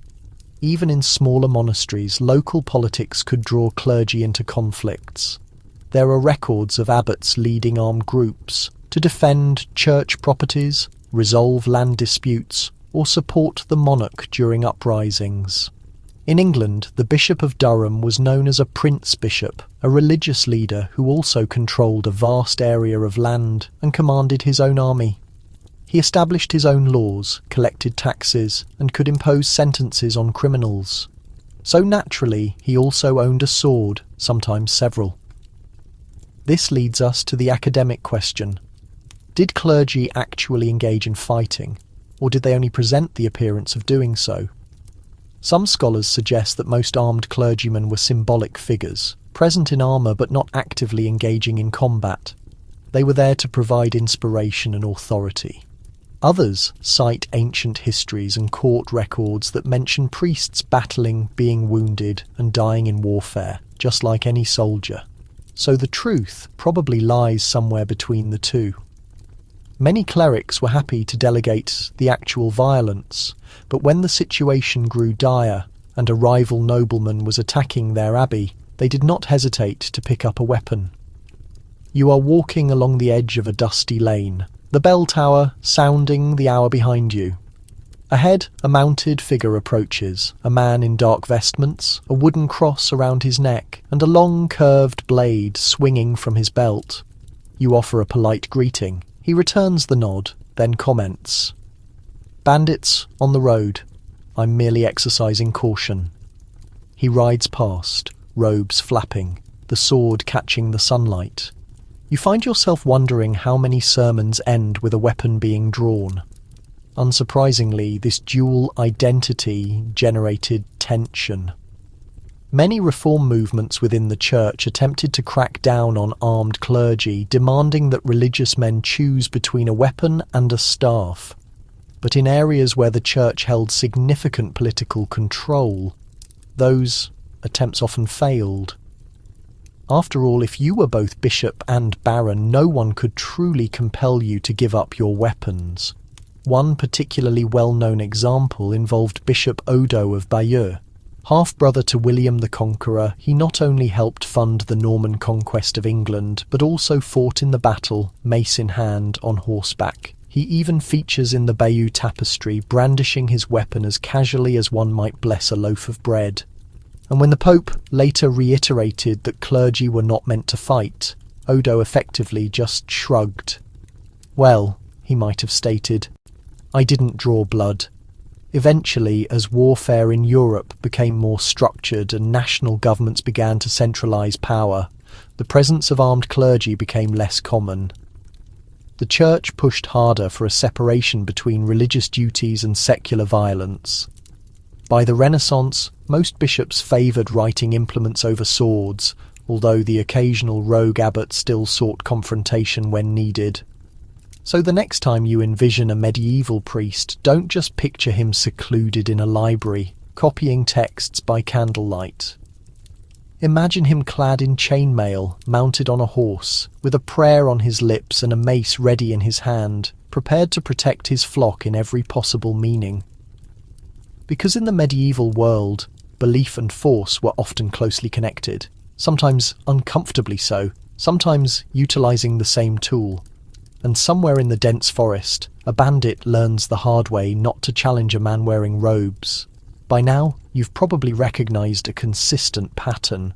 Even in smaller monasteries, local politics could draw clergy into conflicts. There are records of abbots leading armed groups to defend church properties, resolve land disputes, or support the monarch during uprisings. In England, the Bishop of Durham was known as a prince bishop, a religious leader who also controlled a vast area of land and commanded his own army. He established his own laws, collected taxes, and could impose sentences on criminals. So naturally, he also owned a sword, sometimes several. This leads us to the academic question. Did clergy actually engage in fighting, or did they only present the appearance of doing so? Some scholars suggest that most armed clergymen were symbolic figures, present in armour but not actively engaging in combat. They were there to provide inspiration and authority. Others cite ancient histories and court records that mention priests battling, being wounded, and dying in warfare, just like any soldier. So the truth probably lies somewhere between the two. Many clerics were happy to delegate the actual violence, but when the situation grew dire and a rival nobleman was attacking their abbey, they did not hesitate to pick up a weapon. You are walking along the edge of a dusty lane, the bell tower sounding the hour behind you. Ahead, a mounted figure approaches, a man in dark vestments, a wooden cross around his neck, and a long curved blade swinging from his belt. You offer a polite greeting. He returns the nod, then comments, "Bandits on the road. I'm merely exercising caution." He rides past, robes flapping, the sword catching the sunlight. You find yourself wondering how many sermons end with a weapon being drawn. Unsurprisingly, this dual identity generated tension. Many reform movements within the church attempted to crack down on armed clergy, demanding that religious men choose between a weapon and a staff. But in areas where the church held significant political control, those attempts often failed. After all, if you were both bishop and baron, no one could truly compel you to give up your weapons. One particularly well-known example involved Bishop Odo of Bayeux. Half-brother to William the Conqueror, he not only helped fund the Norman conquest of England, but also fought in the battle, mace in hand, on horseback. He even features in the Bayeux tapestry, brandishing his weapon as casually as one might bless a loaf of bread. And when the Pope later reiterated that clergy were not meant to fight, Odo effectively just shrugged. "Well," he might have stated, "I didn't draw blood." Eventually, as warfare in Europe became more structured and national governments began to centralise power, the presence of armed clergy became less common. The church pushed harder for a separation between religious duties and secular violence. By the Renaissance, most bishops favoured writing implements over swords, although the occasional rogue abbot still sought confrontation when needed. So the next time you envision a medieval priest, don't just picture him secluded in a library, copying texts by candlelight. Imagine him clad in chainmail, mounted on a horse, with a prayer on his lips and a mace ready in his hand, prepared to protect his flock in every possible meaning. Because in the medieval world, belief and force were often closely connected, sometimes uncomfortably so, sometimes utilising the same tool. And somewhere in the dense forest, a bandit learns the hard way not to challenge a man wearing robes. By now, you've probably recognised a consistent pattern.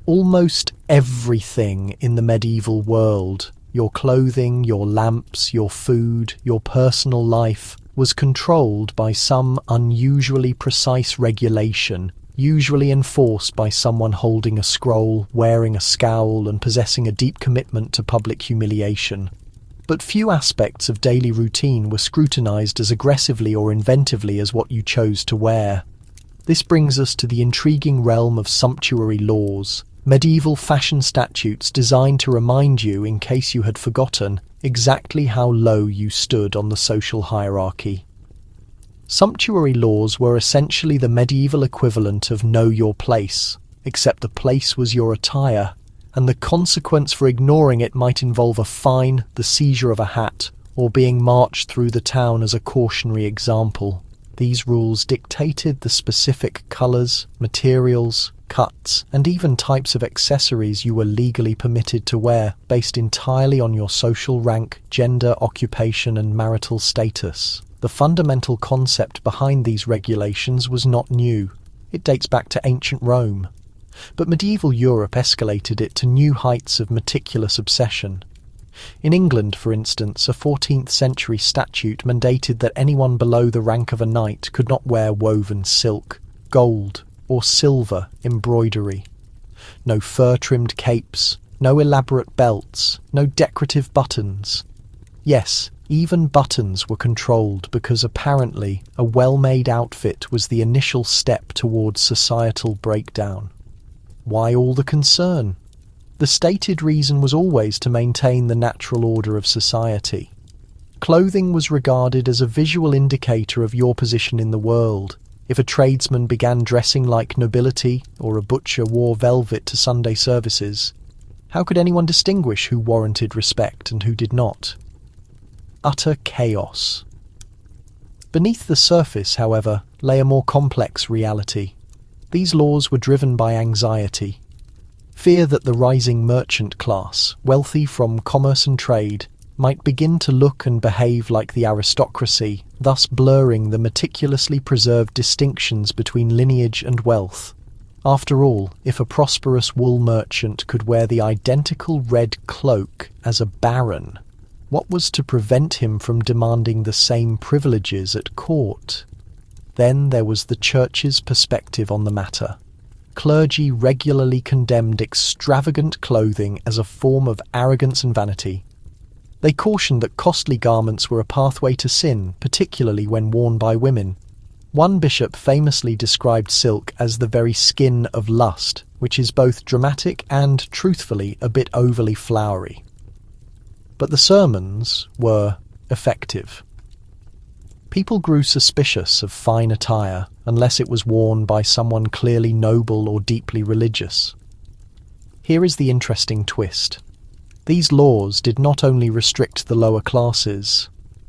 Almost everything in the medieval world, your clothing, your lamps, your food, your personal life, was controlled by some unusually precise regulation, usually enforced by someone holding a scroll, wearing a scowl, and possessing a deep commitment to public humiliation. But few aspects of daily routine were scrutinised as aggressively or inventively as what you chose to wear. This brings us to the intriguing realm of sumptuary laws, medieval fashion statutes designed to remind you, in case you had forgotten, exactly how low you stood on the social hierarchy. Sumptuary laws were essentially the medieval equivalent of know your place, except the place was your attire, and the consequence for ignoring it might involve a fine, the seizure of a hat, or being marched through the town as a cautionary example. These rules dictated the specific colours, materials, cuts, and even types of accessories you were legally permitted to wear, based entirely on your social rank, gender, occupation, and marital status. The fundamental concept behind these regulations was not new. It dates back to ancient Rome. But medieval Europe escalated it to new heights of meticulous obsession. In England, for instance, a 14th century statute mandated that anyone below the rank of a knight could not wear woven silk, gold, or silver embroidery. No fur-trimmed capes, no elaborate belts, no decorative buttons. Yes, Even buttons were controlled because apparently a well-made outfit was the initial step towards societal breakdown. Why all the concern? The stated reason was always to maintain the natural order of society. Clothing was regarded as a visual indicator of your position in the world. If a tradesman began dressing like nobility or a butcher wore velvet to Sunday services, how could anyone distinguish who warranted respect and who did not? Utter chaos. Beneath the surface, however, lay a more complex reality. These laws were driven by anxiety. Fear that the rising merchant class, wealthy from commerce and trade, might begin to look and behave like the aristocracy, thus blurring the meticulously preserved distinctions between lineage and wealth. After all, if a prosperous wool merchant could wear the identical red cloak as a baron, what was to prevent him from demanding the same privileges at court? Then there was the church's perspective on the matter. Clergy regularly condemned extravagant clothing as a form of arrogance and vanity. They cautioned that costly garments were a pathway to sin, particularly when worn by women. One bishop famously described silk as the very skin of lust, which is both dramatic and, truthfully, a bit overly flowery. But the sermons were effective. People grew suspicious of fine attire unless it was worn by someone clearly noble or deeply religious. Here is the interesting twist. These laws did not only restrict the lower classes,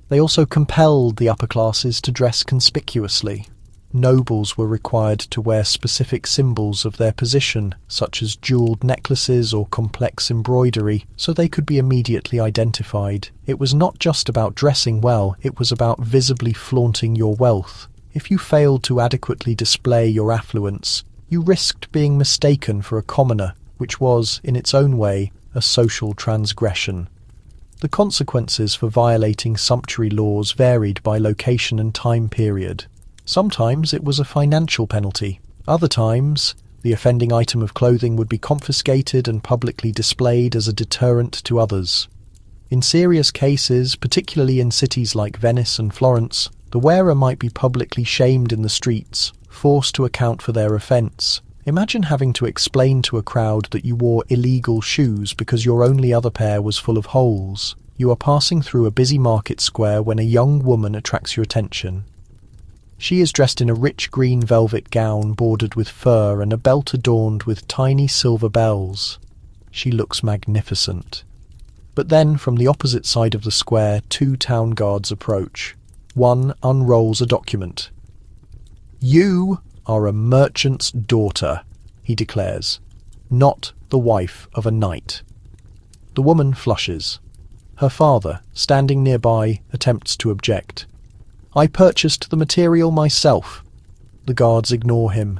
they also compelled the upper classes to dress conspicuously. Nobles were required to wear specific symbols of their position, such as jeweled necklaces or complex embroidery, so they could be immediately identified. It was not just about dressing well, it was about visibly flaunting your wealth. If you failed to adequately display your affluence, you risked being mistaken for a commoner, which was, in its own way, a social transgression. The consequences for violating sumptuary laws varied by location and time period. Sometimes it was a financial penalty. Other times, the offending item of clothing would be confiscated and publicly displayed as a deterrent to others. In serious cases, particularly in cities like Venice and Florence, the wearer might be publicly shamed in the streets, forced to account for their offence. Imagine having to explain to a crowd that you wore illegal shoes because your only other pair was full of holes. You are passing through a busy market square when a young woman attracts your attention. She is dressed in a rich green velvet gown bordered with fur and a belt adorned with tiny silver bells. She looks magnificent. But then, from the opposite side of the square, two town guards approach. One unrolls a document. "You are a merchant's daughter," he declares, "not the wife of a knight." The woman flushes. Her father, standing nearby, attempts to object. "I purchased the material myself." The guards ignore him.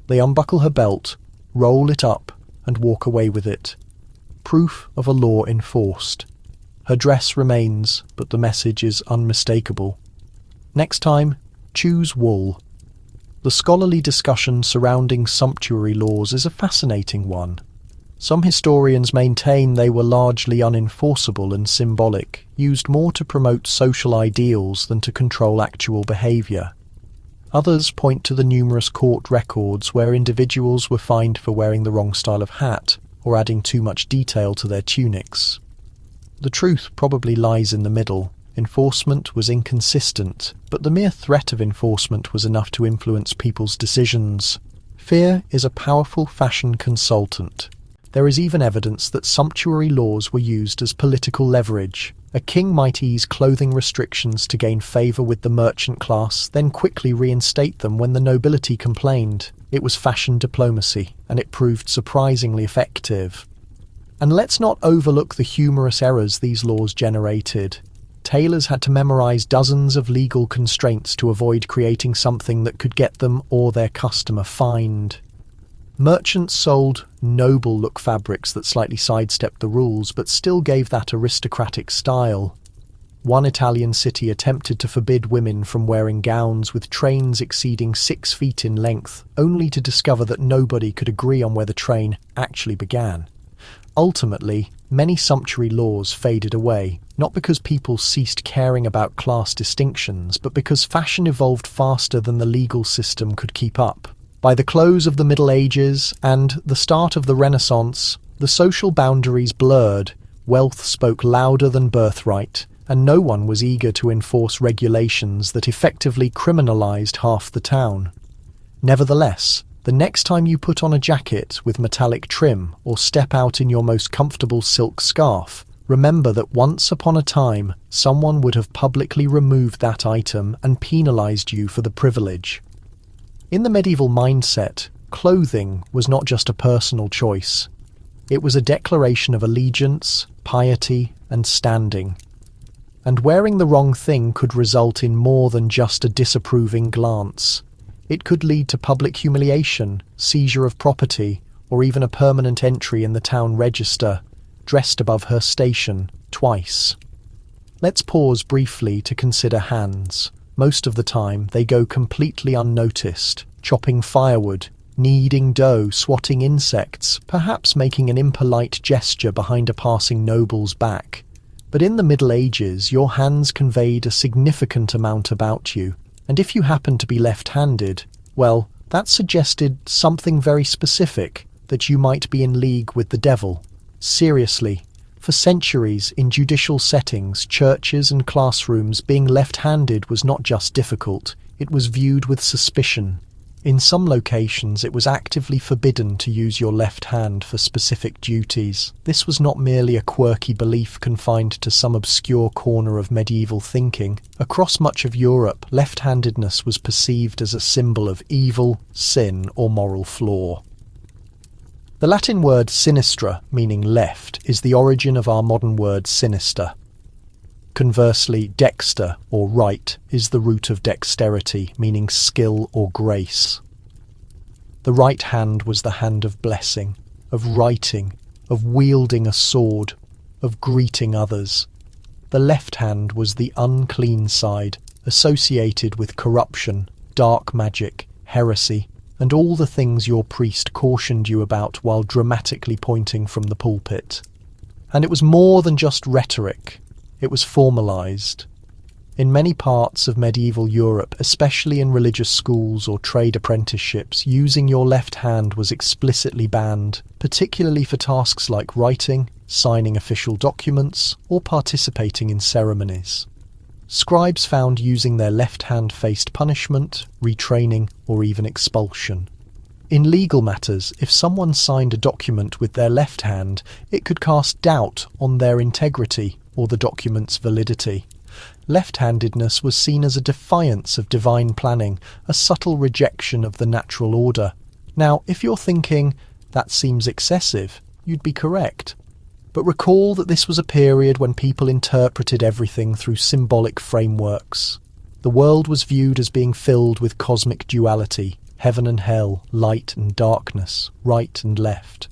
They unbuckle her belt, roll it up, and walk away with it. Proof of a law enforced. Her dress remains, but the message is unmistakable. Next time, choose wool. The scholarly discussion surrounding sumptuary laws is a fascinating one. Some historians maintain they were largely unenforceable and symbolic, used more to promote social ideals than to control actual behaviour. Others point to the numerous court records where individuals were fined for wearing the wrong style of hat or adding too much detail to their tunics. The truth probably lies in the middle. Enforcement was inconsistent, but the mere threat of enforcement was enough to influence people's decisions. Fear is a powerful fashion consultant. There is even evidence that sumptuary laws were used as political leverage. A king might ease clothing restrictions to gain favour with the merchant class, then quickly reinstate them when the nobility complained. It was fashion diplomacy, and it proved surprisingly effective. And let's not overlook the humorous errors these laws generated. Tailors had to memorize dozens of legal constraints to avoid creating something that could get them or their customer fined. Merchants sold noble-look fabrics that slightly sidestepped the rules but still gave that aristocratic style. One Italian city attempted to forbid women from wearing gowns with trains exceeding 6 feet in length, only to discover that nobody could agree on where the train actually began. Ultimately, many sumptuary laws faded away, not because people ceased caring about class distinctions, but because fashion evolved faster than the legal system could keep up. By the close of the Middle Ages and the start of the Renaissance, the social boundaries blurred, wealth spoke louder than birthright, and no one was eager to enforce regulations that effectively criminalized half the town. Nevertheless, the next time you put on a jacket with metallic trim or step out in your most comfortable silk scarf, remember that once upon a time, someone would have publicly removed that item and penalized you for the privilege. In the medieval mindset, clothing was not just a personal choice. It was a declaration of allegiance, piety, and standing. And wearing the wrong thing could result in more than just a disapproving glance. It could lead to public humiliation, seizure of property, or even a permanent entry in the town register, dressed above her station, twice. Let's pause briefly to consider hands. Most of the time, they go completely unnoticed, chopping firewood, kneading dough, swatting insects, perhaps making an impolite gesture behind a passing noble's back. But in the Middle Ages, your hands conveyed a significant amount about you. And if you happened to be left-handed, well, that suggested something very specific, that you might be in league with the devil. Seriously, for centuries in judicial settings, churches and classrooms, being left-handed was not just difficult, it was viewed with suspicion. In some locations, it was actively forbidden to use your left hand for specific duties. This was not merely a quirky belief confined to some obscure corner of medieval thinking. Across much of Europe, left-handedness was perceived as a symbol of evil, sin, or moral flaw. The Latin word sinistra, meaning left, is the origin of our modern word sinister. Conversely, dexter, or right, is the root of dexterity, meaning skill or grace. The right hand was the hand of blessing, of writing, of wielding a sword, of greeting others. The left hand was the unclean side, associated with corruption, dark magic, heresy, and all the things your priest cautioned you about while dramatically pointing from the pulpit. And it was more than just rhetoric. It was formalized. In many parts of medieval Europe, especially in religious schools or trade apprenticeships, using your left hand was explicitly banned, particularly for tasks like writing, signing official documents, or participating in ceremonies. Scribes found using their left hand faced punishment, retraining, or even expulsion. In legal matters, if someone signed a document with their left hand, it could cast doubt on their integrity or the document's validity. Left-handedness was seen as a defiance of divine planning, a subtle rejection of the natural order. Now, if you're thinking, that seems excessive, you'd be correct. But recall that this was a period when people interpreted everything through symbolic frameworks. The world was viewed as being filled with cosmic duality, heaven and hell, light and darkness, right and left.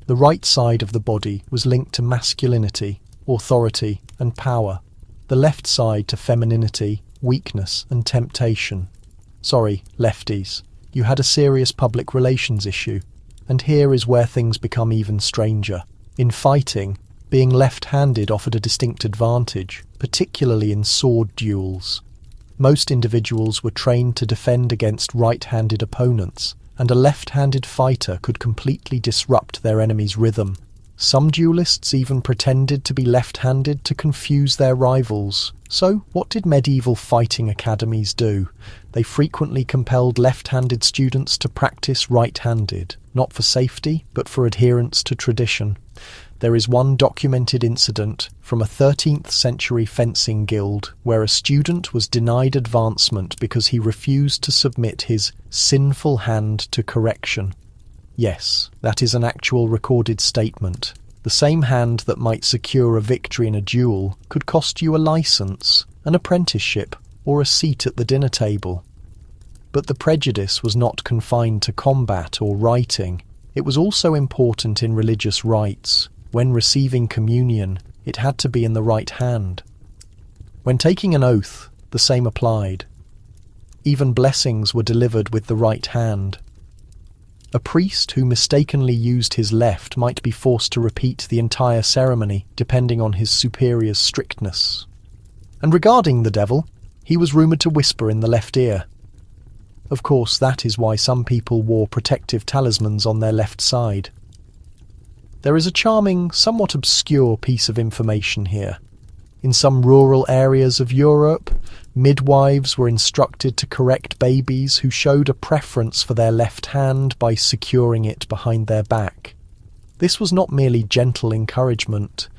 The right side of the body was linked to masculinity, authority and power. The left side to femininity, weakness and temptation. Sorry, lefties, you had a serious public relations issue. And here is where things become even stranger. In fighting, being left-handed offered a distinct advantage, particularly in sword duels. Most individuals were trained to defend against right-handed opponents, and a left-handed fighter could completely disrupt their enemy's rhythm. Some duelists even pretended to be left-handed to confuse their rivals. So, what did medieval fighting academies do? They frequently compelled left-handed students to practice right-handed, not for safety, but for adherence to tradition. There is one documented incident from a 13th century fencing guild where a student was denied advancement because he refused to submit his sinful hand to correction. Yes, that is an actual recorded statement. The same hand that might secure a victory in a duel could cost you a license, an apprenticeship, or a seat at the dinner table. But the prejudice was not confined to combat or writing. It was also important in religious rites. When receiving communion, it had to be in the right hand. When taking an oath, the same applied. Even blessings were delivered with the right hand. A priest who mistakenly used his left might be forced to repeat the entire ceremony, depending on his superior's strictness. And regarding the devil, he was rumoured to whisper in the left ear. Of course, that is why some people wore protective talismans on their left side. There is a charming, somewhat obscure piece of information here. In some rural areas of Europe, midwives were instructed to correct babies who showed a preference for their left hand by securing it behind their back. This was not merely gentle encouragement.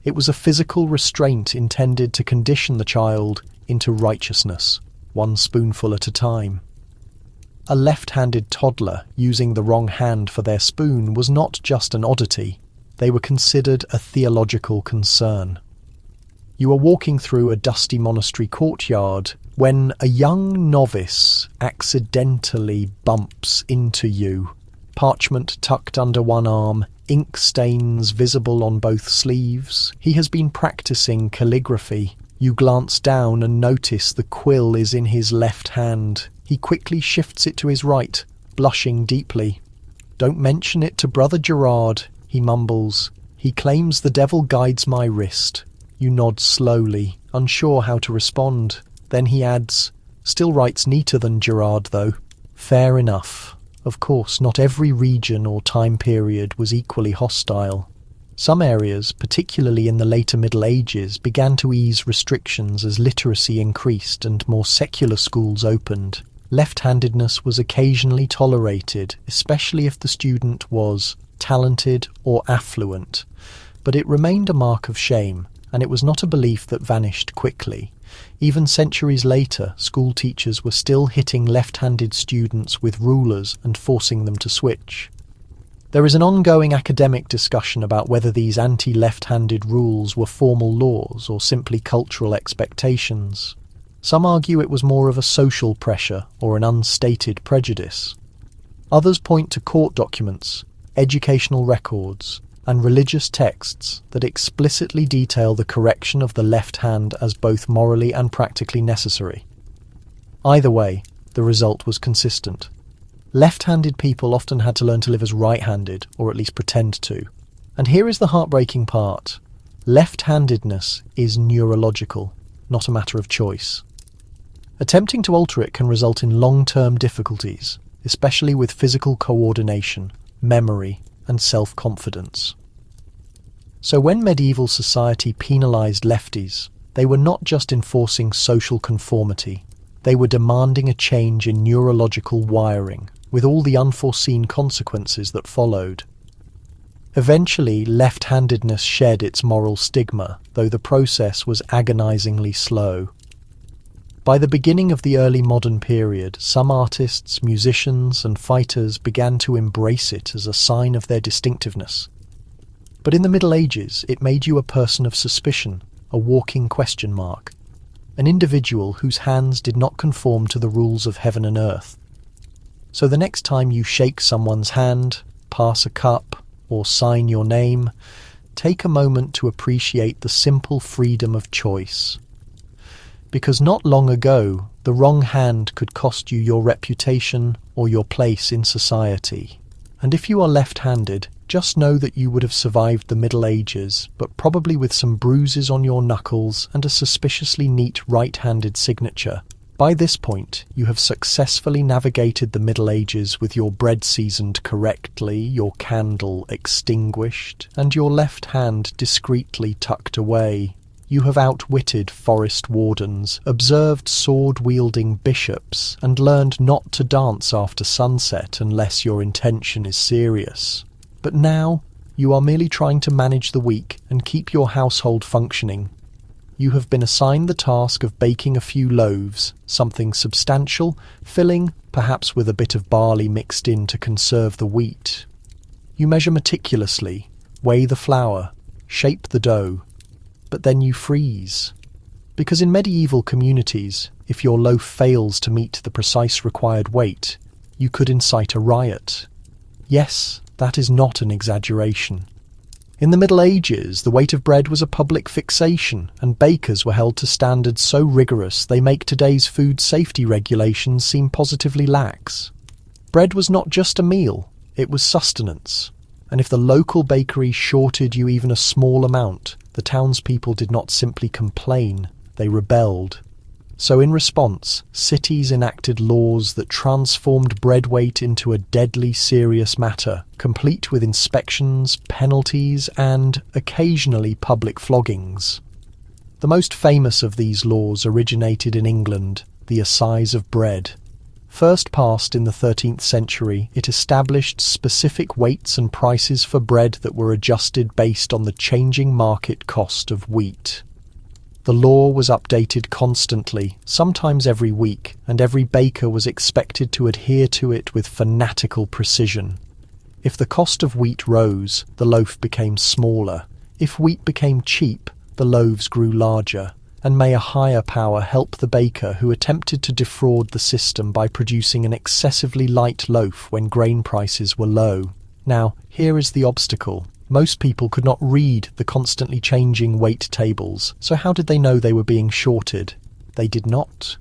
It was a physical restraint intended to condition the child into righteousness, one spoonful at a time. A left-handed toddler using the wrong hand for their spoon was not just an oddity, they were considered a theological concern. You are walking through a dusty monastery courtyard when a young novice accidentally bumps into you. Parchment tucked under one arm, ink stains visible on both sleeves. He has been practicing calligraphy. You glance down and notice the quill is in his left hand. He quickly shifts it to his right, blushing deeply. "Don't mention it to Brother Gerard," he mumbles. "He claims the devil guides my wrist." You nod slowly, unsure how to respond. Then he adds, "Still writes neater than Gerard, though." Fair enough. Of course, not every region or time period was equally hostile. Some areas, particularly in the later Middle Ages, began to ease restrictions as literacy increased and more secular schools opened. Left-handedness was occasionally tolerated, especially if the student was talented or affluent, but it remained a mark of shame, and it was not a belief that vanished quickly. Even centuries later, school teachers were still hitting left-handed students with rulers and forcing them to switch. There is an ongoing academic discussion about whether these anti-left-handed rules were formal laws or simply cultural expectations. Some argue it was more of a social pressure or an unstated prejudice. Others point to court documents, educational records, and religious texts that explicitly detail the correction of the left hand as both morally and practically necessary. Either way, the result was consistent. Left-handed people often had to learn to live as right-handed, or at least pretend to. And here is the heartbreaking part. Left-handedness is neurological, not a matter of choice. Attempting to alter it can result in long-term difficulties, especially with physical coordination, memory, and self-confidence. So when medieval society penalised lefties, they were not just enforcing social conformity, they were demanding a change in neurological wiring, with all the unforeseen consequences that followed. Eventually, left-handedness shed its moral stigma, though the process was agonizingly slow. By the beginning of the early modern period, some artists, musicians, and fighters began to embrace it as a sign of their distinctiveness. But in the Middle Ages, it made you a person of suspicion, a walking question mark, an individual whose hands did not conform to the rules of heaven and earth. So the next time you shake someone's hand, pass a cup, or sign your name, take a moment to appreciate the simple freedom of choice. Because not long ago, the wrong hand could cost you your reputation or your place in society. And if you are left-handed, just know that you would have survived the Middle Ages, but probably with some bruises on your knuckles and a suspiciously neat right-handed signature. By this point, you have successfully navigated the Middle Ages with your bread seasoned correctly, your candle extinguished, and your left hand discreetly tucked away. You have outwitted forest wardens, observed sword-wielding bishops, and learned not to dance after sunset unless your intention is serious. But now, you are merely trying to manage the week and keep your household functioning. You have been assigned the task of baking a few loaves, something substantial, filling, perhaps with a bit of barley mixed in to conserve the wheat. You measure meticulously, weigh the flour, shape the dough, but then you freeze. Because in medieval communities, if your loaf fails to meet the precise required weight, you could incite a riot. Yes, that is not an exaggeration. In the Middle Ages, the weight of bread was a public fixation, and bakers were held to standards so rigorous they make today's food safety regulations seem positively lax. Bread was not just a meal, It was sustenance. And if the local bakery shorted you even a small amount, the townspeople did not simply complain, they rebelled. So in response, cities enacted laws that transformed bread weight into a deadly serious matter, complete with inspections, penalties, and, occasionally, public floggings. The most famous of these laws originated in England, the Assize of Bread. First passed in the 13th century, it established specific weights and prices for bread that were adjusted based on the changing market cost of wheat. The law was updated constantly, sometimes every week, and every baker was expected to adhere to it with fanatical precision. If the cost of wheat rose, the loaf became smaller. If wheat became cheap, the loaves grew larger. And may a higher power help the baker who attempted to defraud the system by producing an excessively light loaf when grain prices were low. Now, here is the obstacle. Most people could not read the constantly changing weight tables, so how did they know they were being shorted? They did not.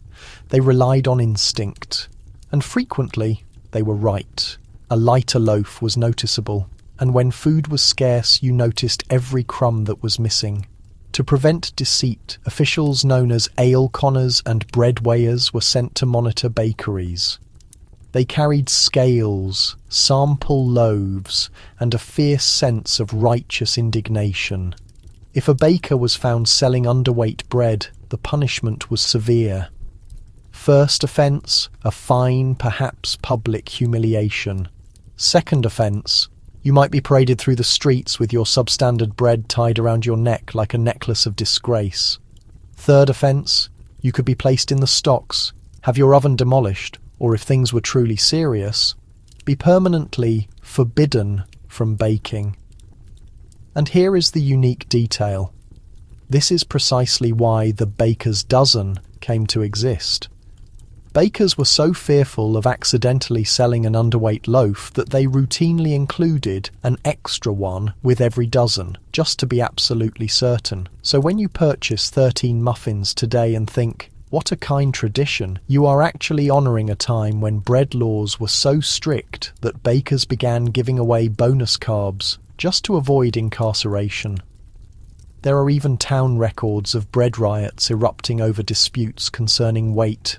They relied on instinct. And frequently, they were right. A lighter loaf was noticeable, and when food was scarce, you noticed every crumb that was missing. To prevent deceit, officials known as ale conners and bread weighers were sent to monitor bakeries. They carried scales, sample loaves, and a fierce sense of righteous indignation. If a baker was found selling underweight bread, the punishment was severe. First offence, a fine, perhaps public humiliation. Second offence, you might be paraded through the streets with your substandard bread tied around your neck like a necklace of disgrace. Third offence, you could be placed in the stocks, have your oven demolished, or if things were truly serious, be permanently forbidden from baking. And here is the unique detail. This is precisely why the baker's dozen came to exist. Bakers were so fearful of accidentally selling an underweight loaf that they routinely included an extra one with every dozen, just to be absolutely certain. So when you purchase 13 muffins today and think, what a kind tradition, you are actually honouring a time when bread laws were so strict that bakers began giving away bonus carbs just to avoid incarceration. There are even town records of bread riots erupting over disputes concerning weight.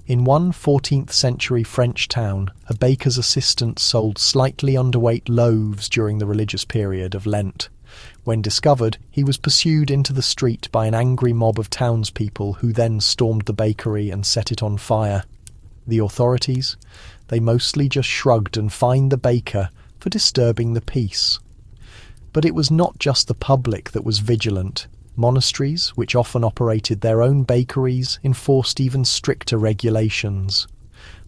In one 14th century French town, a baker's assistant sold slightly underweight loaves during the religious period of Lent. When discovered, he was pursued into the street by an angry mob of townspeople who then stormed the bakery and set it on fire. The authorities? They mostly just shrugged and fined the baker for disturbing the peace. But it was not just the public that was vigilant. Monasteries, which often operated their own bakeries, enforced even stricter regulations.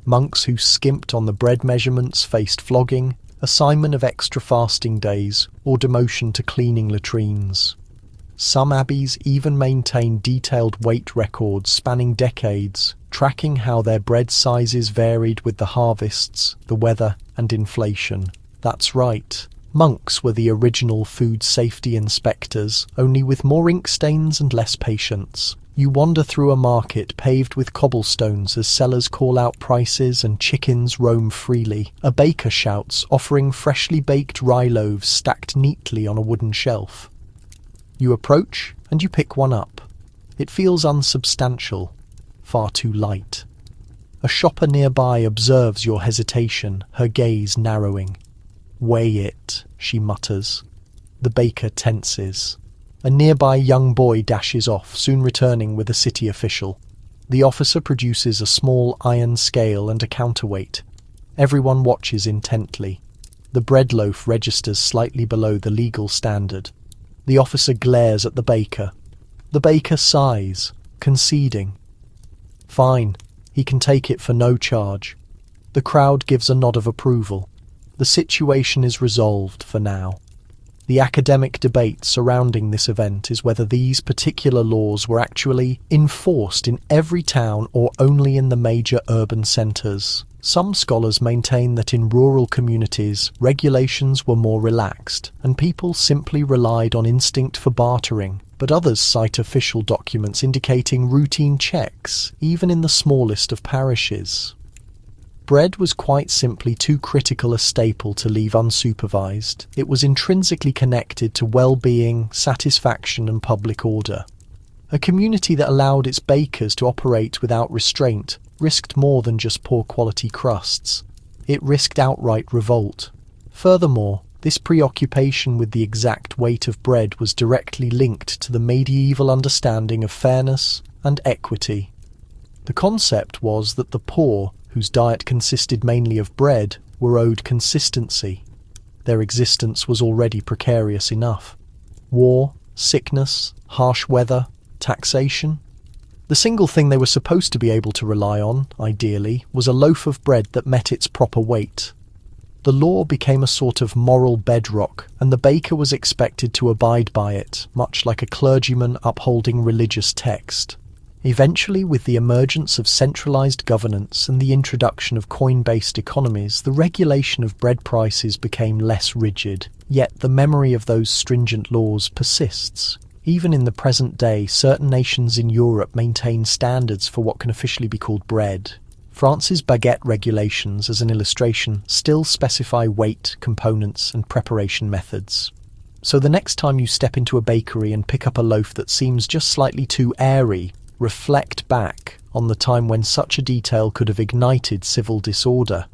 Monks who skimped on the bread measurements faced flogging, assignment of extra fasting days, or demotion to cleaning latrines. Some abbeys even maintained detailed weight records spanning decades, tracking how their bread sizes varied with the harvests, the weather, and inflation. That's right. Monks were the original food safety inspectors, only with more ink stains and less patience. You wander through a market paved with cobblestones as sellers call out prices and chickens roam freely. A baker shouts, offering freshly baked rye loaves stacked neatly on a wooden shelf. You approach and you pick one up. It feels unsubstantial, far too light. A shopper nearby observes your hesitation, her gaze narrowing. "Weigh it," she mutters. The baker tenses. A nearby young boy dashes off, soon returning with a city official. The officer produces a small iron scale and a counterweight. Everyone watches intently. The bread loaf registers slightly below the legal standard. The officer glares at the baker. The baker sighs, conceding. Fine, he can take it for no charge. The crowd gives a nod of approval. The situation is resolved for now. The academic debate surrounding this event is whether these particular laws were actually enforced in every town or only in the major urban centres. Some scholars maintain that in rural communities, regulations were more relaxed, and people simply relied on instinct for bartering, but others cite official documents indicating routine checks, even in the smallest of parishes. Bread was quite simply too critical a staple to leave unsupervised. It was intrinsically connected to well-being, satisfaction, and public order. A community that allowed its bakers to operate without restraint risked more than just poor quality crusts. It risked outright revolt. Furthermore, this preoccupation with the exact weight of bread was directly linked to the medieval understanding of fairness and equity. The concept was that the poor, whose diet consisted mainly of bread, were owed consistency. Their existence was already precarious enough. War, sickness, harsh weather, taxation. The single thing they were supposed to be able to rely on, ideally, was a loaf of bread that met its proper weight. The law became a sort of moral bedrock, and the baker was expected to abide by it, much like a clergyman upholding religious text. Eventually, with the emergence of centralized governance and the introduction of coin-based economies, the regulation of bread prices became less rigid. Yet the memory of those stringent laws persists. Even in the present day, certain nations in Europe maintain standards for what can officially be called bread. France's baguette regulations, as an illustration, still specify weight, components, and preparation methods. So the next time you step into a bakery and pick up a loaf that seems just slightly too airy, reflect back on the time when such a detail could have ignited civil disorder.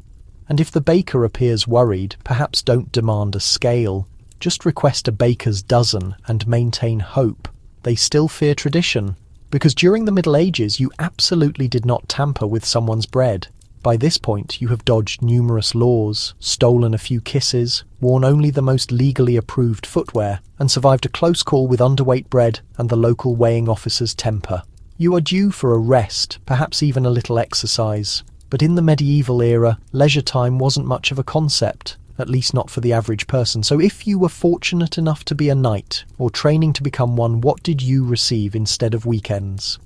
And if the baker appears worried, perhaps don't demand a scale. Just request a baker's dozen and maintain hope. They still fear tradition, because during the Middle Ages you absolutely did not tamper with someone's bread. By this point you have dodged numerous laws, stolen a few kisses, worn only the most legally approved footwear, and survived a close call with underweight bread and the local weighing officer's temper. You are due for a rest, perhaps even a little exercise. But in the medieval era, leisure time wasn't much of a concept, at least not for the average person. So if you were fortunate enough to be a knight, or training to become one, what did you receive instead of weekends?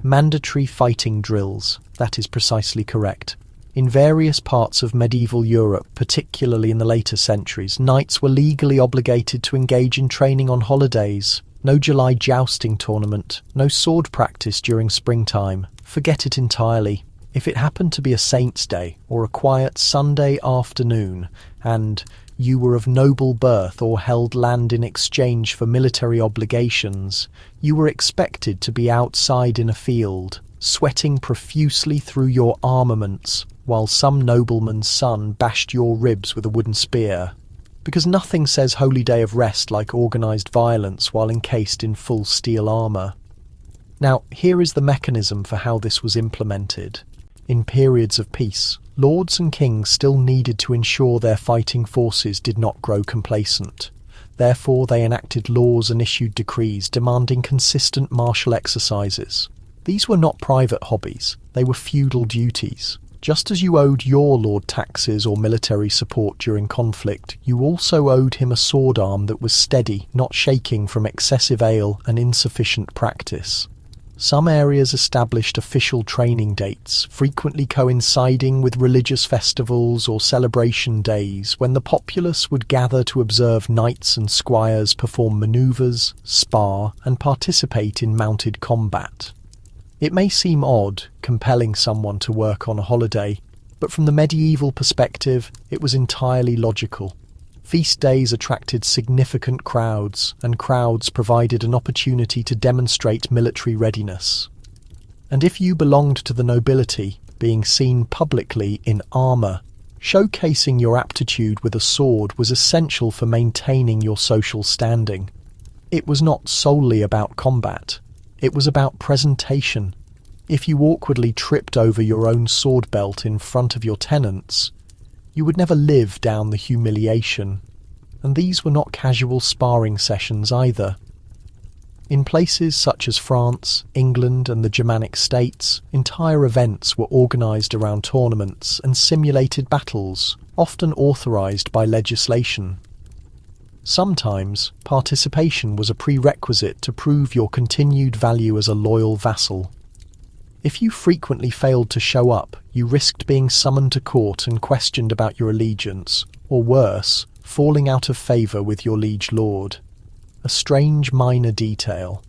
Mandatory fighting drills. That is precisely correct. In various parts of medieval Europe, particularly in the later centuries, knights were legally obligated to engage in training on holidays. No July jousting tournament, no sword practice during springtime. Forget it entirely. If it happened to be a saint's day or a quiet Sunday afternoon, and you were of noble birth or held land in exchange for military obligations, you were expected to be outside in a field, sweating profusely through your armaments, while some nobleman's son bashed your ribs with a wooden spear. Because nothing says holy day of rest like organised violence while encased in full steel armour. Now, here is the mechanism for how this was implemented. In periods of peace, lords and kings still needed to ensure their fighting forces did not grow complacent. Therefore, they enacted laws and issued decrees demanding consistent martial exercises. These were not private hobbies, they were feudal duties. Just as you owed your lord taxes or military support during conflict, you also owed him a sword arm that was steady, not shaking from excessive ale and insufficient practice. Some areas established official training dates, frequently coinciding with religious festivals or celebration days, when the populace would gather to observe knights and squires perform manoeuvres, spar, and participate in mounted combat. It may seem odd, compelling someone to work on a holiday, but from the medieval perspective, it was entirely logical. Feast days attracted significant crowds, and crowds provided an opportunity to demonstrate military readiness. And if you belonged to the nobility, being seen publicly in armour, showcasing your aptitude with a sword was essential for maintaining your social standing. It was not solely about combat. It was about presentation. If you awkwardly tripped over your own sword belt in front of your tenants, you would never live down the humiliation. And these were not casual sparring sessions either. In places such as France, England, and the Germanic states, entire events were organised around tournaments and simulated battles, often authorised by legislation. Sometimes, participation was a prerequisite to prove your continued value as a loyal vassal. If you frequently failed to show up, you risked being summoned to court and questioned about your allegiance, or worse, falling out of favour with your liege lord. A strange minor detail.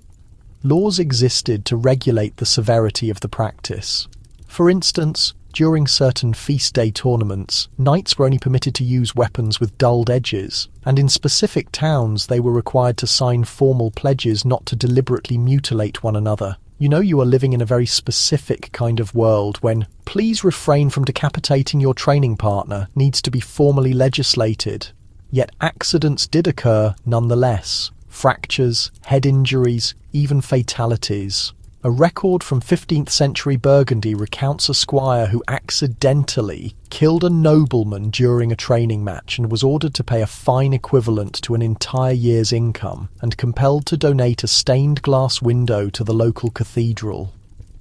Laws existed to regulate the severity of the practice. For instance, During certain feast day tournaments, knights were only permitted to use weapons with dulled edges, and in specific towns they were required to sign formal pledges not to deliberately mutilate one another. You know you are living in a very specific kind of world when "please refrain from decapitating your training partner" needs to be formally legislated. Yet accidents did occur nonetheless. Fractures, head injuries, even fatalities. A record from 15th century Burgundy recounts a squire who accidentally killed a nobleman during a training match and was ordered to pay a fine equivalent to an entire year's income and compelled to donate a stained glass window to the local cathedral.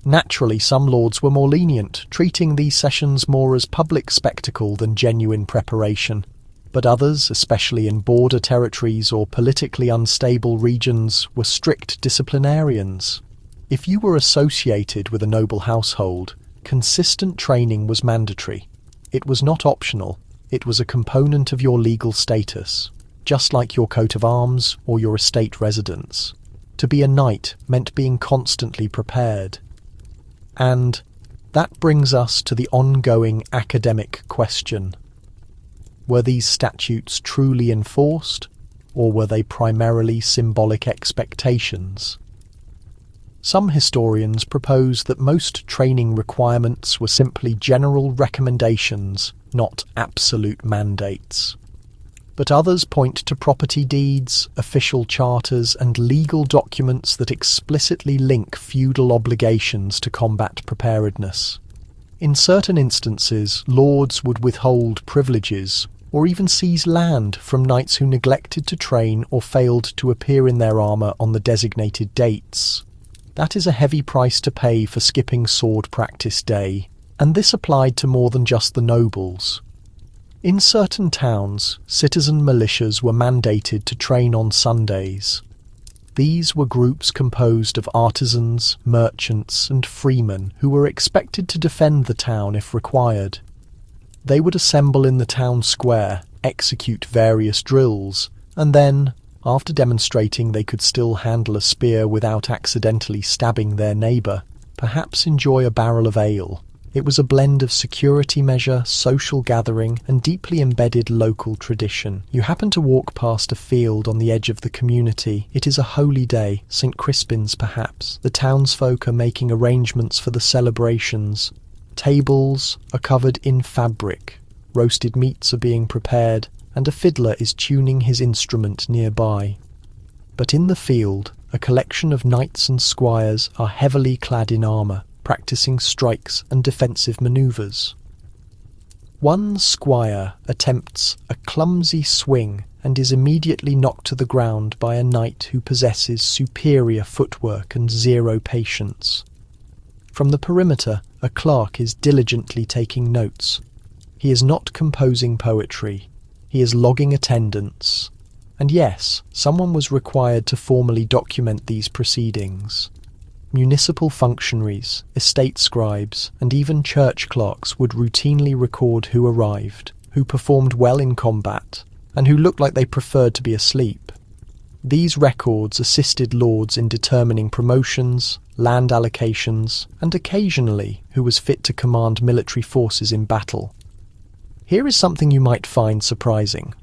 Naturally, some lords were more lenient, treating these sessions more as public spectacle than genuine preparation. But others, especially in border territories or politically unstable regions, were strict disciplinarians. If you were associated with a noble household, consistent training was mandatory. It was not optional, it was a component of your legal status, just like your coat of arms or your estate residence. To be a knight meant being constantly prepared. And that brings us to the ongoing academic question. Were these statutes truly enforced, or were they primarily symbolic expectations? Some historians propose that most training requirements were simply general recommendations, not absolute mandates. But others point to property deeds, official charters, and legal documents that explicitly link feudal obligations to combat preparedness. In certain instances, lords would withhold privileges or even seize land from knights who neglected to train or failed to appear in their armour on the designated dates. That is a heavy price to pay for skipping sword practice day, and this applied to more than just the nobles. In certain towns, citizen militias were mandated to train on Sundays. These were groups composed of artisans, merchants, and freemen who were expected to defend the town if required. They would assemble in the town square, execute various drills, and then, after demonstrating they could still handle a spear without accidentally stabbing their neighbour, perhaps enjoy a barrel of ale. It was a blend of security measure, social gathering, and deeply embedded local tradition. You happen to walk past a field on the edge of the community. It is a holy day, St. Crispin's perhaps. The townsfolk are making arrangements for the celebrations. Tables are covered in fabric. Roasted meats are being prepared, and a fiddler is tuning his instrument nearby. But in the field, a collection of knights and squires are heavily clad in armour, practising strikes and defensive manoeuvres. One squire attempts a clumsy swing and is immediately knocked to the ground by a knight who possesses superior footwork and zero patience. From the perimeter, a clerk is diligently taking notes. He is not composing poetry. He is logging attendance. And yes, someone was required to formally document these proceedings. Municipal functionaries, estate scribes, and even church clerks would routinely record who arrived, who performed well in combat, and who looked like they preferred to be asleep. These records assisted lords in determining promotions, land allocations, and occasionally who was fit to command military forces in battle. Here is something you might find surprising.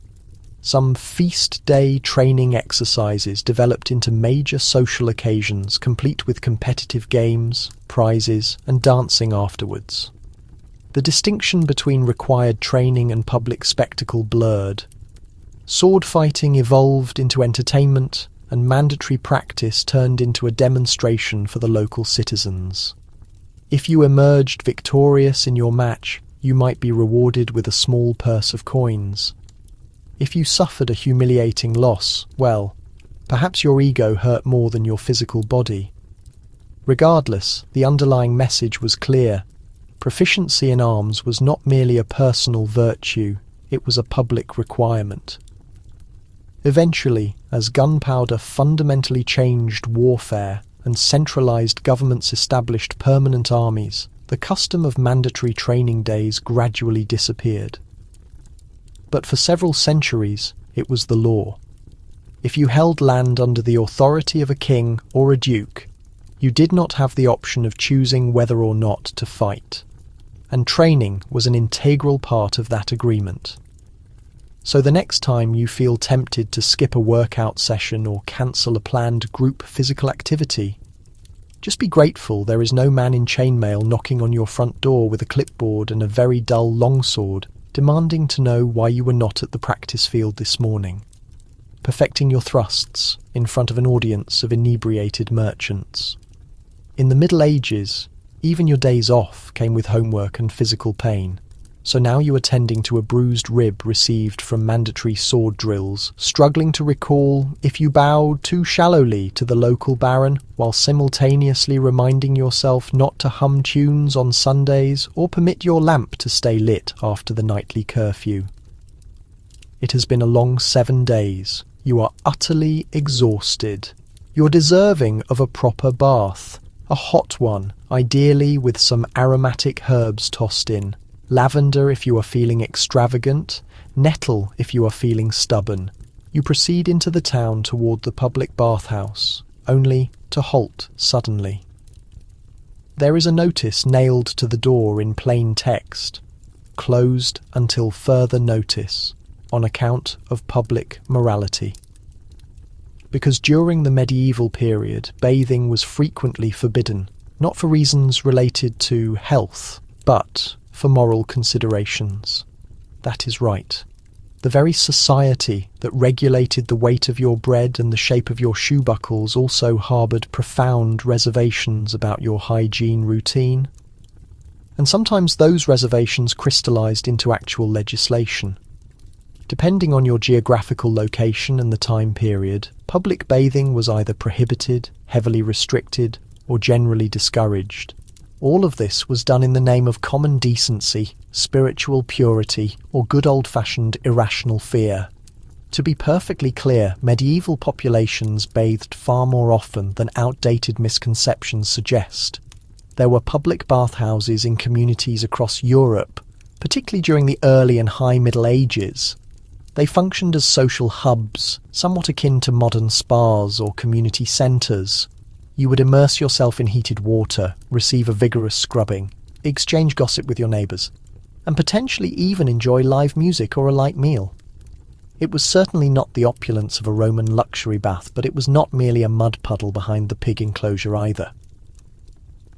Some feast day training exercises developed into major social occasions complete with competitive games, prizes, and dancing afterwards. The distinction between required training and public spectacle blurred. Sword fighting evolved into entertainment, and mandatory practice turned into a demonstration for the local citizens. If you emerged victorious in your match, you might be rewarded with a small purse of coins. If you suffered a humiliating loss, well, perhaps your ego hurt more than your physical body. Regardless, the underlying message was clear. Proficiency in arms was not merely a personal virtue, it was a public requirement. Eventually, as gunpowder fundamentally changed warfare and centralized governments established permanent armies, the custom of mandatory training days gradually disappeared. But for several centuries, it was the law. If you held land under the authority of a king or a duke, you did not have the option of choosing whether or not to fight. and training was an integral part of that agreement. So the next time you feel tempted to skip a workout session or cancel a planned group physical activity, just be grateful there is no man in chainmail knocking on your front door with a clipboard and a very dull longsword, demanding to know why you were not at the practice field this morning, perfecting your thrusts in front of an audience of inebriated merchants. In the Middle Ages, even your days off came with homework and physical pain. So now you are tending to a bruised rib received from mandatory sword drills, struggling to recall if you bowed too shallowly to the local baron, while simultaneously reminding yourself not to hum tunes on Sundays or permit your lamp to stay lit after the nightly curfew. It has been a long 7 days. You are utterly exhausted. You're deserving of a proper bath, a hot one, ideally with some aromatic herbs tossed in. Lavender if you are feeling extravagant, nettle if you are feeling stubborn. You proceed into the town toward the public bathhouse, only to halt suddenly. There is a notice nailed to the door in plain text, closed until further notice, on account of public morality. Because during the medieval period, bathing was frequently forbidden, not for reasons related to health, but for moral considerations. That is right. The very society that regulated the weight of your bread and the shape of your shoe buckles also harboured profound reservations about your hygiene routine. And sometimes those reservations crystallised into actual legislation. Depending on your geographical location and the time period, public bathing was either prohibited, heavily restricted, or generally discouraged. All of this was done in the name of common decency, spiritual purity, or good old-fashioned irrational fear. To be perfectly clear, medieval populations bathed far more often than outdated misconceptions suggest. There were public bathhouses in communities across Europe, particularly during the early and high Middle Ages. They functioned as social hubs, somewhat akin to modern spas or community centres. You would immerse yourself in heated water, receive a vigorous scrubbing, exchange gossip with your neighbours, and potentially even enjoy live music or a light meal. It was certainly not the opulence of a Roman luxury bath, but it was not merely a mud puddle behind the pig enclosure either.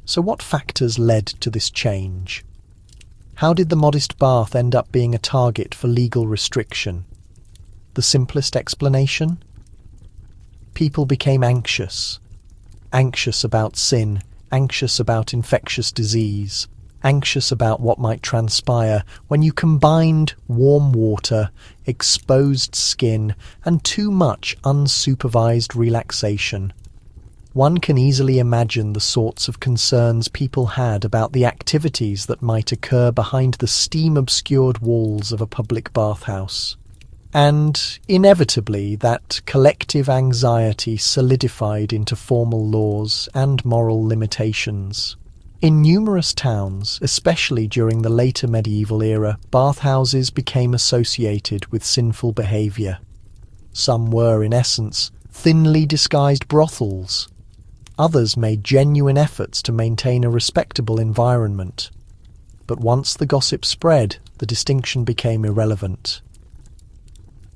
So what factors led to this change? How did the modest bath end up being a target for legal restriction? The simplest explanation? People became anxious. Anxious about sin, anxious about infectious disease, anxious about what might transpire when you combined warm water, exposed skin, and too much unsupervised relaxation. One can easily imagine the sorts of concerns people had about the activities that might occur behind the steam-obscured walls of a public bathhouse. And, inevitably, that collective anxiety solidified into formal laws and moral limitations. In numerous towns, especially during the later medieval era, bathhouses became associated with sinful behaviour. Some were, in essence, thinly disguised brothels. Others made genuine efforts to maintain a respectable environment. But once the gossip spread, the distinction became irrelevant.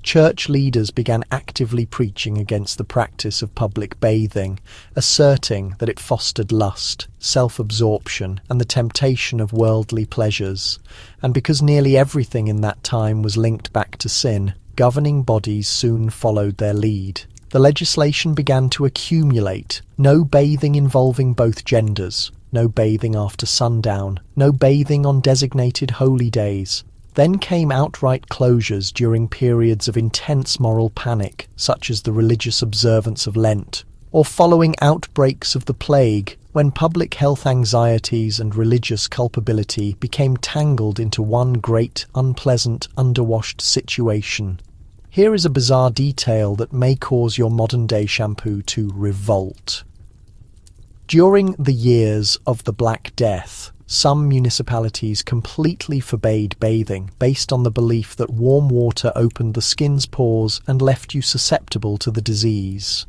Church leaders began actively preaching against the practice of public bathing, asserting that it fostered lust, self-absorption, and the temptation of worldly pleasures. And because nearly everything in that time was linked back to sin, governing bodies soon followed their lead. The legislation began to accumulate: no bathing involving both genders, no bathing after sundown, no bathing on designated holy days. Then came outright closures during periods of intense moral panic, such as the religious observance of Lent, or following outbreaks of the plague, when public health anxieties and religious culpability became tangled into one great, unpleasant, underwashed situation. Here is a bizarre detail that may cause your modern-day shampoo to revolt. During the years of the Black Death, some municipalities completely forbade bathing based on the belief that warm water opened the skin's pores and left you susceptible to the disease.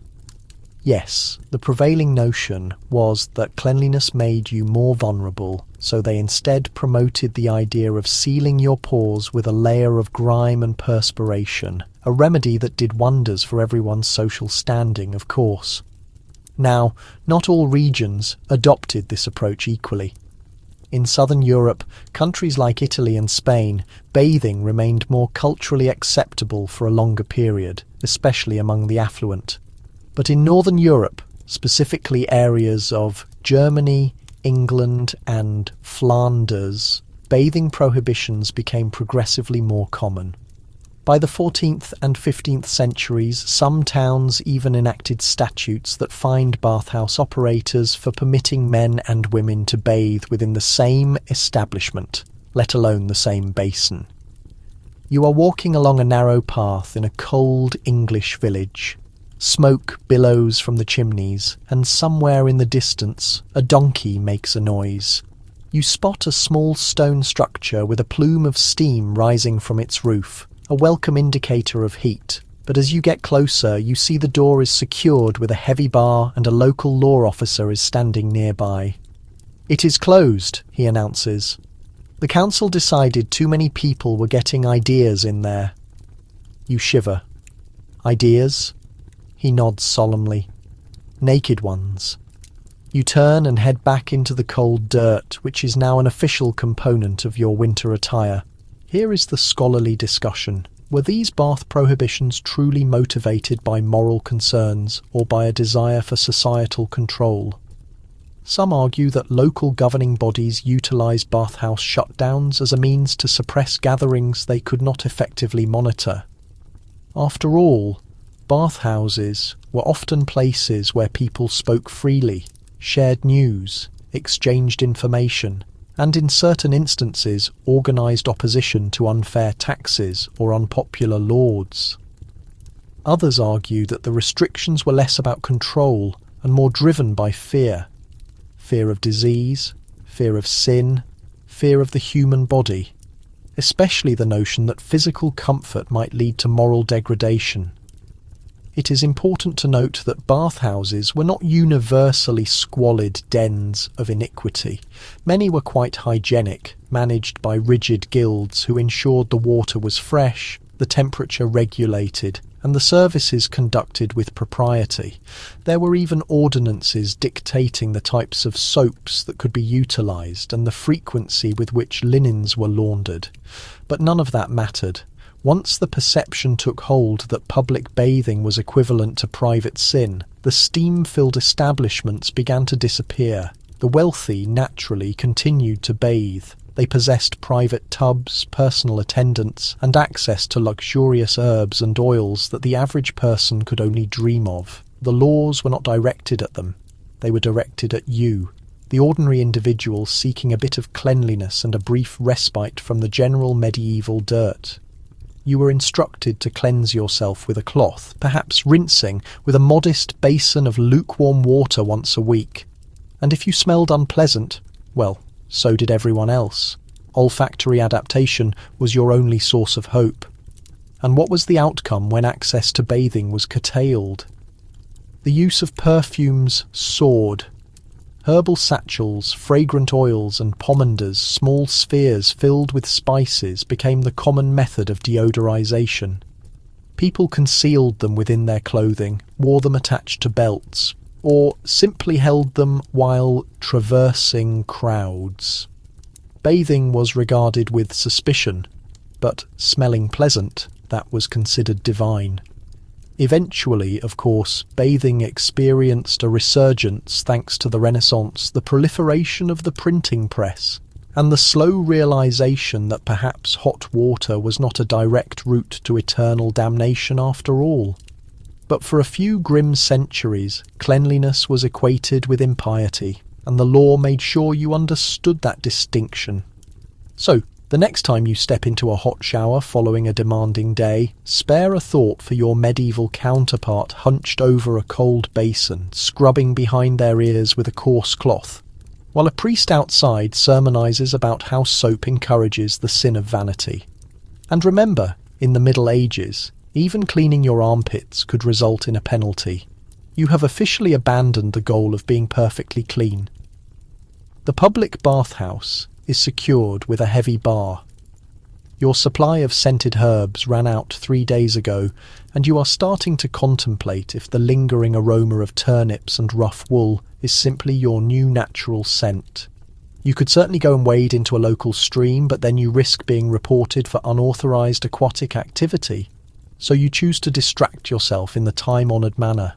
Yes, the prevailing notion was that cleanliness made you more vulnerable, so they instead promoted the idea of sealing your pores with a layer of grime and perspiration, a remedy that did wonders for everyone's social standing, of course. Now, not all regions adopted this approach equally. In southern Europe, countries like Italy and Spain, bathing remained more culturally acceptable for a longer period, especially among the affluent. But in Northern Europe, specifically areas of Germany, England and Flanders, bathing prohibitions became progressively more common. By the 14th and 15th centuries, some towns even enacted statutes that fined bathhouse operators for permitting men and women to bathe within the same establishment, let alone the same basin. You are walking along a narrow path in a cold English village. Smoke billows from the chimneys, and somewhere in the distance a donkey makes a noise. You spot a small stone structure with a plume of steam rising from its roof, a welcome indicator of heat. But as you get closer, you see the door is secured with a heavy bar and a local law officer is standing nearby. "It is closed," he announces. "The council decided too many people were getting ideas in there." You shiver. "Ideas?" He nods solemnly. "Naked ones." You turn and head back into the cold dirt, which is now an official component of your winter attire. Here is the scholarly discussion. Were these bath prohibitions truly motivated by moral concerns or by a desire for societal control? Some argue that local governing bodies utilised bathhouse shutdowns as a means to suppress gatherings they could not effectively monitor. After all, bathhouses were often places where people spoke freely, shared news, exchanged information, and in certain instances organised opposition to unfair taxes or unpopular lords. Others argue that the restrictions were less about control and more driven by fear. Fear of disease, fear of sin, fear of the human body, especially the notion that physical comfort might lead to moral degradation. It is important to note that bathhouses were not universally squalid dens of iniquity. Many were quite hygienic, managed by rigid guilds who ensured the water was fresh, the temperature regulated, and the services conducted with propriety. There were even ordinances dictating the types of soaps that could be utilised and the frequency with which linens were laundered. But none of that mattered. Once the perception took hold that public bathing was equivalent to private sin, the steam-filled establishments began to disappear. The wealthy, naturally, continued to bathe. They possessed private tubs, personal attendants, and access to luxurious herbs and oils that the average person could only dream of. The laws were not directed at them. They were directed at you, the ordinary individual seeking a bit of cleanliness and a brief respite from the general medieval dirt. You were instructed to cleanse yourself with a cloth, perhaps rinsing with a modest basin of lukewarm water once a week. And if you smelled unpleasant, well, so did everyone else. Olfactory adaptation was your only source of hope. And what was the outcome when access to bathing was curtailed? The use of perfumes soared. Herbal satchels, fragrant oils and pomanders, small spheres filled with spices, became the common method of deodorization. People concealed them within their clothing, wore them attached to belts, or simply held them while traversing crowds. Bathing was regarded with suspicion, but smelling pleasant, that was considered divine. Eventually, of course, bathing experienced a resurgence thanks to the Renaissance, the proliferation of the printing press, and the slow realization that perhaps hot water was not a direct route to eternal damnation after all. But for a few grim centuries, cleanliness was equated with impiety, and the law made sure you understood that distinction. So, the next time you step into a hot shower following a demanding day, spare a thought for your medieval counterpart hunched over a cold basin, scrubbing behind their ears with a coarse cloth, while a priest outside sermonizes about how soap encourages the sin of vanity. And remember, in the Middle Ages, even cleaning your armpits could result in a penalty. You have officially abandoned the goal of being perfectly clean. The public bathhouse is secured with a heavy bar. Your supply of scented herbs ran out 3 days ago, and you are starting to contemplate if the lingering aroma of turnips and rough wool is simply your new natural scent. You could certainly go and wade into a local stream, but then you risk being reported for unauthorized aquatic activity. So you choose to distract yourself in the time-honored manner.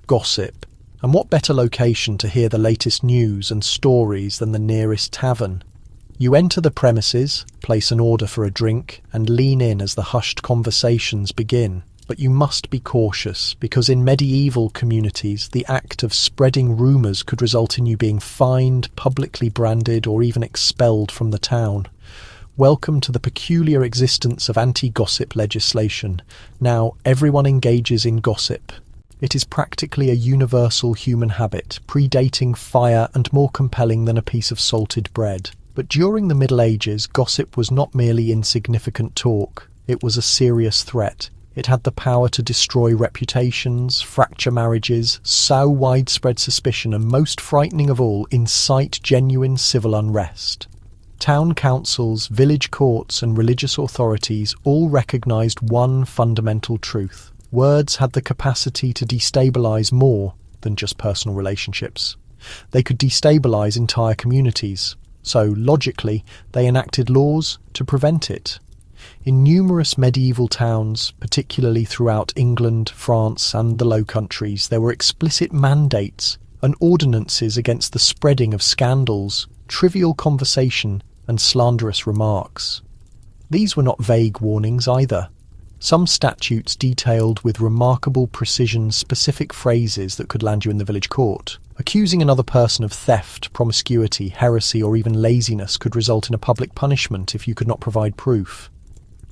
Gossip. And what better location to hear the latest news and stories than the nearest tavern? You enter the premises, place an order for a drink, and lean in as the hushed conversations begin. But you must be cautious, because in medieval communities, the act of spreading rumours could result in you being fined, publicly branded, or even expelled from the town. Welcome to the peculiar existence of anti-gossip legislation. Now, everyone engages in gossip. It is practically a universal human habit, predating fire and more compelling than a piece of salted bread. But during the Middle Ages, gossip was not merely insignificant talk. It was a serious threat. It had the power to destroy reputations, fracture marriages, sow widespread suspicion, and most frightening of all, incite genuine civil unrest. Town councils, village courts, and religious authorities all recognized one fundamental truth. Words had the capacity to destabilize more than just personal relationships. They could destabilize entire communities. So, logically, they enacted laws to prevent it. In numerous medieval towns, particularly throughout England, France, and the Low Countries, there were explicit mandates and ordinances against the spreading of scandals, trivial conversation, and slanderous remarks. These were not vague warnings either. Some statutes detailed with remarkable precision specific phrases that could land you in the village court. Accusing another person of theft, promiscuity, heresy, or even laziness could result in a public punishment if you could not provide proof.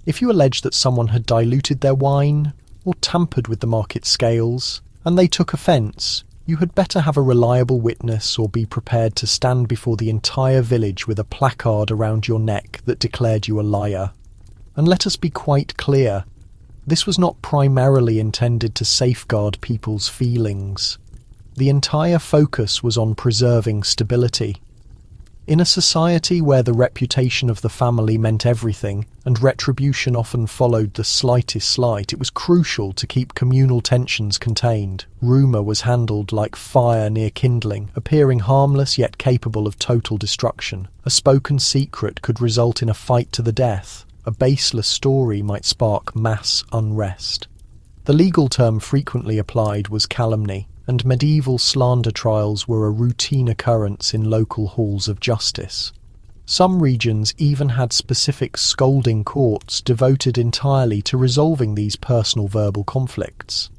If you alleged that someone had diluted their wine or tampered with the market scales, and they took offence, you had better have a reliable witness or be prepared to stand before the entire village with a placard around your neck that declared you a liar. And let us be quite clear, this was not primarily intended to safeguard people's feelings. The entire focus was on preserving stability. In a society where the reputation of the family meant everything, and retribution often followed the slightest slight, it was crucial to keep communal tensions contained. Rumour was handled like fire near kindling, appearing harmless yet capable of total destruction. A spoken secret could result in a fight to the death. A baseless story might spark mass unrest. The legal term frequently applied was calumny, and medieval slander trials were a routine occurrence in local halls of justice. Some regions even had specific scolding courts devoted entirely to resolving these personal verbal conflicts.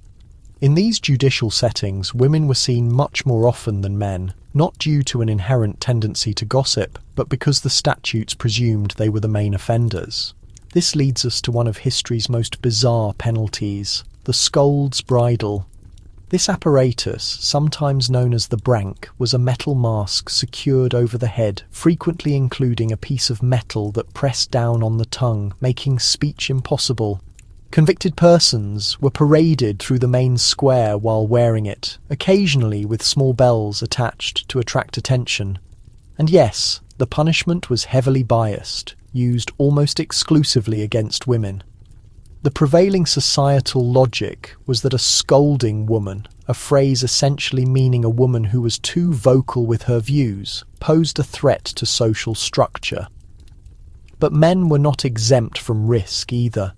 In these judicial settings, women were seen much more often than men, not due to an inherent tendency to gossip, but because the statutes presumed they were the main offenders. This leads us to one of history's most bizarre penalties, the scold's bridle. This apparatus, sometimes known as the brank, was a metal mask secured over the head, frequently including a piece of metal that pressed down on the tongue, making speech impossible. Convicted persons were paraded through the main square while wearing it, occasionally with small bells attached to attract attention. And yes, the punishment was heavily biased, used almost exclusively against women. The prevailing societal logic was that a scolding woman, a phrase essentially meaning a woman who was too vocal with her views, posed a threat to social structure. But men were not exempt from risk either.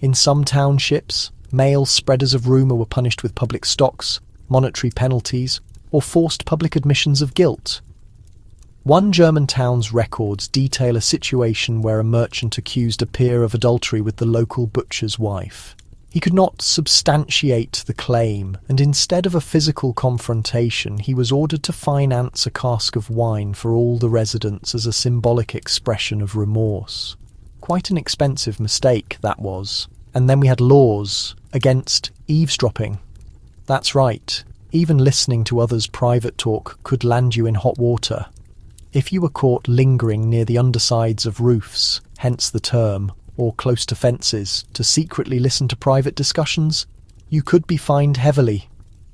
In some townships, male spreaders of rumour were punished with public stocks, monetary penalties, or forced public admissions of guilt. One German town's records detail a situation where a merchant accused a peer of adultery with the local butcher's wife. He could not substantiate the claim, and instead of a physical confrontation, he was ordered to finance a cask of wine for all the residents as a symbolic expression of remorse. Quite an expensive mistake, that was. And then we had laws against eavesdropping. That's right, even listening to others' private talk could land you in hot water. If you were caught lingering near the undersides of roofs, hence the term, or close to fences, to secretly listen to private discussions, you could be fined heavily.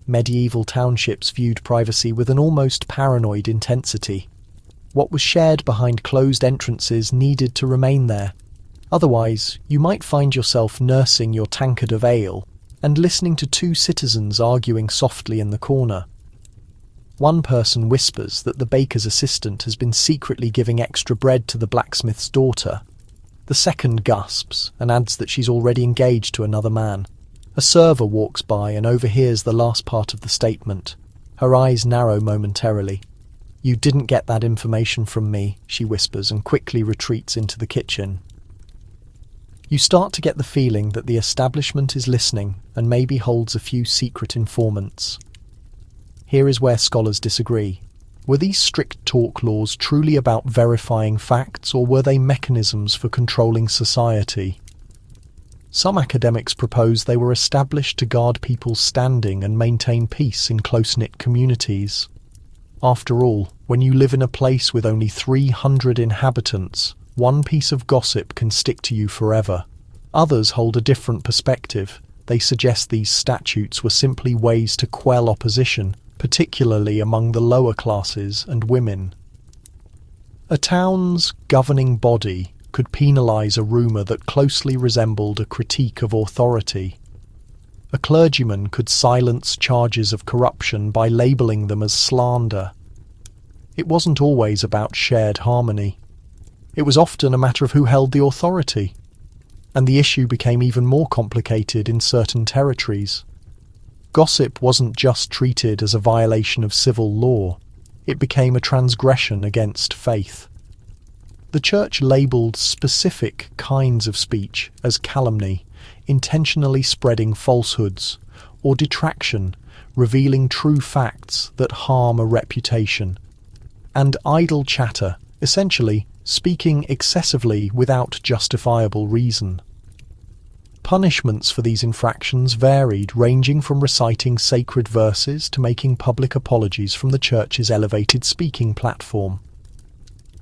Medieval townships viewed privacy with an almost paranoid intensity. What was shared behind closed entrances needed to remain there. Otherwise, you might find yourself nursing your tankard of ale and listening to two citizens arguing softly in the corner. One person whispers that the baker's assistant has been secretly giving extra bread to the blacksmith's daughter. The second gasps and adds that she's already engaged to another man. A server walks by and overhears the last part of the statement. Her eyes narrow momentarily. "You didn't get that information from me," she whispers and quickly retreats into the kitchen. You start to get the feeling that the establishment is listening and maybe holds a few secret informants. Here is where scholars disagree. Were these strict talk laws truly about verifying facts, or were they mechanisms for controlling society? Some academics propose they were established to guard people's standing and maintain peace in close-knit communities. After all, when you live in a place with only 300 inhabitants, one piece of gossip can stick to you forever. Others hold a different perspective. They suggest these statutes were simply ways to quell opposition, particularly among the lower classes and women. A town's governing body could penalise a rumour that closely resembled a critique of authority. A clergyman could silence charges of corruption by labelling them as slander. It wasn't always about shared harmony. It was often a matter of who held the authority. And the issue became even more complicated in certain territories. Gossip wasn't just treated as a violation of civil law. It became a transgression against faith. The church labelled specific kinds of speech as calumny, intentionally spreading falsehoods, or detraction, revealing true facts that harm a reputation, and idle chatter, essentially speaking excessively without justifiable reason. Punishments for these infractions varied, ranging from reciting sacred verses to making public apologies from the church's elevated speaking platform.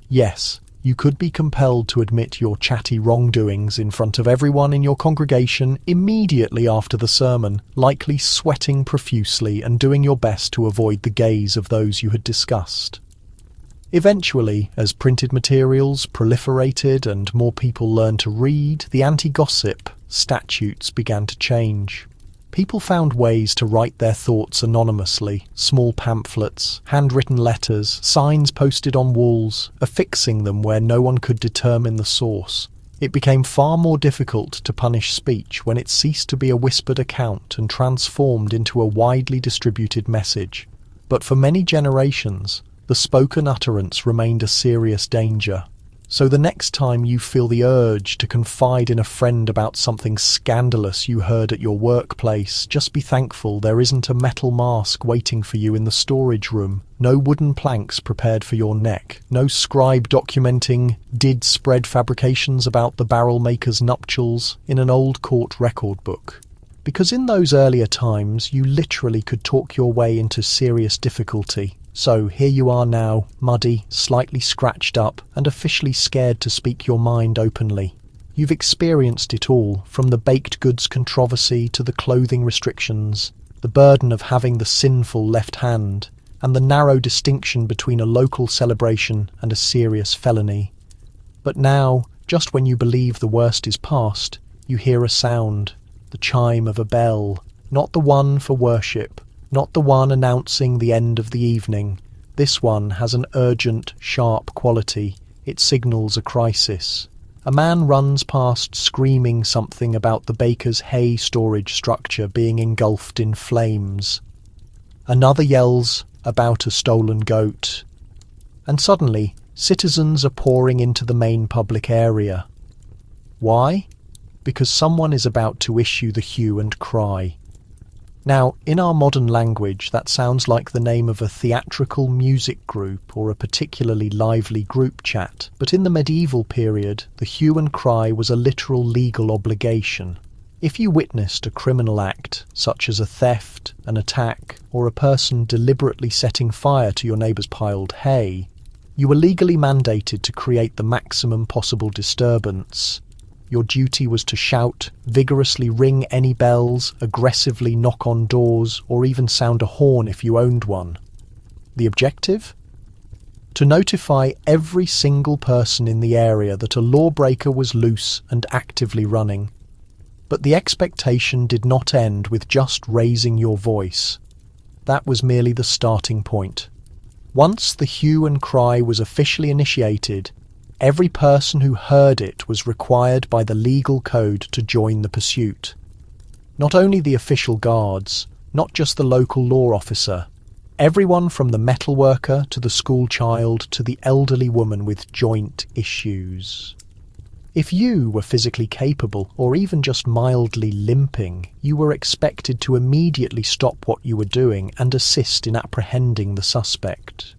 Yes, you could be compelled to admit your chatty wrongdoings in front of everyone in your congregation immediately after the sermon, likely sweating profusely and doing your best to avoid the gaze of those you had discussed. Eventually, as printed materials proliferated and more people learned to read, the anti-gossip statutes began to change. People found ways to write their thoughts anonymously, small pamphlets, handwritten letters, signs posted on walls, affixing them where no one could determine the source. It became far more difficult to punish speech when it ceased to be a whispered account and transformed into a widely distributed message. But for many generations, the spoken utterance remained a serious danger. So the next time you feel the urge to confide in a friend about something scandalous you heard at your workplace, just be thankful there isn't a metal mask waiting for you in the storage room, no wooden planks prepared for your neck, no scribe documenting did spread fabrications about the barrel maker's nuptials in an old court record book. Because in those earlier times you literally could talk your way into serious difficulty. So here you are now, muddy, slightly scratched up, and officially scared to speak your mind openly. You've experienced it all, from the baked goods controversy to the clothing restrictions, the burden of having the sinful left hand, and the narrow distinction between a local celebration and a serious felony. But now, just when you believe the worst is past, you hear a sound, the chime of a bell, not the one for worship, not the one announcing the end of the evening. This one has an urgent, sharp quality. It signals a crisis. A man runs past screaming something about the baker's hay storage structure being engulfed in flames. Another yells about a stolen goat. And suddenly, citizens are pouring into the main public area. Why? Because someone is about to issue the hue and cry. Now, in our modern language, that sounds like the name of a theatrical music group or a particularly lively group chat. But in the medieval period, the hue and cry was a literal legal obligation. If you witnessed a criminal act, such as a theft, an attack, or a person deliberately setting fire to your neighbour's piled hay, you were legally mandated to create the maximum possible disturbance. Your duty was to shout, vigorously ring any bells, aggressively knock on doors, or even sound a horn if you owned one. The objective? To notify every single person in the area that a lawbreaker was loose and actively running. But the expectation did not end with just raising your voice. That was merely the starting point. Once the hue and cry was officially initiated, every person who heard it was required by the legal code to join the pursuit. Not only the official guards, not just the local law officer, everyone from the metalworker to the school child to the elderly woman with joint issues. If you were physically capable or even just mildly limping, you were expected to immediately stop what you were doing and assist in apprehending the suspect.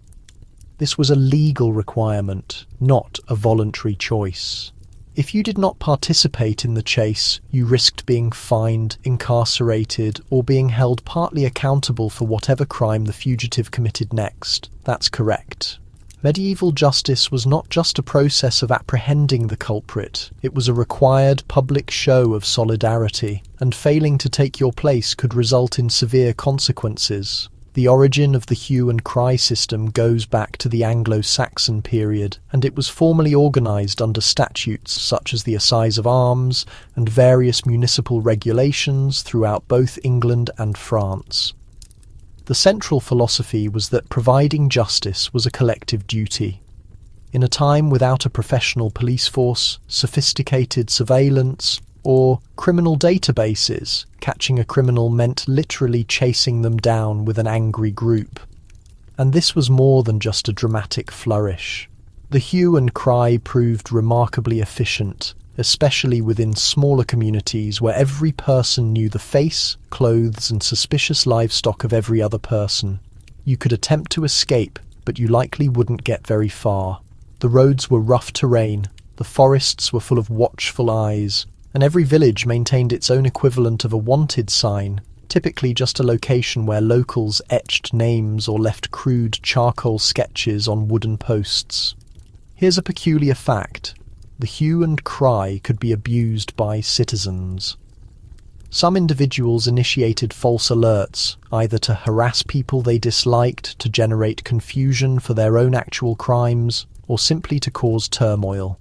This was a legal requirement, not a voluntary choice. If you did not participate in the chase, you risked being fined, incarcerated, or being held partly accountable for whatever crime the fugitive committed next. That's correct. Medieval justice was not just a process of apprehending the culprit, it was a required public show of solidarity, and failing to take your place could result in severe consequences. The origin of the hue and cry system goes back to the Anglo-Saxon period, and it was formally organised under statutes such as the Assize of Arms and various municipal regulations throughout both England and France. The central philosophy was that providing justice was a collective duty. In a time without a professional police force, sophisticated surveillance, or criminal databases, catching a criminal meant literally chasing them down with an angry group. And this was more than just a dramatic flourish. The hue and cry proved remarkably efficient, especially within smaller communities where every person knew the face, clothes, and suspicious livestock of every other person. You could attempt to escape, but you likely wouldn't get very far. The roads were rough terrain, the forests were full of watchful eyes, and every village maintained its own equivalent of a wanted sign, typically just a location where locals etched names or left crude charcoal sketches on wooden posts. Here's a peculiar fact. The hue and cry could be abused by citizens. Some individuals initiated false alerts, either to harass people they disliked, to generate confusion for their own actual crimes, or simply to cause turmoil.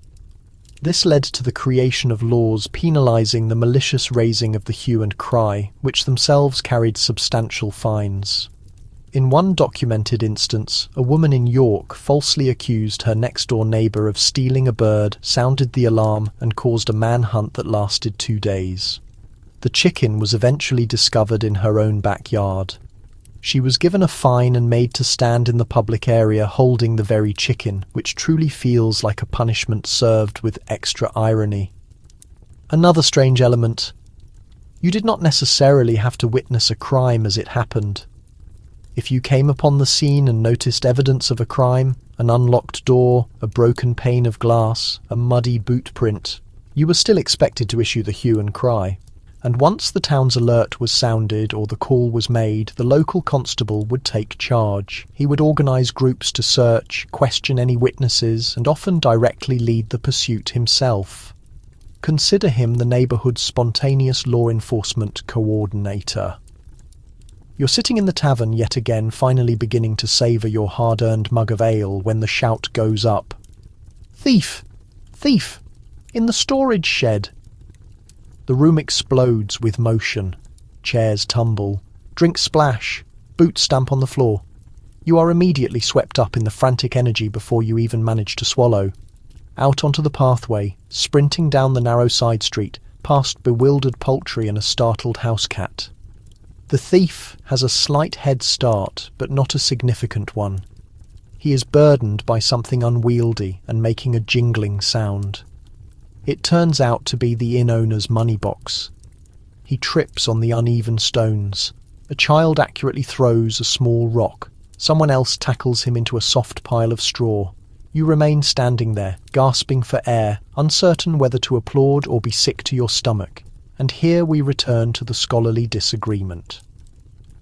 This led to the creation of laws penalising the malicious raising of the hue and cry, which themselves carried substantial fines. In one documented instance, a woman in York falsely accused her next-door neighbour of stealing a bird, sounded the alarm, and caused a manhunt that lasted 2 days. The chicken was eventually discovered in her own backyard. She was given a fine and made to stand in the public area holding the very chicken, which truly feels like a punishment served with extra irony. Another strange element. You did not necessarily have to witness a crime as it happened. If you came upon the scene and noticed evidence of a crime, an unlocked door, a broken pane of glass, a muddy boot print, you were still expected to issue the hue and cry. And once the town's alert was sounded or the call was made, the local constable would take charge. He would organise groups to search, question any witnesses, and often directly lead the pursuit himself. Consider him the neighbourhood's spontaneous law enforcement coordinator. You're sitting in the tavern yet again, finally beginning to savour your hard-earned mug of ale when the shout goes up. "Thief! Thief! In the storage shed!" The room explodes with motion. Chairs tumble. Drinks splash. Boots stamp on the floor. You are immediately swept up in the frantic energy before you even manage to swallow. Out onto the pathway, sprinting down the narrow side street, past bewildered poultry and a startled house cat. The thief has a slight head start, but not a significant one. He is burdened by something unwieldy and making a jingling sound. It turns out to be the inn owner's money box. He trips on the uneven stones. A child accurately throws a small rock. Someone else tackles him into a soft pile of straw. You remain standing there, gasping for air, uncertain whether to applaud or be sick to your stomach. And here we return to the scholarly disagreement.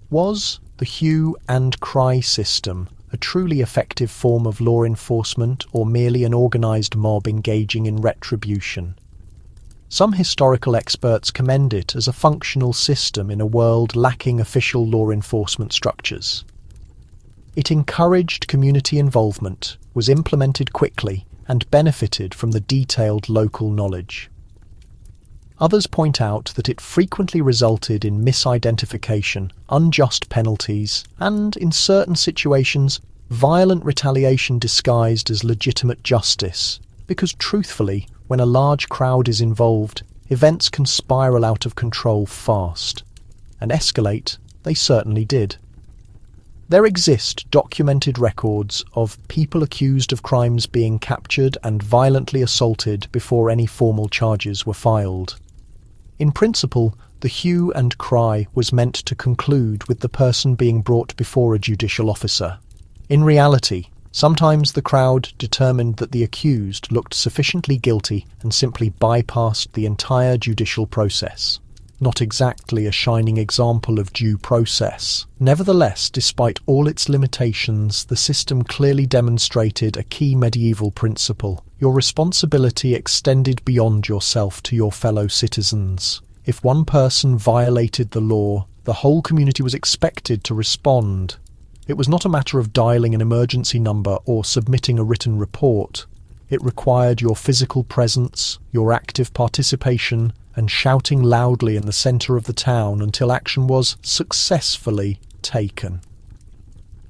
Was the hue and cry system a truly effective form of law enforcement or merely an organised mob engaging in retribution? Some historical experts commend it as a functional system in a world lacking official law enforcement structures. It encouraged community involvement, was implemented quickly, and benefited from the detailed local knowledge. Others point out that it frequently resulted in misidentification, unjust penalties, and, in certain situations, violent retaliation disguised as legitimate justice, because truthfully, when a large crowd is involved, events can spiral out of control fast. And escalate, they certainly did. There exist documented records of people accused of crimes being captured and violently assaulted before any formal charges were filed. In principle, the hue and cry was meant to conclude with the person being brought before a judicial officer. In reality, sometimes the crowd determined that the accused looked sufficiently guilty and simply bypassed the entire judicial process. Not exactly a shining example of due process. Nevertheless, despite all its limitations, the system clearly demonstrated a key medieval principle. Your responsibility extended beyond yourself to your fellow citizens. If one person violated the law, the whole community was expected to respond. It was not a matter of dialing an emergency number or submitting a written report. It required your physical presence, your active participation, and shouting loudly in the centre of the town until action was successfully taken.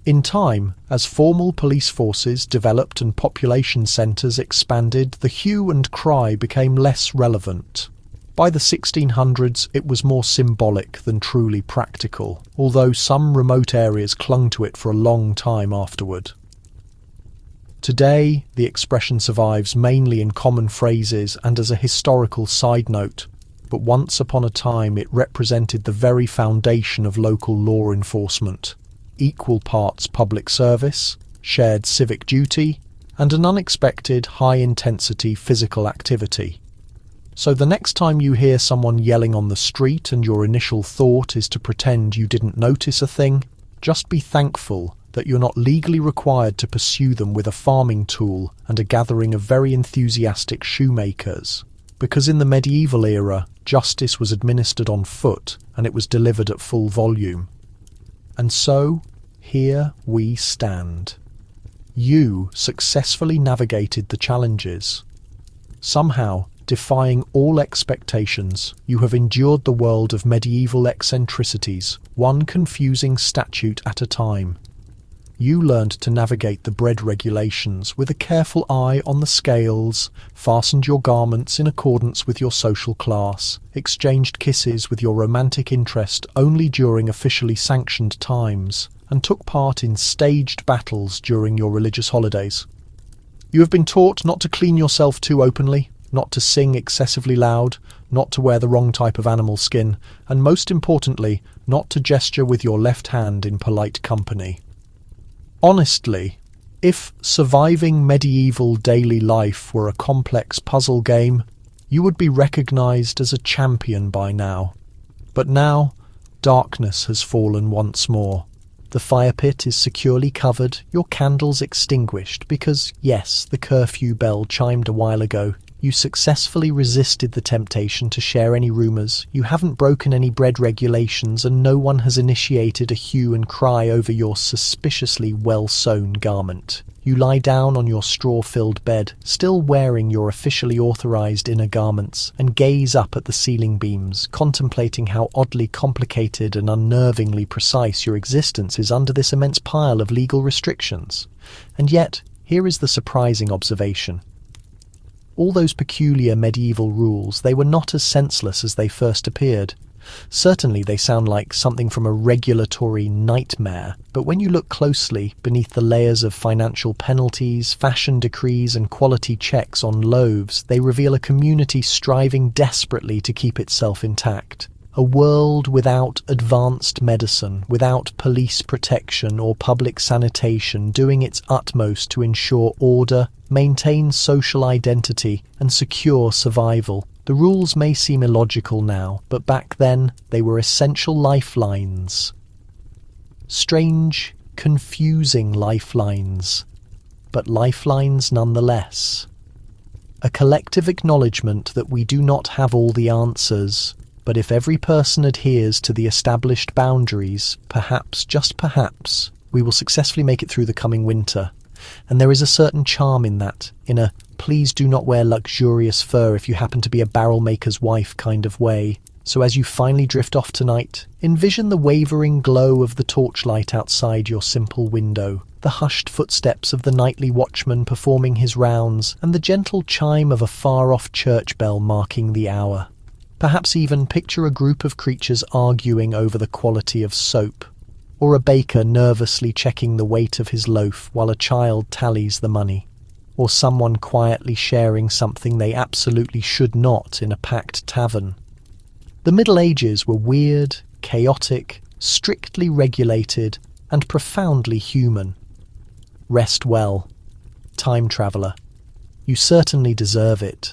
In time, as formal police forces developed and population centres expanded, the hue and cry became less relevant. By the 1600s, it was more symbolic than truly practical, although some remote areas clung to it for a long time afterward. Today, the expression survives mainly in common phrases and as a historical side note, but once upon a time it represented the very foundation of local law enforcement. Equal parts public service, shared civic duty, and an unexpected high-intensity physical activity. So the next time you hear someone yelling on the street and your initial thought is to pretend you didn't notice a thing, just be thankful that you're not legally required to pursue them with a farming tool and a gathering of very enthusiastic shoemakers. Because in the medieval era, justice was administered on foot and it was delivered at full volume. And so, here we stand. You successfully navigated the challenges. Somehow, defying all expectations, you have endured the world of medieval eccentricities, one confusing statute at a time. You learned to navigate the bread regulations with a careful eye on the scales, fastened your garments in accordance with your social class, exchanged kisses with your romantic interest only during officially sanctioned times, and took part in staged battles during your religious holidays. You have been taught not to clean yourself too openly, not to sing excessively loud, not to wear the wrong type of animal skin, and most importantly, not to gesture with your left hand in polite company. Honestly, if surviving medieval daily life were a complex puzzle game, you would be recognized as a champion by now. But now, darkness has fallen once more. The fire pit is securely covered, your candles extinguished because, yes, the curfew bell chimed a while ago. You successfully resisted the temptation to share any rumours, you haven't broken any bread regulations, and no one has initiated a hue and cry over your suspiciously well-sewn garment. You lie down on your straw-filled bed, still wearing your officially authorised inner garments, and gaze up at the ceiling beams, contemplating how oddly complicated and unnervingly precise your existence is under this immense pile of legal restrictions. And yet, here is the surprising observation. All those peculiar medieval rules, they were not as senseless as they first appeared. Certainly they sound like something from a regulatory nightmare, but when you look closely beneath the layers of financial penalties, fashion decrees and quality checks on loaves, they reveal a community striving desperately to keep itself intact. A world without advanced medicine, without police protection or public sanitation, doing its utmost to ensure order, maintain social identity, and secure survival. The rules may seem illogical now, but back then they were essential lifelines. Strange, confusing lifelines, but lifelines nonetheless. A collective acknowledgement that we do not have all the answers, but if every person adheres to the established boundaries, perhaps, just perhaps, we will successfully make it through the coming winter. And there is a certain charm in that, in a please do not wear luxurious fur if you happen to be a barrel maker's wife kind of way. So as you finally drift off tonight, envision the wavering glow of the torchlight outside your simple window, the hushed footsteps of the nightly watchman performing his rounds, and the gentle chime of a far-off church bell marking the hour. Perhaps even picture a group of creatures arguing over the quality of soap, or a baker nervously checking the weight of his loaf while a child tallies the money, or someone quietly sharing something they absolutely should not in a packed tavern. The Middle Ages were weird, chaotic, strictly regulated, and profoundly human. Rest well, time traveller. You certainly deserve it.